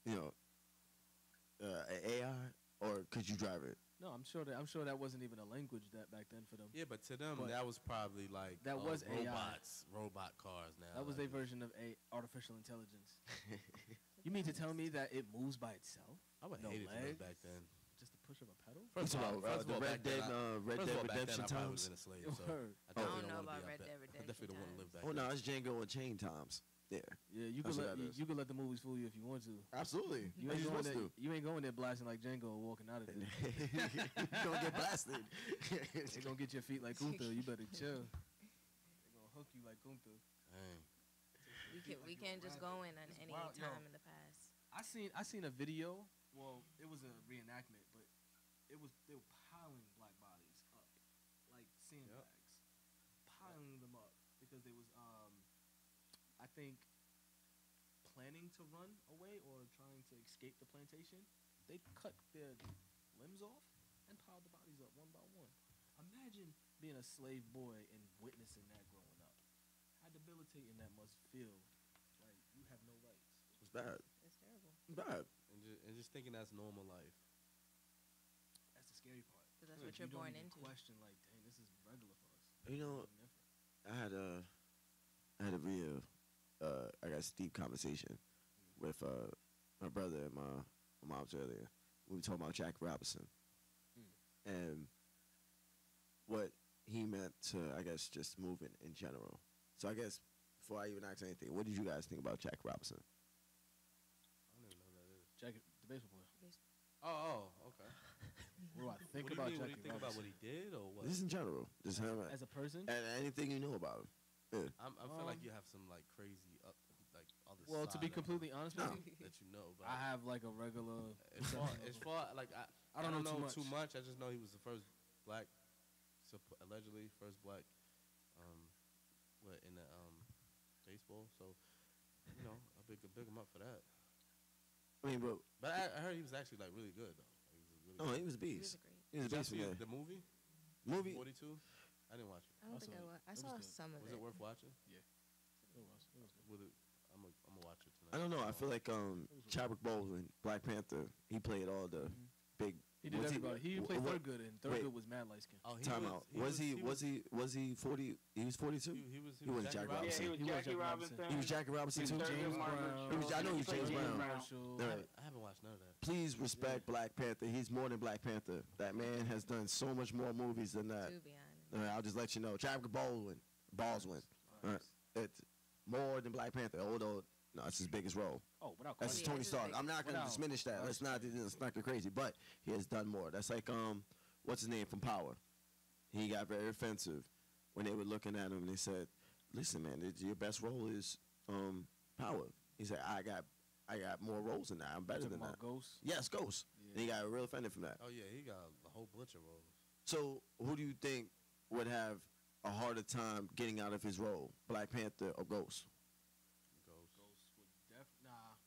an AI, or could you drive it?
No, I'm sure that wasn't even a language that back then for them.
Yeah, but to them,
But
that was probably like
that was AI.
robot cars now.
That was
like,
their version of artificial intelligence. You mean to tell me that it moves by itself?
I would
no
hate it for them
legs?
back then.
Just the push of a pedal?
First of all,
the Red Dead, Red Dead Redemption
I probably
times.
was in a slave, so
Word.
I
I
definitely
don't know
wanna
about
be
Red
up
Dead
there. I
Redemption
definitely don't want to live back
Oh
then.
no, it's Django and Chain times. There,
Yeah, you
That's
could
what
let
that is.
you could let the movies fool you if you want to.
absolutely.
You
As
ain't
you're
going
supposed
there. You ain't going there blasting like Django and walking out of there.
you gonna get blasted.
They gonna get your feet like Gunther. You better chill. They gonna hook you like Gunther.
Dang.
We can't just go in on
It's
any
wild, yo.
time in the past.
I seen a video. Well, it was a reenactment, but they were piling black bodies up like sandbags, piling them up because they was I think planning to run away or trying to escape the plantation. They cut their limbs off and piled the bodies up one by one. Imagine being a slave boy and witnessing that growing up. How debilitating that must feel. Like you have no rights.
It's bad.
It's terrible.
It's bad.
And just thinking that's normal life.
That's the scary part.
'Cause that's
Like,
what you're
you don't
born
even
into.
Question like, dang, this is regular for us.
You know,
Something different.
I had a real, I guess, deep conversation with my brother and my mom's earlier. We were talking about Jack Robinson and what he meant to, I guess, just moving in general. So I guess before I even ask anything, what did you guys think about Jack Robinson?
I don't even know who that is.
Jackie, the baseball player.
Oh, okay.
What do I think
What do you
about
mean? What do
Jackie
you think about
Robinson?
what he did or what?
Just in general, just him,
As a person?
and anything you know about him.
I feel like
Um,
you have some like crazy like other
Well, to
side
be
of him
completely honest with
No.
you,
that you know. But
I have like a regular.
as far like
I don't know
too
too
much. I just know he was the first black, allegedly first black, in the baseball. So you know, I big him up for that.
I mean, but
But I heard he was actually like really good though. He was really
no,
good.
he was a
He was
beast.
a great.
He was a
Did y'all
beast.
see
Yeah.
the movie
Movie.
42? I didn't watch it.
I don't
I
think
saw
I
it.
was. I
It was
saw
good.
some of
Was
it.
it worth watching?
It was.
Would it? I'm gonna watch it tonight.
I don't know. I feel like Chadwick Boseman, Black Panther, he played all the big
He did
Was he-
everybody. He played
what-
Thurgood, and
wait.
Thurgood was mad light skin.
Oh,
Time out. Was he 40? He was 42.
He
was
was
Jackie
Yeah,
Robinson.
he was
He was
Jackie
Jackie
Robinson.
Robinson.
He was Jackie Robinson
He
too.
was
James
Thurgood
Brown.
Marshall.
He was- I know he was
played
James Brown.
Marshall.
Right.
I haven't watched none of that.
Please respect Black Panther. He's more than Black Panther. That man has done so much more movies than that.
To be honest.
All right, I'll just let you know. Chadwick Baldwin. All right. It's more than Black Panther. Although, no, it's his biggest role.
Oh, without
That's
question.
Yeah,
Tony
it's
Stark.
big.
I'm not gonna
Without
diminish that. Let's not go crazy. But he has done more. That's like what's his name from Power? He got very offensive when they were looking at him and they said, "Listen, man, your best role is Power." He said, "I got more roles than that. I'm better
Talking
than that."
about Ghost.
Yes, Ghost.
Yeah.
And he got real offended from that.
Oh yeah, he got a whole bunch of roles.
So, who do you think would have a harder time getting out of his role, Black Panther or Ghost?
Ghost.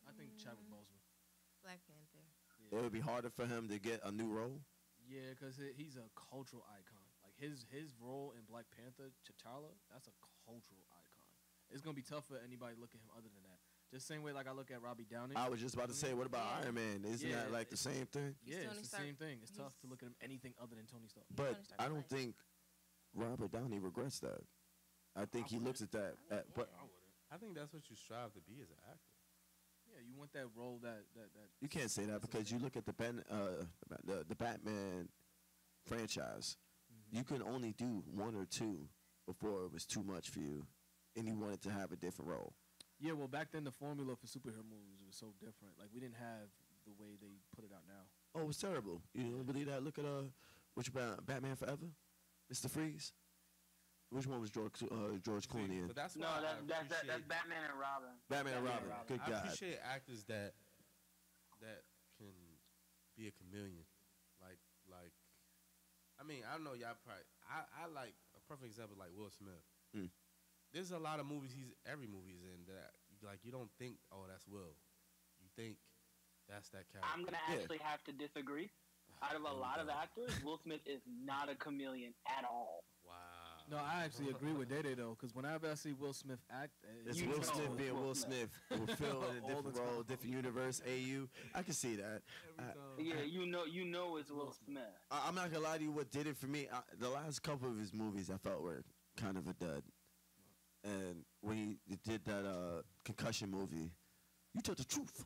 I think Chadwick Boseman.
Black Panther.
It would be harder for him to get a new role.
Yeah, because he's a cultural icon. Like his role in Black Panther, T'Challa, that's a cultural icon. It's gonna be tough for anybody to look at him other than that. Just same way like I look at Robbie Downey.
I was just about to say, what about
Yeah.
Iron Man? Isn't
Yeah,
that like the same thing?
yeah,
Tony
it's the
Stark.
same thing. It's tough to
He's-
look at him anything other than Tony Stark.
But
Tony Stark's
I don't
life.
think Robert Downey regrets that. I think he looks at that. But
I wouldn't.
I think that's what you strive to be as an actor.
Yeah, you want that role that.
you can't say that because you look at the Batman franchise.
Mhm.
You can only do one or two before it was too much for you, and you wanted to have a different role.
Yeah, well, back then the formula for superhero movies was so different. Like we didn't have the way they put it out now.
Oh, it was terrible. You don't believe that? Look at Batman Forever, Mr. Freeze. Which one was George Clooney in?
But that's
No,
why
that's Batman and Robin.
Batman and Robin. Good
I
God.
appreciate actors that can be a chameleon. Like I mean, I don't know y'all probably I like a perfect example like Will Smith.
Mm.
There's a lot of movies every movie he's in that like you don't think, oh, that's Will. You think that's that character.
I'm gonna
Yeah.
actually have to disagree. Out of a
There we
lot of
go.
actors, Will Smith is not a chameleon at all.
Wow.
No, I actually agree with Day though, because whenever I see Will Smith act,
It's
You
Will
know
Smith
it's
being
Will
Will Smith. Will fill in a
All the
different role,
time.
different universe. AU. I can see that.
Yeah, you know it's Will Smith.
I'm not gonna lie to you. What did it for me? The last couple of his movies I felt were kind of a dud. And when he did that concussion movie, you told the truth.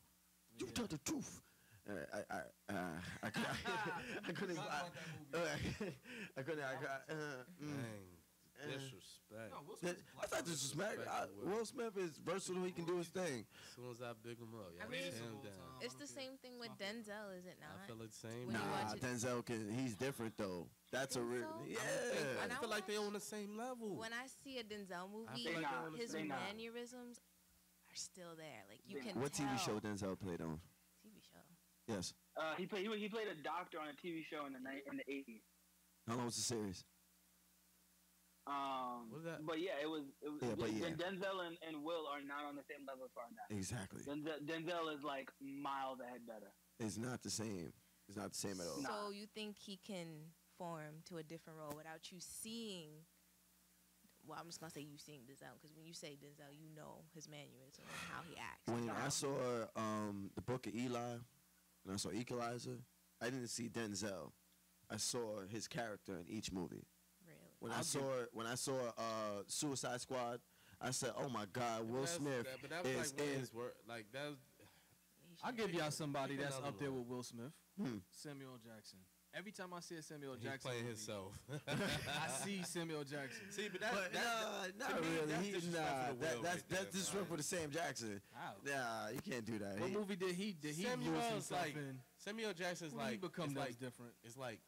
You told the truth. I couldn't. I couldn't.
Dang. Disrespect.
That's not disrespect. Will Smith is versatile. He can do his thing.
As soon as I big him up,
I
y'all
mean,
tear him down.
It's the same thing with Denzel, is it
I
not?
feel the same.
When you
Nah,
watch it-
Denzel he's different though. That's a real.
Denzel?
Yeah.
When
I feel like they on the same level.
When I see a Denzel movie,
feel
like they're on the
his
same level.
mannerisms are still there. Like you
They
can
What
tell.
TV show Denzel played on?
TV show.
Yes.
He played a doctor on a TV show in the 80s.
How long was the series?
What is that?
But yeah, it was.
Yeah, but yeah.
Denzel and Will are not on the same level as far as that.
Exactly.
Denzel is like miles ahead better.
It's not the same. It's not the same at all.
Nah.
So you think he can form to a different role without you seeing? Well, I'm just gonna say you seeing Denzel because when you say Denzel, you know his mannerisms and how he acts.
When I saw the Book of Eli, and I saw Equalizer, I didn't see Denzel. I saw his character in each movie.
Really?
When I saw Suicide Squad, I said, "Oh my God, Will Smith
But that was
is
like one of
in."
his work. Like that was.
I'll give y'all somebody
Pick
that's
another
up there
one.
with Will Smith.
Hmm.
Samuel Jackson. Every time I see a Samuel
He's
Jackson
playing
movie,
himself.
I see Samuel Jackson.
See, but
But not
to me,
really.
that's
He,
disrespectful
nah,
to Will
that's
right there,
disrespectful to Sam Jackson.
Wow.
Nah, you can't do that.
What
He-
movie did he lose
Samuel's
himself
like
in?
Samuel Jackson's
When he
like
become
it's
that
like
different.
it's like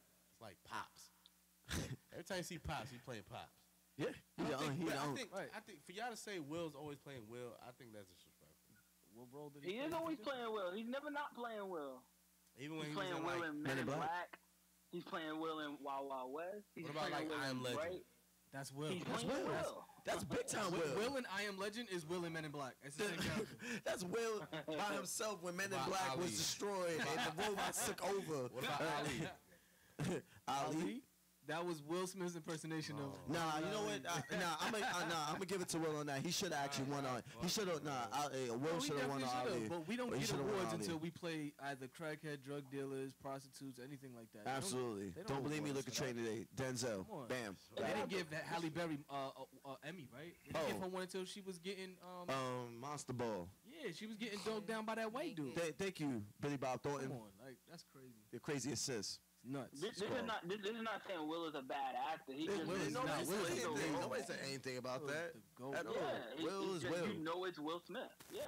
Pops. Every time you see Pops, he's playing Pops.
Yeah, he
I think,
he
but
don't.
Right.
I think for y'all to say Will's always playing Will, I think that's disrespectful.
What role did
He
play?
is always playing Will. He's never not playing Will.
Even when
He's
he was
playing
in
Will
like,
in
Men in Black.
He's playing Will in Wild Wild West. He's
What about,
playing
like,
Will
I Am
in
Legend?
Bright.
That's Will.
He's
That's
playing
Will.
Will.
That's big time Will.
Will in I Am Legend is Will in Men in Black. It's the same character.
That's Will by himself when Men in
About
Black was
Ali?
destroyed and the robots took over.
what about Ali?
Ali?
That was Will Smith's impersonation of.
Nah, you know what? I'm gonna give it to Will on that. He should have actually won on. He should have. Will should have won on Ali.
But we don't
He
get
should've won
awards
Ali.
until we play either crackhead, drug dealers, prostitutes, anything like that.
Absolutely.
They
Don't believe me?
award
Look
us
at
for
Train today. Denzel.
Come on.
Bam.
They didn't give that Halle Berry Emmy, right? They didn't give her one until she was getting
Monster Ball.
yeah, she was getting dogged down by that white dude.
Thank you, Billy Bob Thornton.
Come on, like that's crazy.
The crazy assist.
It's nuts.
This is not saying Will is a bad actor. He just
Will is not. Will is the GOAT.
Nobody said anything about
Will is
that
the GOAT.
at all.
Yeah,
Will is
just,
Will.
You know it's Will Smith. Yeah,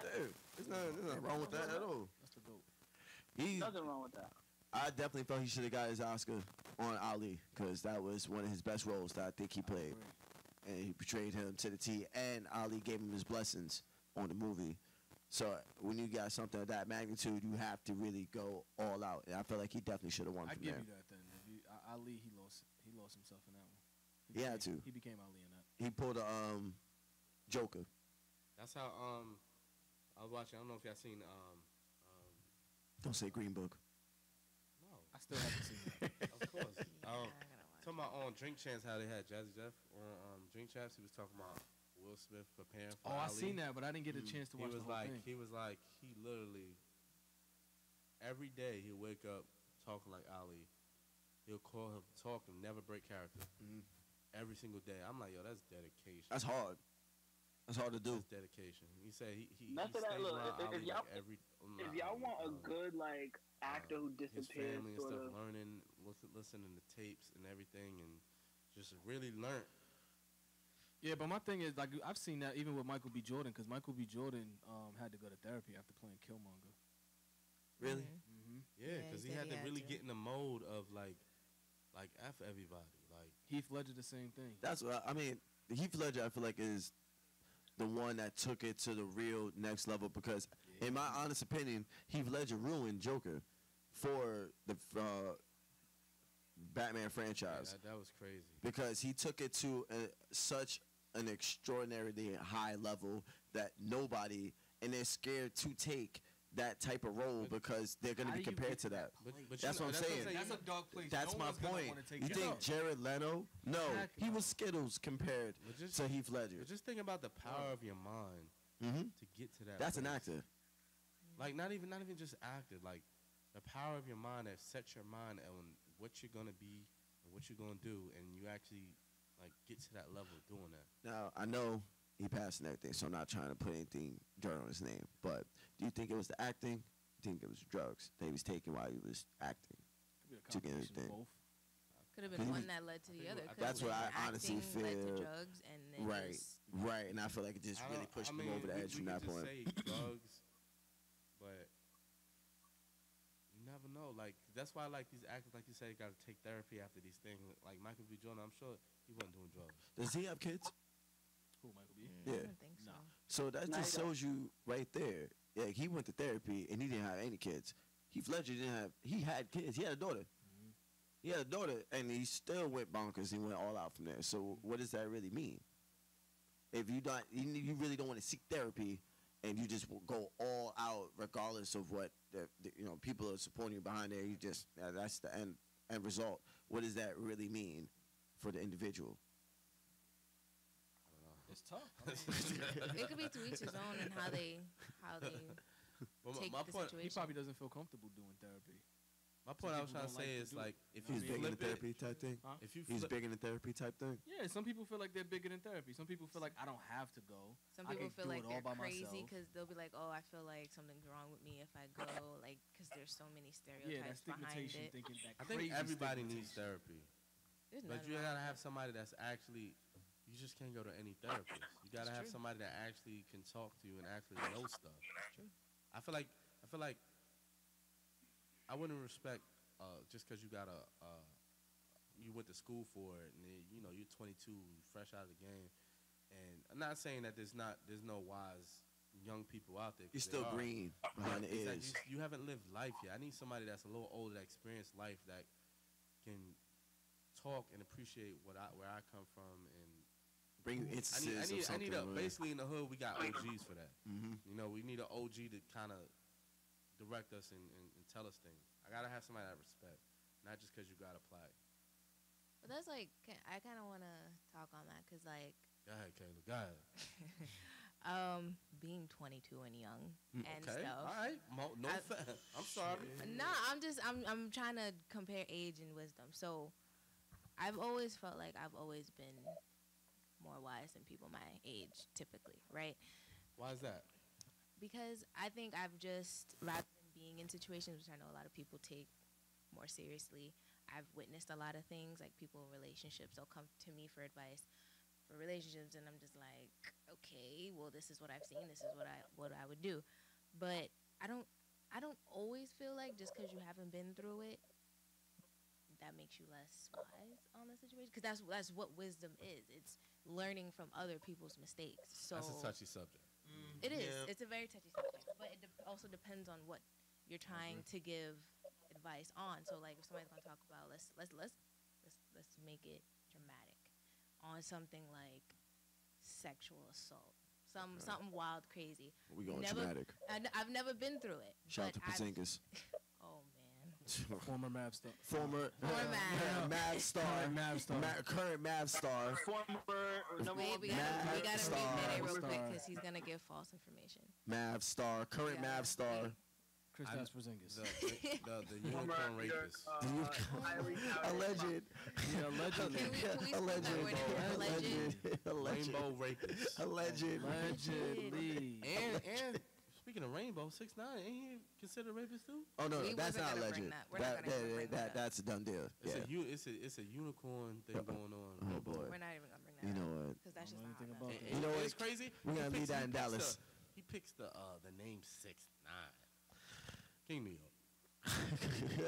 There's nothing wrong with that at all.
That's the GOAT.
nothing wrong with that.
I definitely felt he should have got his Oscar on Ali because that was one of his best roles that I think he played, and he portrayed him to the T. And Ali gave him his blessings on the movie. So when you got something of that magnitude, you have to really go all out. And I feel like he definitely should have won
I
from
give
there.
you that then. Ali, he lost himself in that one.
He had to.
He became Ali in that.
He pulled a Joker.
That's how I was watching. I don't know if y'all seen
Don't say Green Book.
no,
I still haven't seen that.
of course.
Yeah, I gotta watch.
Talking about on Drink Champs, how they had Jazzy Jeff on Drink Champs. He was talking about Will Smith preparing for
I
Ali.
seen that, but I didn't get a chance to watch the whole thing.
He was like, he literally every day he'll wake up talking like Ali. He'll call him, talk him, never break character. Every single day. I'm like, yo, that's dedication.
That's hard. That's hard to do.
That's dedication. He said he
That's
stays
that. Look,
around
if
Ali
y'all
like every.
if y'all want a good like actor who
his
disappears,
family and
sort
stuff,
of.
learning, listening to tapes and everything, and just really learn.
Yeah, but my thing is, like, I've seen that even with Michael B. Jordan, because Michael B. Jordan had to go to therapy after playing Killmonger.
Really?
Mm-hmm.
Yeah,
Yeah,
because
he
he
said
had to
he had
really
to.
get in the mode of like F everybody. Like
Heath Ledger, the same thing.
That's what I mean. Heath Ledger, I feel like, is the one that took it to the real next level because, in my honest opinion, Heath Ledger ruined Joker for the Batman franchise
that was crazy.
because he took it to such an extraordinarily high level that nobody, and they're scared to take that type of role because they're going to
How
be
do you
compared
get
to that.
But
That's what I'm saying.
That's a dark place.
That's
No
my
one's gonna
point.
wanna take
You
that
think
up.
Jared Leto? No,
Heck
he
no.
was Skittles compared
But just-
to Heath Ledger.
But just think about the power of your mind
hmm
to get to that.
That's an
place.
actor.
Like not even just acted. Like the power of your mind that sets your mind on what you're gonna be and what you're gonna do, and you actually like get to that level of doing that.
Now I know he passed and everything, so I'm not trying to put anything dirt on his name. But do you think it was the acting? Do you think it was drugs that he was taking while he was acting?
Could be a
to get
combination of
anything.
both.
Could have
Could
been
he
one
was-
that led to the other.
That's
Could've
That's what
been
I honestly
acting led to
feel.
drugs and then
Right,
just-
right, and I feel like it just
I
really
don't-
pushed
I
him
mean,
over the edge
we
from
could
that
just
point.
say drugs, but you never know. Like that's why, like these actors, like you say, got to take therapy after these things. Like Michael B. Jordan, I'm sure he wasn't doing drugs.
Does he have kids?
Who, Michael B?
I
Yeah.
don't think so.
Nah.
So that
No,
just
he don't.
shows you right there. Like he went to therapy and he didn't have any kids. Heath Ledger didn't have. He had kids. He had a daughter.
Mm-hmm.
He had a daughter, and he still went bonkers. He went all out from there. So what does that really mean? If you don't, you really don't want to seek therapy, and you just will go all out regardless of what people are supporting you behind there. You just that's the end result. What does that really mean for the individual?
It's tough.
It could be to each his own and how they
But
take
my
the
point,
He
situation.
probably doesn't feel comfortable doing therapy.
my point I was
people
trying to
don't
say
like to
is
do
like
it.
if
You know
you
what I mean?
He's big in the
flip it,
therapy type thing.
Huh?
if you
He's
flip,
big in the therapy type thing.
Yeah, some people feel like they're bigger than therapy. Some people feel like I don't have to go.
Some
I
people
can
feel
do
like
it all
they're
by
crazy
myself.
because they'll be like, "Oh, I feel like something's wrong with me if I go," like because there's so many
Yeah, that
stereotypes behind
stigmatization,
it.
thinking that
I think
crazy
everybody needs
stigmatization.
therapy,
There's
but
nothing
you
wrong
gotta
with
have
it.
somebody that's actually. You just can't go to any therapist. You gotta have
true.
somebody that actually can talk to you and actually know stuff.
True.
I feel like I wouldn't respect just because you got you went to school for it and then, you're 22, fresh out of the game, and I'm not saying that there's no wise young people out there. 'Cause
You're still
there are.
green behind the
It's that
ears.
you haven't lived life yet. I need somebody that's a little older, that experienced life, that can talk and appreciate where I come from. And
Bring you instances of something.
basically in the hood we got OGs for that.
Mm-hmm.
We need an OG to kind of direct us and tell us things. I gotta have somebody I respect, not just because you got a plaque.
But that's like, I kind of want to talk on that because, like,
Go ahead, Kayla. Go ahead.
being 22 and young and
Okay.
stuff.
All right. I'm sorry.
No, I'm trying to compare age and wisdom. So I've always felt like I've always been more wise than people my age, typically, right?
Why is that?
Because I think I've just, rather than being in situations which I know a lot of people take more seriously, I've witnessed a lot of things, like people in relationships. They'll come to me for advice for relationships, and I'm just like, okay, well, this is what I've seen. This is what I would do. But I don't always feel like just because you haven't been through it, that makes you less wise on the situation. Because that's what wisdom is. It's learning from other people's mistakes. So
That's a touchy subject.
it is.
Yeah.
It's a very touchy subject, but it also depends on what you're trying to give advice on. So, like, if somebody's gonna talk about, let's make it dramatic, on something like sexual assault, something wild, crazy.
We going
Never-
dramatic.
I've never been through it.
Shout out to
but I've-
Porzingis.
Oh man.
Former Mav star.
Former
Mav.
Mav star.
Current Mav star.
Current Mav star.
Former number
Wait,
one.
we gotta
Star.
read Nene real quick
Star.
because he's gonna give false information.
Mav star. Current
Yeah.
Mav star.
Kristaps Porzingis.
The unicorn rapist.
Alleged.
Yeah, allegedly.
Can we speak that
Alleged.
word again? Alleged.
Alleged.
Rainbow rapist.
Alleged.
Allegedly.
And speaking of Rainbow, 6ix9ine, ain't he considered a rapist too?
Oh no,
We
that's
wasn't
not
gonna
alleged.
bring that. We're not gonna even bring that up.
That's a done deal.
It's
Yeah.
it's a unicorn thing going on.
Oh boy.
We're not even gonna bring that
You
up
know what?
because that's
I
just
don't
not
know anything
how
about
that
that.
You know what?
It's crazy.
We're gonna leave that in
He
Dallas.
picks the name 6ix9ine. King New York.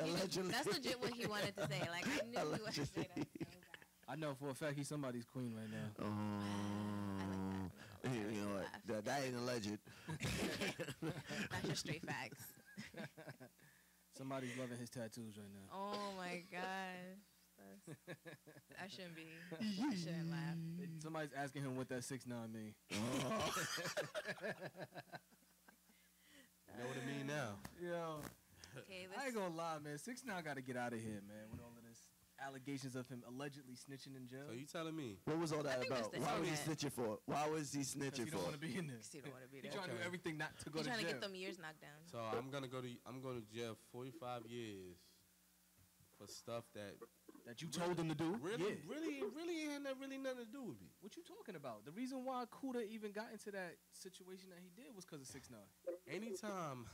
Allegedly.
That's legit what he wanted to say. Like, I knew he wanted to say that so bad.
I know for a fact he's somebody's queen right now.
Oh. You know what? That ain't alleged.
That's just straight facts.
Somebody's loving his tattoos right now.
Oh my gosh. That shouldn't be. I shouldn't laugh.
Somebody's asking him what that 6ix9ine mean.
You know what I mean now?
Yo,
Okay,
I ain't gonna lie, man. 6ix9ine got to get out of here, man. With all of this allegations of him allegedly snitching in jail.
So you telling me?
What was all
I
that
think
about?
that's the
Why was he
internet.
snitching for? Why was he
Because
snitching
he don't
for?
want to be in there.
Because you don't want to be
He
there.
trying to do
Okay.
everything not to go
He's
to
trying to
jail.
get them years knocked down.
So I'm gonna go to jail 45 years for stuff that
That you told him to do?
really
Yeah.
really ain't really nothing to do with me.
What you talking about? The reason why Kuda even got into that situation that he did was because of 6ix9ine.
Anytime,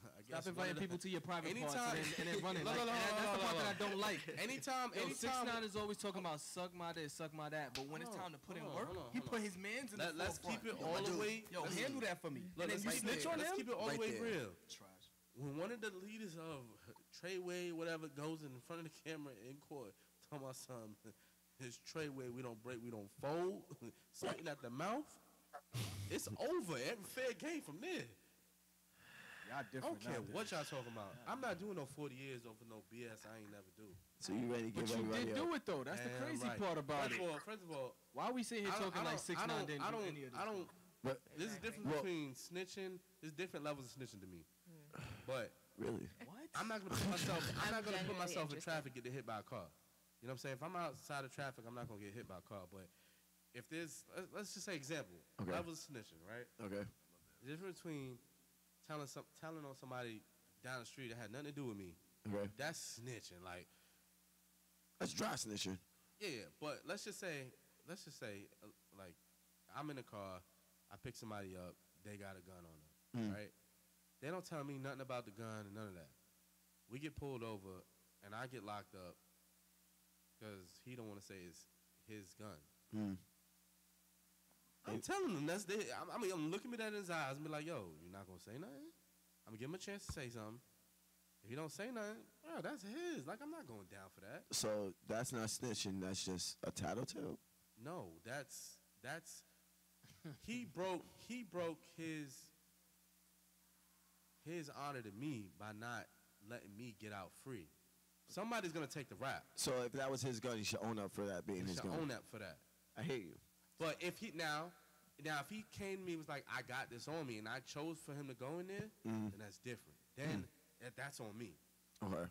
I guess
Stop inviting people to your private parts
Anytime-
and then running.
No,
Like,
no, no,
and that's
no,
the
no,
part
no.
that I don't like.
anytime,
Yo,
anytime.
6ix9ine is always talking about suck my this, suck my that, but when it's
Hold on,
time to put in
hold on,
work,
hold on,
he
hold
put
on.
his mans in the
Let's
forefront.
keep it
Yo,
all
my
the
dude.
way.
Yo,
let's-
handle that for me.
Look,
and then
let's
you
keep
snitch
it-
on
Let's
him?
keep it all
Right
the way
there.
real.
Trash.
When one of the leaders of Treyway, whatever, goes in front of the camera in court, talking about something, his Treyway, we don't break, we don't fold, spitting at the mouth, it's over. Every fair game from there.
Y'all
I
different
don't care
nowadays.
what y'all talking about. I'm not doing no 40 years over no BS I ain't never do.
So you ready to
But
give
you
everybody
did
up?
do it though. That's the
Damn
crazy
right.
part about it.
First of all,
Why we sit here
I don't-
talking
I
like
don't-
6ix9ine didn't
I
do
don't,
any of this?
I don't.
But
There's a difference
Well-
between snitching. There's different levels of snitching to me. But
really,
What?
I'm not gonna put myself. I'm not gonna put
genuinely
myself in
interested.
traffic get hit by a car. You know what I'm saying? If I'm outside of traffic, I'm not gonna get hit by a car. But if there's, let's just say example,
Okay.
levels of snitching, right?
okay.
The difference between telling on somebody down the street that had nothing to do with me,
Okay.
that's snitching. Like,
That's dry snitching.
yeah. But let's just say, like, I'm in a car, I pick somebody up, they got a gun on them,
Mm.
right? They don't tell me nothing about the gun and none of that. We get pulled over, and I get locked up because he don't want to say it's his gun.
Mm.
I'm telling him that's the. I'm looking me that in his eyes and be like, "Yo, you're not gonna say nothing. I'm gonna give him a chance to say something. If he don't say nothing, bro, that's his. Like, I'm not going down for that.
So that's not snitching. That's just a tattletale.
No, that's he broke his honor to me by not letting me get out free. Somebody's gonna take the rap.
So if that was his gun, he should own up for that being
He
his
should
gun.
own that for that.
I hear you.
But if he now if he came to me and was like, I got this on me, and I chose for him to go in there,
Mhm.
then that's different. Then that's on me.
Okay.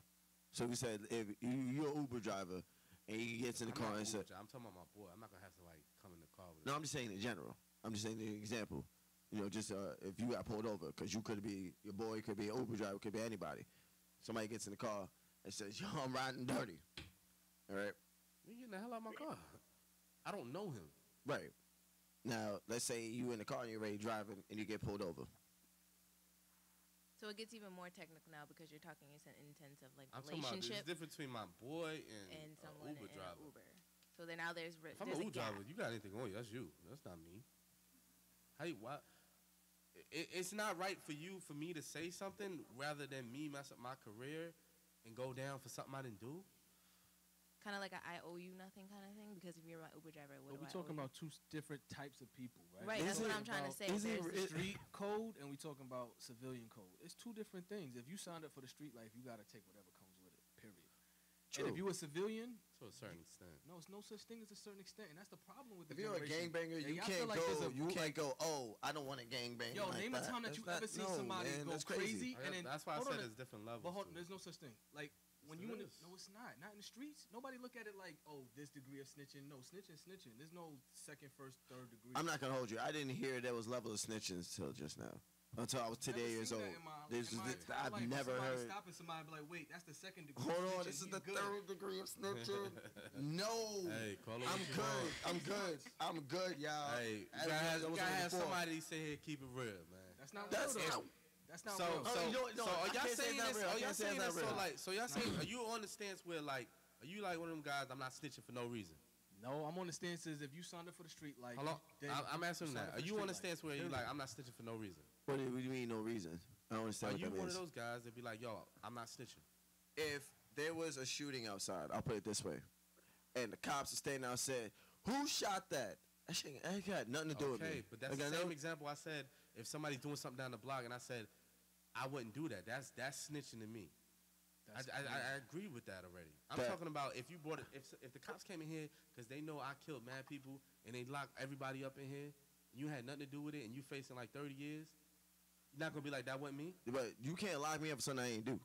So we said if you're an Uber driver and he gets in the car and says,
I'm talking about my boy. I'm not gonna have somebody come in the car with.
No, I'm just saying in general. I'm just saying an example. You know, just if you got pulled over, because you could be your boy, could be an Uber driver, could be anybody. Somebody gets in the car and says, "Yo, I'm riding dirty." All right.
You getting the hell out of my car? I don't know him.
Right. Now, let's say you in the car and you're ready driving and you get pulled over.
So it gets even more technical now because you're talking in terms of like
I'm talking about
relationship
there's a difference between my boy and
someone
Uber
in
driver.
Uber. So then now there's
If I'm an Uber driver, you got anything on you? That's you. That's not me. How you why? It's not right for me to say something rather than me mess up my career and go down for something I didn't do.
Kind of like a I owe you nothing kind of thing, because if you're my Uber driver, what
But
do
we're
I
talking
owe
about two different types of people, right?
Right, that's what I'm trying to say.
There's
There's
the street code, and we talking about civilian code. It's two different things. If you signed up for the street life, you got to take whatever comes with it, period.
True.
And if you a civilian,
To a certain extent.
no, it's no such thing as a certain extent, and that's the problem with the
If you're a
generation.
gangbanger,
And
you
y'all
can't
feel like there's
go.
a
You
rule,
can't
like,
go. Oh, I don't want to gangbang.
Yo,
like
name a
that.
time that
That's
you
not-
ever seen
no,
somebody
man,
go
that's
crazy, and then
That's why I
hold
said
on,
there's different levels.
But hold,
to it.
there's no such thing. Like when
Yes,
you
there
in the,
is.
no, it's not. Not in the streets. Nobody look at it like, oh, this degree of snitching. No, snitching. There's no second, first, third degree.
I'm not gonna hold you. I didn't hear there was level of snitching until just now. Until I was
Never
10
seen
years
that
old.
in my entire
I've
life.
never
Somebody
heard.
stopping somebody and be like, wait, that's the second degree.
Hold
of
on,
snitching.
this is
He's
the
good.
third degree of snitching. No,
Hey, call it
I'm
what you
good.
want.
I'm good. I'm good, y'all.
Hey,
As
you
I
gotta,
was
have
on before.
somebody sit here keep it real, man.
That's not
That's
real.
not.
Though. That's not
So,
real.
Oh, you know what? No,
so
I
are y'all
can't say
saying
it's not
this?
real. I
Are y'all
can't say
saying
it's
this?
not
So
real.
like, so y'all saying, are you on the stance where like, are you like one of them guys? I'm not snitching for no reason.
No, I'm on the stance is if you signed up for the street, like,
Hold on,
then
I'm asking
signed
that.
up
Are
for
you on the
street
stance where you
Period.
like, I'm not snitching for no reason?
What do you mean, no reason? I don't understand
Are
what
you
that
one
means.
of those guys that be like, yo, I'm not snitching?
If there was a shooting outside, I'll put it this way, and the cops are standing out and said, "Who shot that?" That shit ain't got nothing to do with me.
Okay, but that's
Like,
the
I
same
know-
example I said. If somebody's doing something down the block and I said, I wouldn't do that. That's snitching to me.
That's
I agree with that already. I'm
But-
talking about if you brought it, if the cops came in here because they know I killed mad people and they locked everybody up in here, and you had nothing to do with it, and you facing like 30 years, you're not gonna be like that wasn't me.
But you can't lock me up for something I ain't do,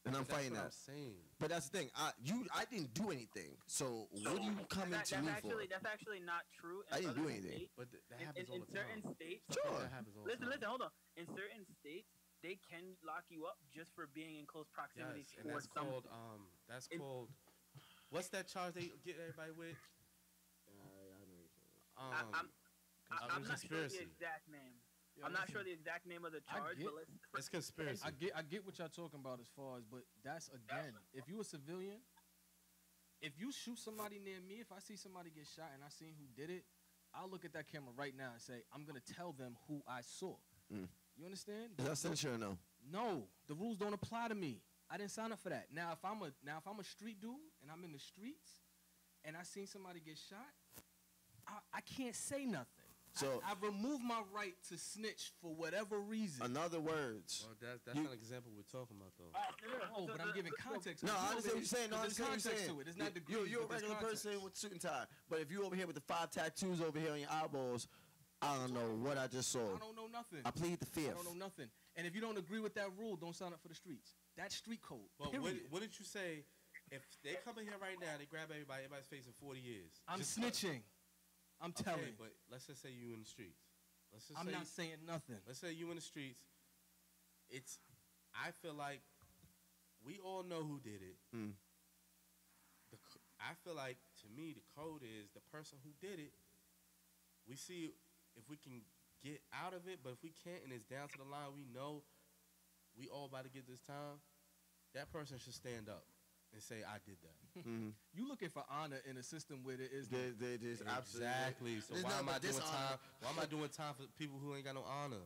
and I'm
But
fighting
that's
that.
what I'm saying.
But that's the thing. I didn't do anything. So what are you coming
That's
to me
actually
for?
that's actually not true. In
I didn't do
other
anything.
states.
But that
In,
happens
in,
all
in
the
certain
time.
states,
Sure.
That happens all the
listen,
time.
hold on. In certain states, they can lock you up just for being in close proximity
Yes, and
for
that's
some.
called what's that charge they get everybody with?
I'm not sure
conspiracy.
the exact name.
Yo,
I'm not
listen,
sure the exact name of the
I
charge,
get-
but let's.
It's conspiracy.
I get what y'all talking about as far as, but that's again, if you a civilian, if you shoot somebody near me, if I see somebody get shot and I seen who did it, I'll look at that camera right now and say, I'm gonna tell them who I saw.
Mm.
You understand?
Is that censure or no?
No, the rules don't apply to me. I didn't sign up for that. Now if I'm a street dude and I'm in the streets and I seen somebody get shot, I can't say nothing.
So-
I remove my right to snitch for whatever reason.
In other words,
Well, that's
You-
not an example we're talking about though.
Oh, but I'm giving context.
no,
You
I
over
understand what
here-
you're saying. No, I
there's
understand what you're
context
saying.
to it. It's not degrees.
You're a
but there's
regular
context.
person with suit and tie. But if you over here with the 5 tattoos over here on your eyeballs, I don't know what I just saw.
I don't know nothing.
I plead the
I
fifth.
don't know nothing. And if you don't agree with that rule, don't sign up for the streets. That's street code.
But
Period.
wouldn't you say if they come in here right now, they grab everybody's facing 40 years?
I'm
Just-
snitching. I'm
Okay,
telling.
but let's just say you in the streets. Let's just
I'm
say
not saying nothing.
let's say you in the streets. I feel like we all know who did it.
Mm.
I feel like to me the code is the person who did it. We see if we can get out of it, but if we can't and it's down to the line, we know we all about to get this time. That person should stand up and say, "I did that."
Mhm.
You looking for honor in a system where there is
There just
Exactly. So
There's
why
nothing
am I
but
doing
dishonor.
time? Why am I doing time for people who ain't got no honor?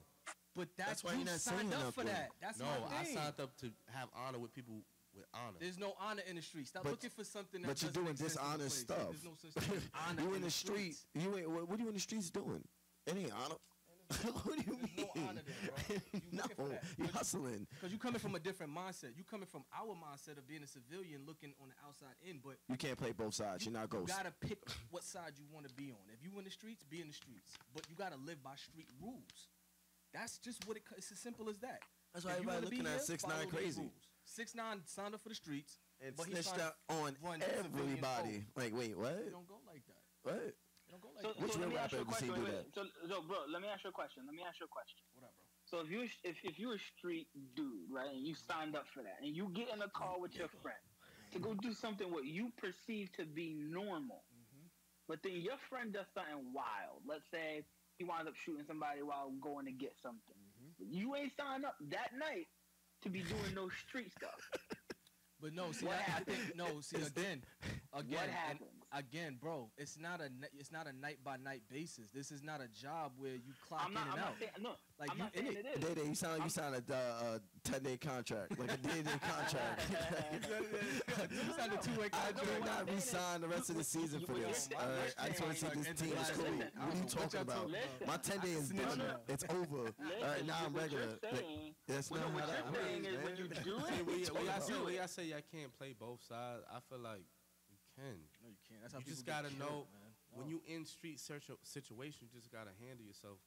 But
That's why
you
you're not
signed
saying
up for
nothing.
that. That's
No,
my
I
thing.
signed up to have honor with people with honor.
There's no honor in the streets. Stop
But-
looking for something that
but you're
doesn't
doing
make sense in the
dishonest
place.
stuff.
There's no such thing as honor
You in the
streets.
street. You ain't. What are you in the streets doing? It ain't honor. What do you
There's
mean?
no honor there, bro. You
no,
looking for that.
you hustling.
Because you coming from a different mindset. You coming from our mindset of being a civilian looking on the outside in, but
You can't play both sides. You're not
you
Ghost.
gotta pick what side you want to be on. If you in the streets, be in the streets. But you gotta live by street rules. That's just what it's as simple as that.
That's
If
why
you
everybody
wanna be
looking at
here,
6ix9ine
follow these
crazy.
rules. 6ix9ine signed up for the streets.
and
But he's
snitched
trying
out on
run the civilian
everybody. Like, wait, what?
It don't go like that.
What?
It don't go like
So,
that.
Which
so let
real
me ask you a
rapper have you
question.
seen do
Wait, wait. So, bro, let me ask you a question.
What up, bro?
So if you a street dude, right, and you signed up for that, and you get in a car with your friend to go do something what you perceive to be normal, but then your friend does something wild. Let's say he winds up shooting somebody while going to get something. You ain't signed up that night to be doing no street stuff.
But no, see,
What
I think no, see again,
What
and
happens?
again, bro. It's not a night by night basis. This is not a job where you clock
I'm not
in and out.
saying no.
Like,
I'm
you
not
in
saying
it.
it is.
Day, you sound like you signed a 10-day contract, like a day-day contract.
You signed a 2-way
I
contract.
do not resign the rest of the season for
You're
this.
saying-
All right, I just want to see this team is cool.
Listen,
What are you talking about?
Listen.
My 10-day is done. It's over. All right, now I'm
What
regular.
you're saying,
That's
what
not how that
you're saying
works,
is when you
man.
do
See,
it,
when y'all say y'all can't play both sides, I feel like you can.
No, you can't. That's how
You just
people
gotta
get
know
killed, man.
when you in street situation, you just gotta handle yourself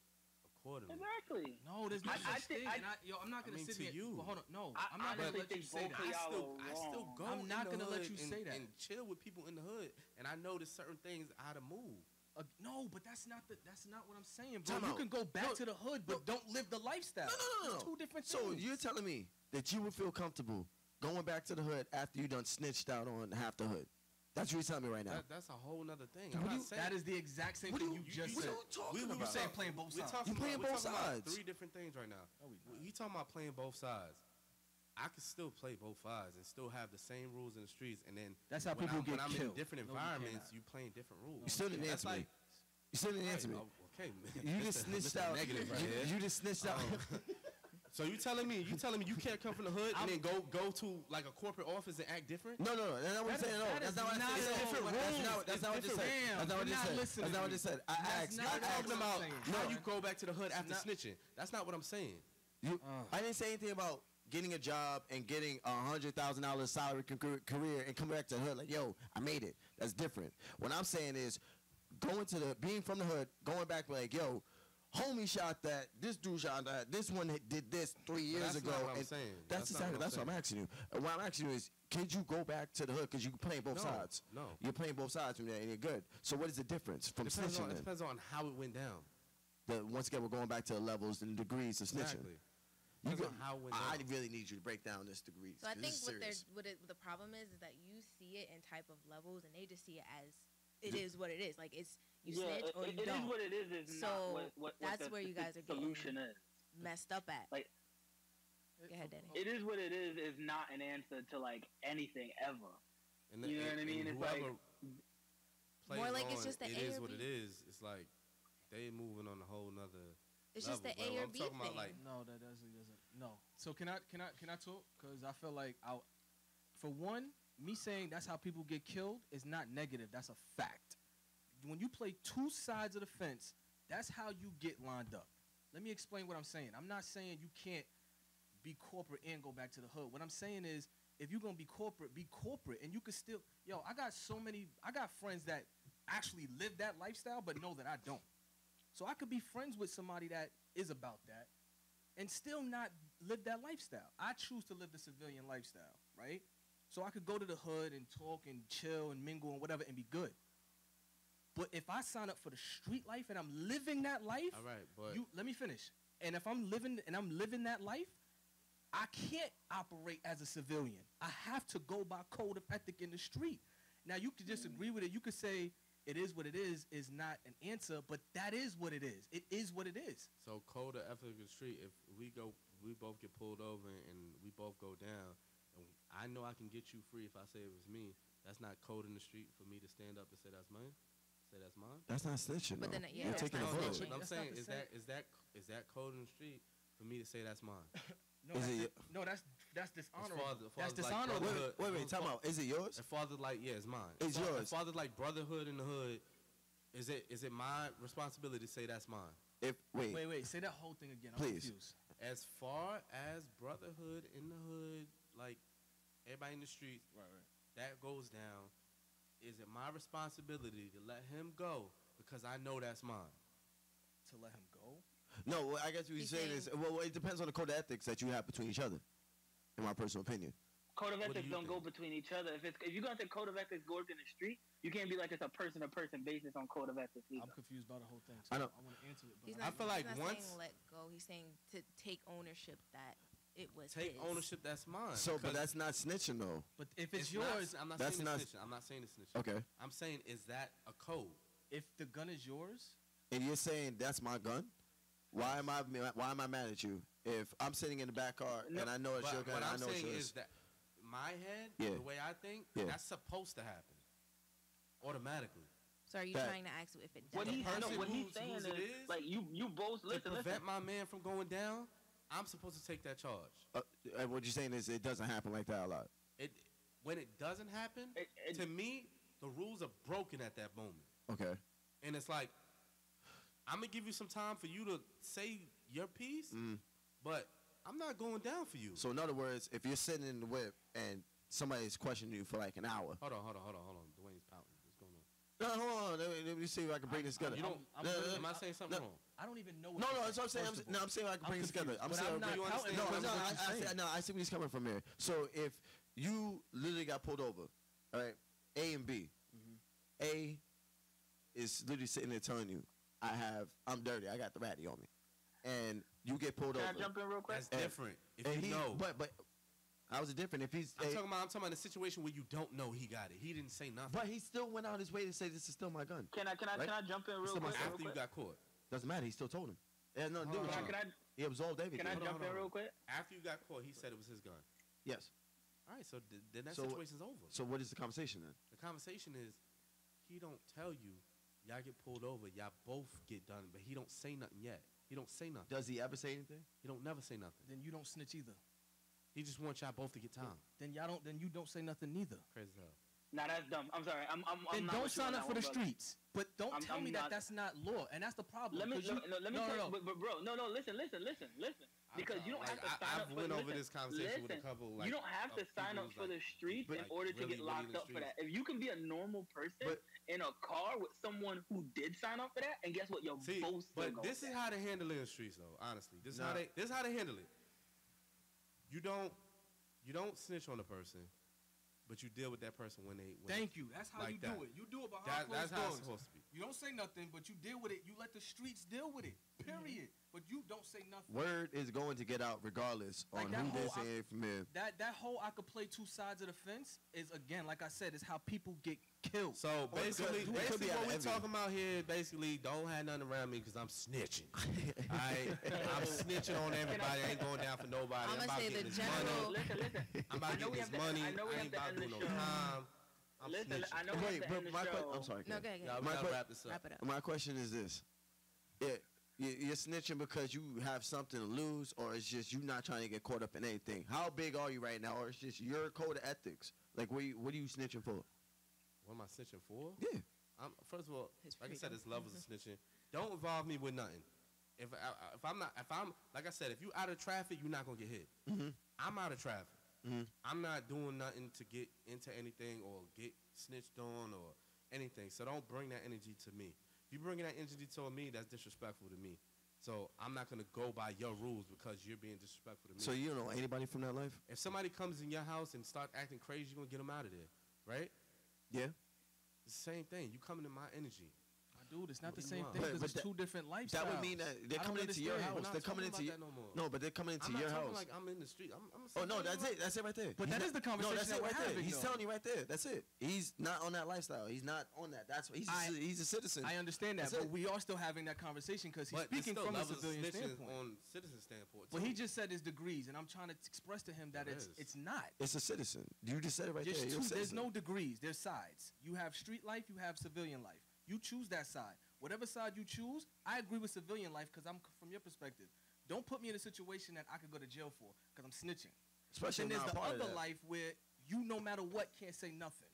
accordingly.
exactly.
No, there's no
I
such
think-
thing. I'm not
I
gonna
mean,
sit
to
here.
you.
Well, hold on. No,
I
I'm not gonna
honestly
let you
think
say
both
that.
of
I
y'all
still
wrong.
go.
I'm
in
not
the
gonna let
hood
you
and,
say that.
and chill with people in the hood, and I notice certain things how to move.
No, but that's not what I'm saying,
Time
bro. You
out.
can go back
No,
to the hood, but don't live the lifestyle.
No.
It's two different
So
things.
you're telling me that you would feel comfortable going back to the hood after you done snitched out on half the hood? That's what you're telling me right now.
That's a whole nother thing.
What
I'm
do
not
you-
saying
That is the exact same
What
thing
do
you
you-
just
what
said.
are you talking
You
about?
saying playing both
We're
sides.
talking
You playing
about,
both
we're talking about
sides.
three different things right now.
No, we not.
He talking about playing both sides. I can still play both sides and still have the same rules in the streets. And then
That's how
when
people get
when I'm
killed.
in different
No, you
environments,
cannot.
you playing different rules.
You still didn't
That's
answer me.
like,
You still didn't answer me.
okay, man.
You just snitched
Mr.
out.
Negative right here.
You just snitched out.
So you telling me you can't come from the hood and then go to like a corporate office and act different?
No, that's not what I'm saying. No,
that
that's
is
not what I
not
said.
a different room.
That's not what I just said.
Damn,
That's not what I
you're
just
not
said.
listening
That's not what I
to
just said. I
That's
asked.
not
I'm
what
talking
I'm
about
saying.
how
No.
you go back to the hood after
not-
snitching. That's not what I'm saying.
I didn't say anything about getting a job and getting $100,000 salary career and coming back to the hood like, yo, I made it. That's different. What I'm saying is being from the hood, going back like, yo, homie shot that, this dude shot that, this one did this 3 years
that's
ago.
not what I'm
and
saying.
That's
That's not
exactly
what I'm
that's what I'm
saying.
asking you. And what I'm asking you is, could you go back to the hood because you playing both
No,
sides?
no.
You're playing both sides from there and you're good. So what is the difference from
It depends,
snitching
on, it
then?
depends on how it went down.
Once again, we're going back to the levels and degrees of snitching.
Exactly.
You
Depends
could-
on how it went
I
down.
really need you to break down this degrees.
So I
'cause
think
this is
what
serious.
the problem is that you see it in type of levels, and they just see it as it is what it is. Like it's you snitch or you
it
don't.
is what it is.
So,
not what
that's
the,
where you guys are getting
solution is.
Messed up at.
Like
Go ahead, Danny.
it is what it is not an answer to like anything ever.
And
You know what I mean?
and
It's like-
whoever plays
More like it's
on,
just the
it
A
is
or
what
B.
it is. It's like they moving on a whole nother.
It's just the
level,
A
bro.
or
I'm
B
talking
thing.
about like
No, that doesn't. No. So can I talk? Because I feel like for one, me saying that's how people get killed is not negative. That's a fact. When you play two sides of the fence, that's how you get lined up. Let me explain what I'm saying. I'm not saying you can't be corporate and go back to the hood. What I'm saying is, if you're gonna be corporate, and you can still. Yo, I got friends that actually live that lifestyle, but know that I don't. So I could be friends with somebody that is about that and still not live that lifestyle. I choose to live the civilian lifestyle, right? So I could go to the hood and talk and chill and mingle and whatever and be good. But if I sign up for the street life and I'm living that life,
all right, but
let me finish. And if I'm living that life, I can't operate as a civilian. I have to go by code of ethic in the street. Now you could disagree with it. You could say it is what it is not an answer, but that is what it is. It is what it is.
so code of ethic in the street. If we both get pulled over and we both go down, and I know I can get you free if I say it was me. That's not code in the street for me to stand up and say that's mine. Say that's mine.
That's not snitching.
But
though.
then, yeah,
You're
that's
taking
not
a bullet.
snitching.
I'm
That's
saying
not the
is that code in the street for me to say that's mine?
No,
Is
that's
it-
that's dishonorable.
As far
That's
as like
dishonorable.
brotherhood-
Wait, time out. Is it yours?
As father like it's mine.
It's yours.
As father like brotherhood in the hood, is it my responsibility to say that's mine?
Wait. Say that whole thing again. I'm
Please.
confused.
As far as brotherhood in the hood, like everybody in the streets,
Right.
that goes down. Is it my responsibility to let him go because I know that's mine?
To let him go.
No, I guess what you're
He's
saying is,
saying-
well, it depends on the code of ethics that you have between each other, in my personal opinion.
Code of
What do
ethics
you
don't go
think?
between each other. If you're gonna say code of ethics go in the street, you can't be like it's a person to person basis on code of ethics either.
I'm confused by the whole thing.
I
So I,
know.
want to answer it, but
He's
I
not,
feel like
he's not
once-
saying let go. He's saying to take ownership that it was
Take
his.
ownership. That's mine.
So, but
Because
that's not snitching though.
but if it's
not-
yours,
I'm not
that's
saying
not-
it's snitching. I'm not saying it's snitching.
Okay.
I'm saying is that a code?
if the gun is yours,
And you're saying that's my gun? Why am I mad at you? If I'm sitting in the back car
No,
and I know it's
But
your gun,
what
I
I'm
know it's
saying
yours.
is that my head,
Yeah.
the way I think,
Yeah.
that's supposed to happen automatically.
So are you
That-
trying to ask if it
What
doesn't
he's
person
happen?
what he's
who's-
saying
whose
is
it is,
like you both
To
listen.
prevent my man from going down, I'm supposed to take that charge.
What you're saying is it doesn't happen like that a lot.
It when it doesn't happen,
It-
to me, the rules are broken at that moment,
Okay.
and it's like I'm gonna give you some time for you to say your piece, but I'm not going down for you.
So in other words, if you're sitting in the whip and somebody's questioning you for like an hour,
Hold on. Dwayne's pouting. What's going on?
no, hold on, let me see if I can bring this together.
You don't.
I'm
No,
literally-
Am I saying something
no.
wrong?
I don't even know. What
No,
you're
that's what I'm saying.
first of all.
I'm saying I can
I'm
bring this together.
confused,
I'm
but
saying
I'm not
you
counting
understand
no,
what
on
no,
what
I'm
you're saying.
I see where he's coming from here. So if you literally got pulled over, all right, A and B, A is literally sitting there telling you, I'm dirty, I got the ratty on me, and you get pulled
Can I
over.
jump in real quick?
That's
And-
different. If
And
you know,
but how's it different if he's?
I'm talking about a situation where you don't know he got it. He didn't say nothing.
But he still went out his way to say this is still my gun.
Can I
Right?
jump in real
Still my
quick?
son.
After you got caught.
Doesn't matter. He still told him. It had nothing to do with
Hold
you.
on.
Can
He absolved everything.
I
Hold on,
jump
hold
in
on.
real quick?
After you got caught, he said it was his gun.
Yes.
All right, so then that
So-
situation's over.
So what is the conversation then?
The conversation is, he don't tell you, y'all get pulled over, y'all both get done, but he don't say nothing yet. He don't say nothing.
Does he ever say anything?
He don't never say nothing.
Then you don't snitch either.
He just wants y'all both to get time.
Then you don't say nothing neither.
Crazy as hell.
Nah, that's dumb. I'm sorry. I'm
Then
not
don't
with you
sign
on
up
that
for the
one, brother.
streets. But don't
I'm-
tell
I'm
me
not-
that's not law, and that's the problem.
Let me
'cause you-
let me
no,
tell
no,
you,
no.
but bro, no, listen. Because you don't have to sign up
I've
for
went over
listen,
this conversation with a
listen,
couple. Like,
you don't have to
of
sign
people
up
who's
for the
like,
streets in
like,
order to
really,
get
really in
locked
the
up for that.
streets.
If you can be a normal person
But-
in a car with someone who did sign up for that, and guess what, you're
See,
both still
but
going
this is
back.
how they handle it in the streets, though. Honestly, this is
Nah.
how they handle it. You don't snitch on a person, but you deal with that person when they.
Thank you. That's how
Like
you
that.
do it. You do it behind
That's
closed
how it's
doors.
supposed to be.
You don't say nothing, but you deal with it. You let the streets deal with it. Period. But you don't say nothing.
Word is going to get out regardless
Like
on
that
who this
whole-
is from here.
That whole I could play two sides of the fence is, again, like I said, is how people get killed.
So
it could-
basically,
it could be
what
out of
we're
envy.
talking about here, basically, don't have nothing around me because I'm snitching. I'm snitching on everybody. I ain't going down for nobody.
I'ma
I'm about
say
getting
the
this
general-
money.
Listen.
I'm about
I
to
know
get
we
this
have to-
money.
I know we
I
have
ain't
to
about
end
to do
the
no
show.
time. I'm
Listen,
snitching.
I know we
Wait,
have to
but
end the
my
show.
I'm sorry.
No,
Ken.
go ahead.
Yeah, we
My
gotta
que-
wrap this up.
Wrap it up.
My question is this: you're snitching because you have something to lose, or it's just you not trying to get caught up in anything? How big are you right now, or it's just your code of ethics? Like, what are you snitching for?
What am I snitching for?
Yeah.
First of all,
His
like I said,
freedom.
there's levels of snitching. Don't involve me with nothing. If I'm like I said, if you out of traffic, you're not gonna get hit.
Mhm.
I'm out of traffic.
Mhm.
I'm not doing nothing to get into anything or get snitched on or anything. So don't bring that energy to me. If you bring that energy to me, that's disrespectful to me. So I'm not gonna go by your rules because you're being disrespectful to me.
So you don't know anybody from that life?
If somebody comes in your house and start acting crazy, you're gonna get them out of there, right?
Yeah.
It's the same thing. You coming in my energy.
Dude, it's not the
What do
same
you
thing
want?
because
But
it's
that-
two different lifestyles.
That would mean that they're
I
coming
don't
into your
understand.
house.
We're not
They're coming
talking
into
about that no more.
no, but they're coming into
I'm not
your
talking
house.
like I'm in the street.
Oh no, that's it. That's it right there.
But that is the conversation
No, that's
that
it
we're
right there.
having,
He's
though.
telling you right there. That's it. He's not on that lifestyle. He's not on that. That's what he's a citizen.
I understand that,
That's
but
it.
we are still having that conversation because he's
But there's
speaking
still
from a
levels of
civilian
snitching
standpoint.
on citizen standpoint.
But
too.
he just said his degrees, and I'm trying to express to him that
It
it's
is.
it's not.
It's a citizen. You just said it right
There's
there. You're a
there's
citizen.
no degrees. There's sides. You have street life. You have civilian life. You choose that side. Whatever side you choose, I agree with civilian life because I'm from your perspective. Don't put me in a situation that I could go to jail for because I'm snitching.
Especially
Then there's
not
the
part of
other
that.
life where you, no matter what, can't say nothing.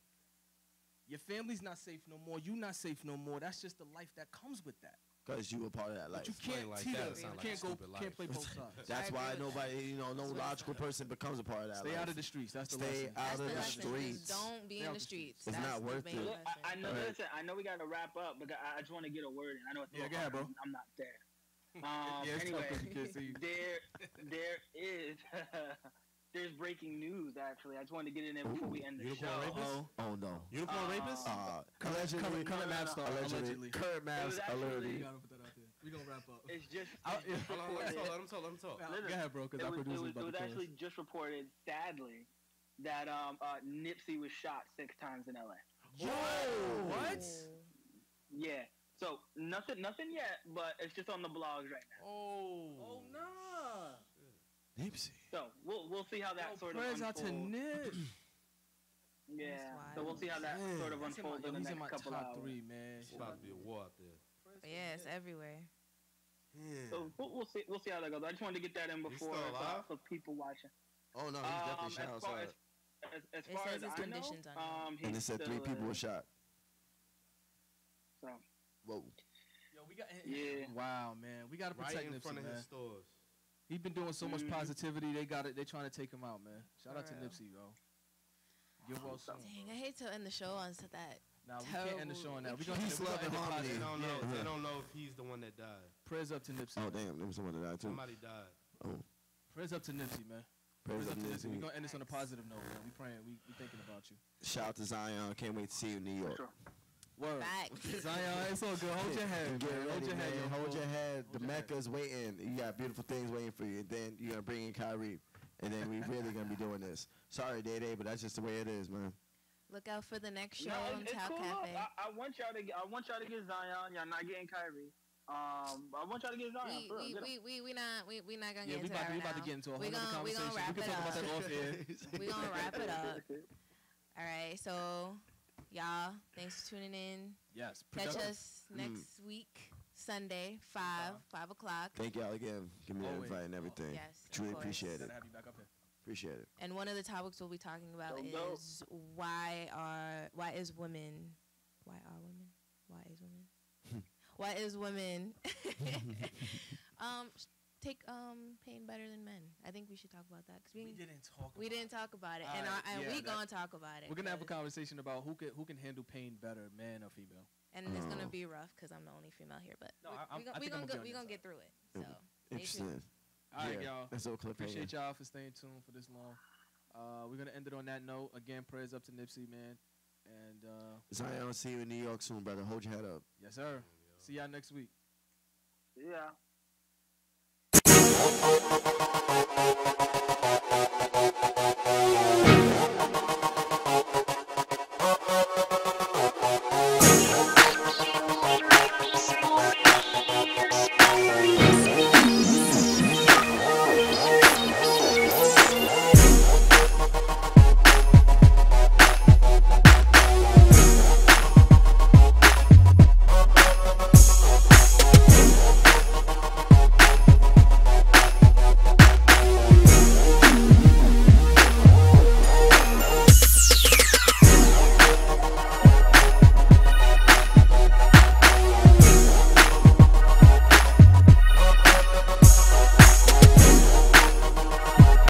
Your family's not safe no more. You not safe no more. That's just the life that comes with that.
Because you were part of that life.
But you
Explain
can't
like
teeter.
that, it
You
sound like a
can't go.
stupid life.
Can't play both sides.
That's
I
why
agree with
nobody, no
That's what
logical
it is.
person becomes a part of that
Stay
life.
out of the streets. That's the
Stay
lesson.
out
That's
of
the
the
lesson.
streets.
Just don't be
Stay
in
out
the
the
streets.
It's
That's
not
the
worth
main
it.
Look,
lesson.
I know.
Right.
Listen, I know we got to wrap up, but I just want to get a word in. I know it's a
Yeah,
little
go ahead,
hard.
bro.
I'm not there.
Yeah, it's tough
Anyway,
'cause you can't see you.
there is there's breaking news. Actually, I just wanted to get in there before we end the
Unicorn
show.
rapist?
Oh no.
Unicorn rapist?
Allegedly.
Current map star. Allegedly.
Current
It
maps
was actually-
alerted.
We gotta put that out there. We gonna wrap up.
It's just.
I'll-
It's just
Hold on, let
reported-
him talk.
Listen,
Go ahead, bro, because our producer's
it
about
was
to kill
actually
us.
just reported, sadly, that Nipsey was shot 6 times in LA.
Whoa! What?
Yeah. So nothing yet, but it's just on the blogs right now.
Oh nah.
Nipsey.
So we'll see how that sort of
Prayers
unfolds.
out to Nip.
Yeah.
That's
So we'll see how that
wild.
sort of
That's in my-
unfolds
yo,
in the
he's in
next
my
couple
top
hours.
3, man.
It's about to be a war out there.
But yeah, it's everywhere.
Yeah.
So we'll see how that goes. I just wanted to get that in
He's
before
still alive?
for people watching.
Oh no, he's definitely shot
as far
outside.
as
It
far
says
as
his
I
conditions
know,
unknown.
he's
And it said 3
still,
people were shot.
So
Whoa.
Yo, we got.
Yeah.
Wow, man, we gotta
Right
protect
in
Nipsey,
front of
man.
his stores.
He's been doing so much
Mhm.
positivity. They got it. They trying to take him out, man. Shout out to
For real.
Nipsey, bro. Get well soon.
Dang, I hate to end the show on that.
Nah, we can't end the show on that. We gonna
Peace,
we
love,
gonna end
and
it
harmony.
They
positive.
don't know.
Yeah.
They don't know if he's the one that died.
Prayers up to Nipsey.
Oh damn, there was someone that died too.
Somebody died.
Prayers up to Nipsey, man.
Praise up to
We
Nipsey.
gonna end this on a positive note, man. We praying. We thinking about you.
Shout out to Zion. Can't wait to see you in New York.
sure.
Word.
Facts.
Zion, it's all good. Hold your head.
Get
man.
ready,
Hold your head.
man.
yo,
Hold
bro.
your head. The
Hold your
Mecca's waiting. You got beautiful things waiting for you. And then you're gonna bring in Kyrie. And then we really gonna be doing this. Sorry, Day, but that's just the way it is, man.
Look out for the next show
No,
on
it's
Tao
cool.
Cafe.
I want y'all to get Zion. Y'all not getting Kyrie. I want y'all to get Zion. For real, get him.
We not gonna
Yeah,
get
we
into that
about
right
to
now.
get into a whole
We
other
gonna
conversation.
wrap
We can
it
talk about that
up.
off air.
We gonna wrap it up. All right, so y'all, thanks for tuning in.
Yes.
Catch
productive.
us next week, Sunday, 5 o'clock.
Thank y'all again. Give me the
Always.
invite and everything.
Yes, of
Truly
course.
appreciate it.
Gotta have you back up here.
Appreciate it.
And one of the topics we'll be talking about
Dope.
is why is women take pain better than men. I think we should talk about that because we didn't talk about it, and
yeah,
we gonna talk about it.
We're gonna have a
'cause-
conversation about who can handle pain better, man or female.
and it's gonna be rough because I'm the only female here, but
No,
we
I think
gonna
I'm gonna be on
we
your
gonna
side.
get through it. So stay tuned.
Interesting.
All right,
Yeah,
y'all.
That's all cliffhanger.
Appreciate y'all for staying tuned for this long. We're gonna end it on that note. Again, prayers up to Nipsey, man. And
Zion, I'll see you in New York soon, brother. Hold your head up.
yes, sir. See y'all next week.
Yeah.